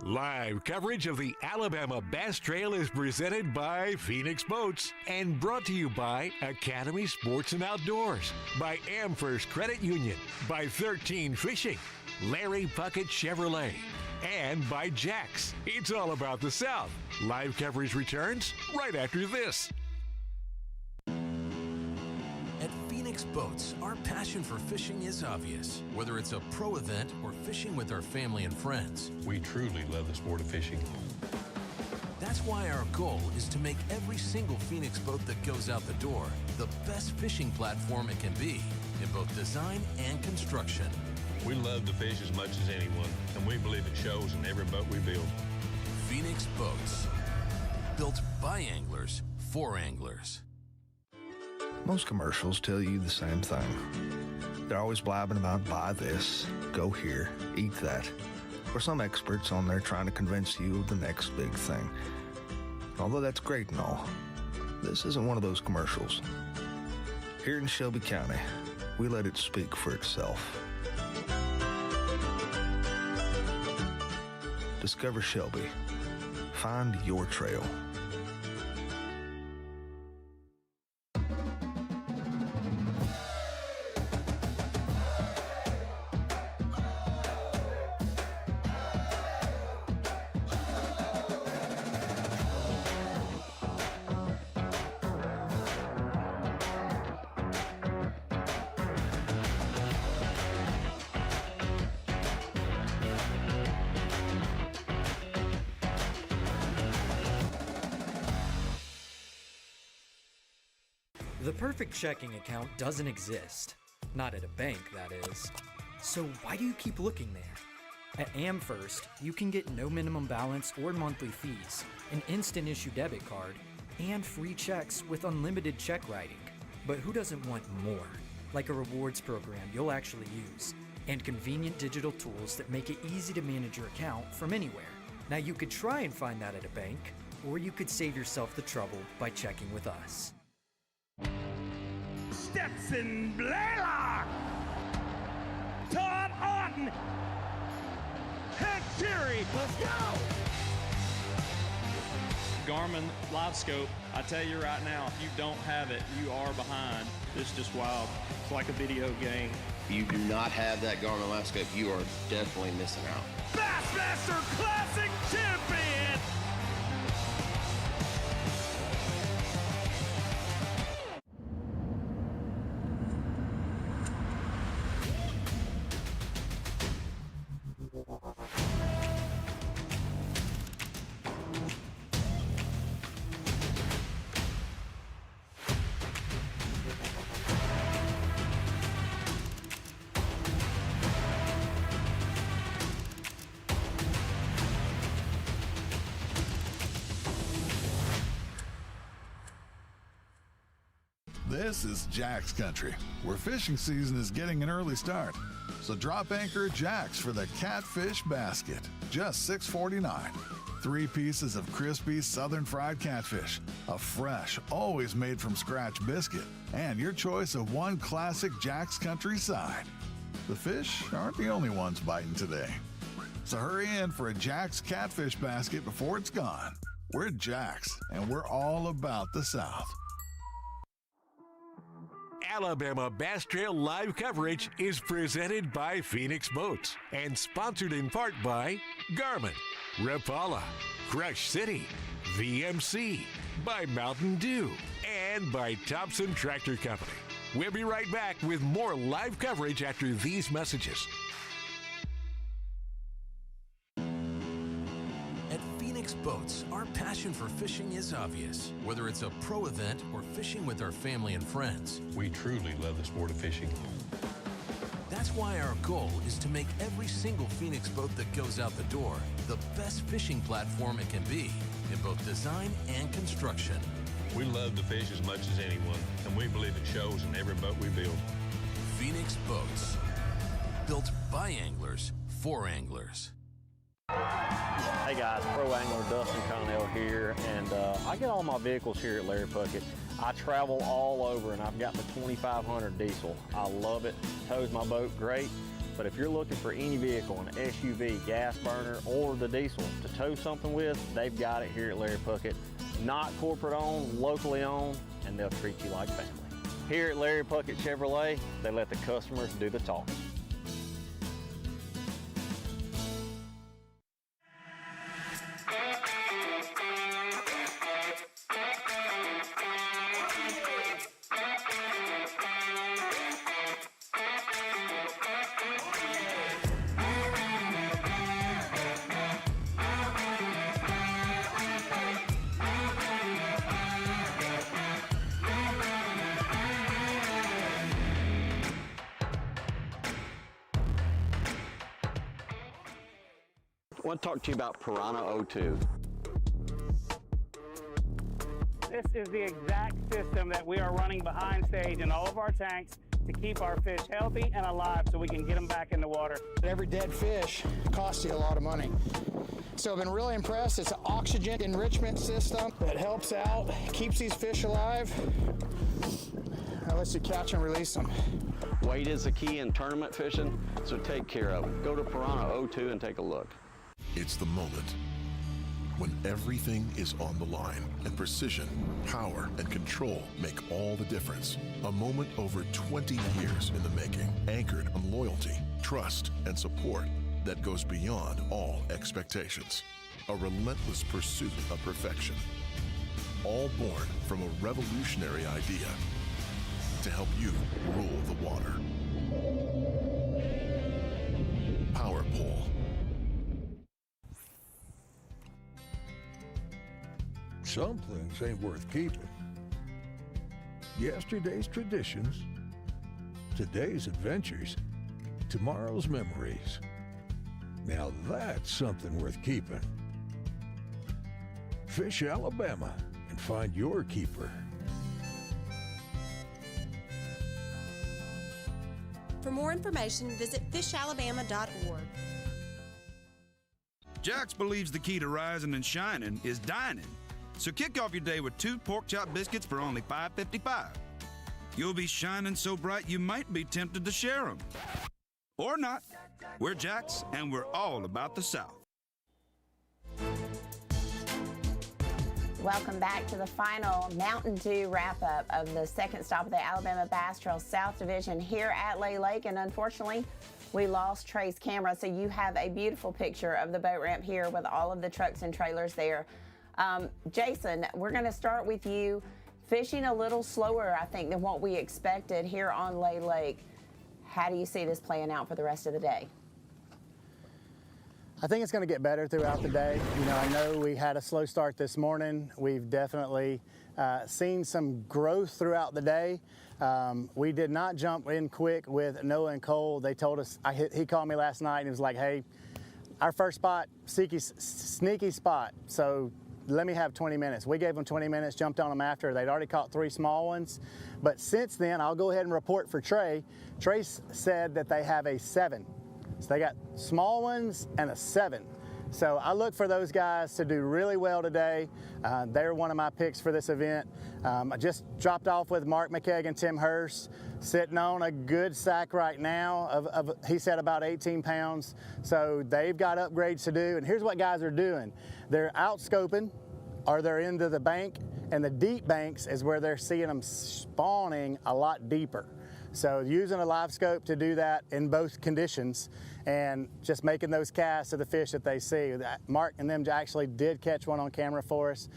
Live coverage of the Alabama Bass Trail is presented by Phoenix Boats and brought to you by Academy Sports and Outdoors, by Amherst Credit Union, by 13 Fishing, Larry Puckett Chevrolet, and by Jax. It's all about the South. Live coverage returns right after this. At Phoenix Boats, our passion for fishing is obvious. Whether it's a pro event or fishing with our family and friends, We truly love the sport of fishing. that's why our goal is to make every single Phoenix boat that goes out the door the best fishing platform it can be in both design and construction. We love to fish as much as anyone, and we believe it shows in every boat we build. Phoenix Boats, built by anglers for anglers. Most commercials tell you the same thing. They're always blabbing about buy this, go here, eat that. Or some experts on there trying to convince you of the next big thing. Although that's great and all, this isn't one of those commercials. Here in Shelby County, we let it speak for itself. Discover Shelby. Find your trail. The perfect checking account doesn't exist. Not at a bank, that is. So why do you keep looking there? At AmFirst, you can get no minimum balance or monthly fees, an instant issue debit card, and free checks with unlimited check writing. But who doesn't want more? Like a rewards program you'll actually use, and convenient digital tools that make it easy to manage your account from anywhere. Now you could try and find that at a bank, or you could save yourself the trouble by checking with us. Stetson Blaylock, Todd Auten, Head Fury, let's go! Garmin Live Scope, I tell you right now, if you don't have it, you are behind. It's just wild. It's like a video game. If you do not have that Garmin Live Scope, you are definitely missing out. Bassmaster Classic Champion! This is Jack's Country, where fishing season is getting an early start. So drop anchor at Jack's for the catfish basket, just $6.49. 3 pieces of crispy southern fried catfish, a fresh, always made from scratch biscuit, and your choice of 1 classic Jack's Country side. The fish aren't the only ones biting today. So hurry in for a Jack's catfish basket before it's gone. We're Jack's, and we're all about the South. Alabama Bass Trail live coverage is presented by Phoenix Boats and sponsored in part by Garmin, Rapala, Crush City, VMC, by Mountain Dew, and by Thompson Tractor Company. We'll be right back with more live coverage after these messages. At Phoenix Boats, our passion for fishing is obvious. Whether it's a pro event or fishing with our family and friends, We truly love the sport of fishing. that's why our goal is to make every single Phoenix boat that goes out the door the best fishing platform it can be in both design and construction. We love to fish as much as anyone, and we believe it shows in every boat we build. Phoenix Boats, built by anglers for anglers. Hey guys, Pro Angler Dustin Connell here, and I get all my vehicles here at Larry Puckett. I travel all over, and I've got the 2500 diesel. I love it, tows my boat great, but if you're looking for any vehicle, an SUV, gas burner, or the diesel to tow something with, they've got it here at Larry Puckett. Not corporate owned, locally owned, and they'll treat you like family. Here at Larry Puckett Chevrolet, they let the customers do the talking. I want to talk to you about Piranha 02. This is the exact system that we are running behind stage in all of our tanks to keep our fish healthy and alive so we can get them back in the water. Every dead fish costs you a lot of money. So I've been really impressed. It's an oxygen enrichment system that helps out, keeps these fish alive. That lets you catch and release them. Weight is the key in tournament fishing, so take care of it. Go to Piranha 02 and take a look. It's the moment when everything is on the line and precision, power, and control make all the difference. A moment over 20 years in the making, anchored on loyalty, trust, and support that goes beyond all expectations. A relentless pursuit of perfection. All born from a revolutionary idea to help you rule the water. Power Pole. Some things ain't worth keeping. Yesterday's traditions, today's adventures, tomorrow's memories. Now that's something worth keeping. Fish Alabama and find your keeper. For more information, visit fishalabama.org. Jax believes the key to rising and shining is dining. So kick off your day with 2 pork chop biscuits for only $5.55. You'll be shining so bright you might be tempted to share them. Or not. We're Jax, and we're all about the South. Welcome back to the final Mountain Dew wrap-up of the second stop of the Alabama Bass Trail South Division here at Lay Lake, and unfortunately, we lost Trey's camera, so you have a beautiful picture of the boat ramp here with all of the trucks and trailers there. Jason, we're going to start with you. Fishing a little slower, I think, than what we expected here on Lay Lake. How do you see this playing out for the rest of the day? I think it's going to get better throughout the day. You know, I know we had a slow start this morning. We've definitely seen some growth throughout the day. We did not jump in quick with Noah and Cole. They told us, he called me last night and he was like, hey, our first spot, sneaky spot, so let me have 20 minutes. We gave them 20 minutes, jumped on them after. They'd already caught 3 small ones. But since then, I'll go ahead and report for Trey. Trey said that they have a 7. So they got small ones and a 7. So I look for those guys to do really well today. They're one of my picks for this event. I just dropped off with Mark McKegg and Tim Hurst, sitting on a good sack right now of he said about 18 pounds. So they've got upgrades to do. And here's what guys are doing. They're out scoping, or they're into the bank, and the deep banks is where they're seeing them spawning a lot deeper. So using a live scope to do that in both conditions and just making those casts of the fish that they see. Mark and them actually did catch one on camera for us.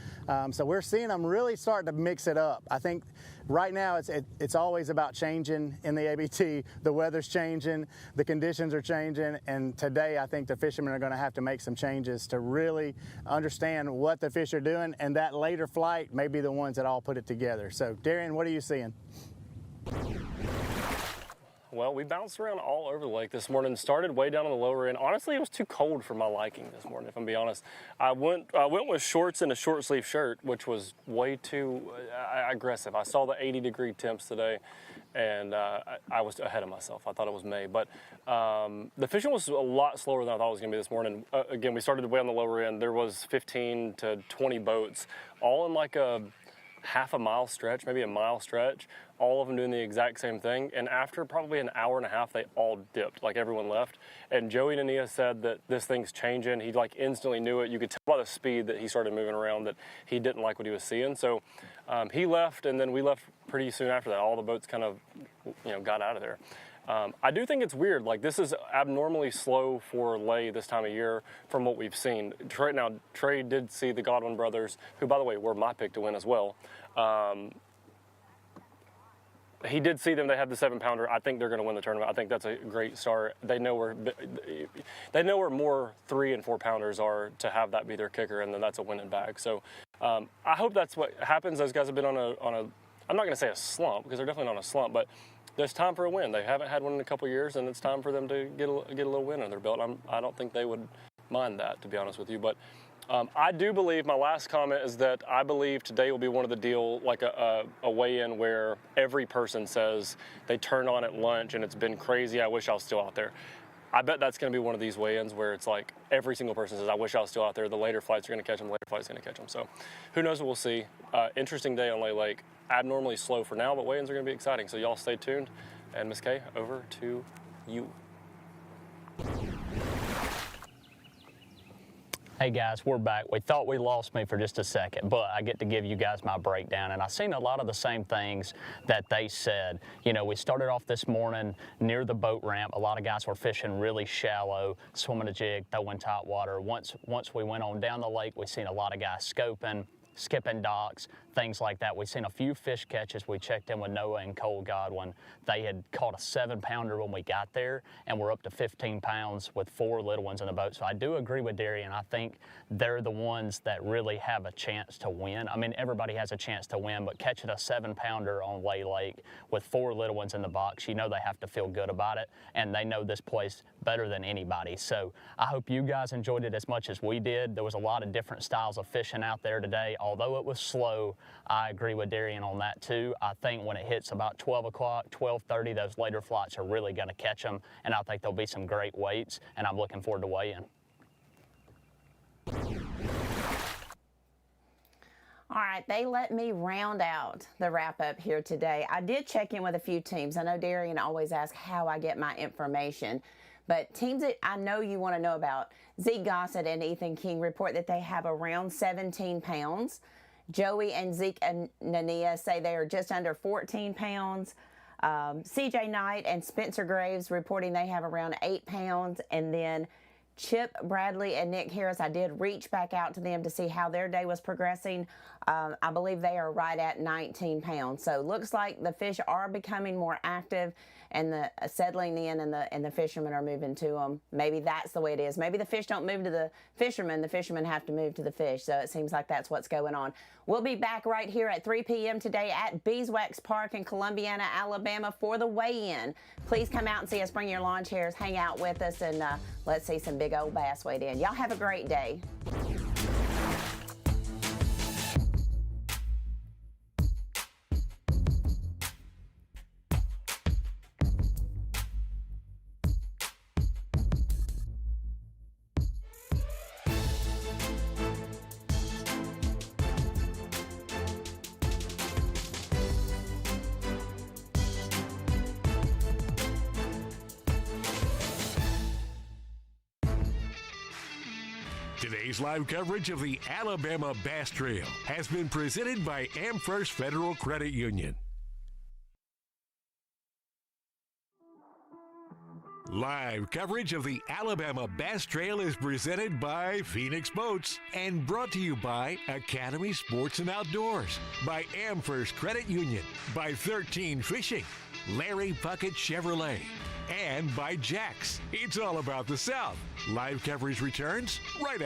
So we're seeing them really starting to mix it up. I think right now it's always about changing in the ABT. The weather's changing, the conditions are changing, and today I think the fishermen are going to have to make some changes to really understand what the fish are doing, and that later flight may be the ones that all put it together. So Darian, what are you seeing? Well, we bounced around all over the lake this morning. Started way down on the lower end. Honestly, it was too cold for my liking this morning, if I'm being honest. I went with shorts and a short sleeve shirt, which was way too aggressive. I saw the 80-degree temps today, and I was ahead of myself. I thought it was May. But the fishing was a lot slower than I thought it was going to be this morning. Again, we started way on the lower end. There was 15 to 20 boats, all in like a half a mile stretch, maybe a mile stretch, all of them doing the exact same thing. And after probably an hour and a half, they all dipped, like everyone left. And Joey Nania said that this thing's changing. He like instantly knew it. You could tell by the speed that he started moving around that he didn't like what he was seeing. So he left, and then we left pretty soon after that. All the boats kind of, got out of there. I do think it's weird. Like, this is abnormally slow for Lay this time of year from what we've seen. Trey did see the Godwin brothers, who, by the way, were my pick to win as well. He did see them. They have the 7-pounder. I think they're going to win the tournament. I think that's a great start. They know where more 3- and 4-pounders are to have that be their kicker, and then that's a winning bag. So I hope that's what happens. Those guys have been on a I'm not going to say a slump, because they're definitely not on a slump, but it's time for a win. They haven't had one in a couple of years, and it's time for them to get a little win on their belt. I don't think they would mind that, to be honest with you. But I do believe, my last comment is that I believe today will be one of the deal, like a weigh-in where every person says they turned on at lunch and it's been crazy. I wish I was still out there. I bet that's going to be one of these weigh-ins where it's like every single person says, I wish I was still out there. The later flights are going to catch them. The later flights are going to catch them. So who knows what we'll see. Interesting day on Lay Lake. Abnormally slow for now, but weigh-ins are going to be exciting. So y'all stay tuned. And Miss Kay, over to you. Hey guys, we're back. We thought we lost me for just a second, but I get to give you guys my breakdown, and I've seen a lot of the same things that they said. We started off this morning near the boat ramp. A lot of guys were fishing really shallow, swimming a jig, throwing top water. Once we went on down the lake, we seen a lot of guys scoping. skipping docks, things like that. We've seen a few fish catches. We checked in with Noah and Cole Godwin. They had caught a 7-pounder when we got there, and we're up to 15 pounds with 4 little ones in the boat. So I do agree with Darian. I think they're the ones that really have a chance to win. I mean, everybody has a chance to win, but catching a 7-pounder on Lay Lake with 4 little ones in the box, you know they have to feel good about it, and they know this place better than anybody. So I hope you guys enjoyed it as much as we did. There was a lot of different styles of fishing out there today. Although it was slow, I agree with Darian on that too. I think when it hits about 12 o'clock, 12:30, those later flights are really going to catch them, and I think there'll be some great weights, and I'm looking forward to weigh-in. All right, they let me round out the wrap-up here today. I did check in with a few teams. I know Darian always asks how I get my information, but teams that I know you want to know about, Zeke Gossett and Ethan King report that they have around 17 pounds. Joey and Zeke and Nania say they are just under 14 pounds. CJ Knight and Spencer Graves reporting they have around 8 pounds. And then Chip Bradley and Nick Harris, I did reach back out to them to see how their day was progressing. I believe they are right at 19 pounds. So looks like the fish are becoming more active and the settling in, and the fishermen are moving to them. Maybe that's the way it is. Maybe the fish don't move to the fishermen have to move to the fish. So it seems like that's what's going on. We'll be back right here at 3 p.m. today at Beeswax Park in Columbiana, Alabama for the weigh-in. Please come out and see us, bring your lawn chairs, hang out with us, and let's see some big old bass weighed in. Y'all have a great day. Today's live coverage of the Alabama Bass Trail has been presented by AmFirst Federal Credit Union. Live coverage of the Alabama Bass Trail is presented by Phoenix Boats and brought to you by Academy Sports and Outdoors, by AmFirst Credit Union, by 13 Fishing, Larry Puckett Chevrolet, and by Jax. It's all about the South. Live coverage returns right after.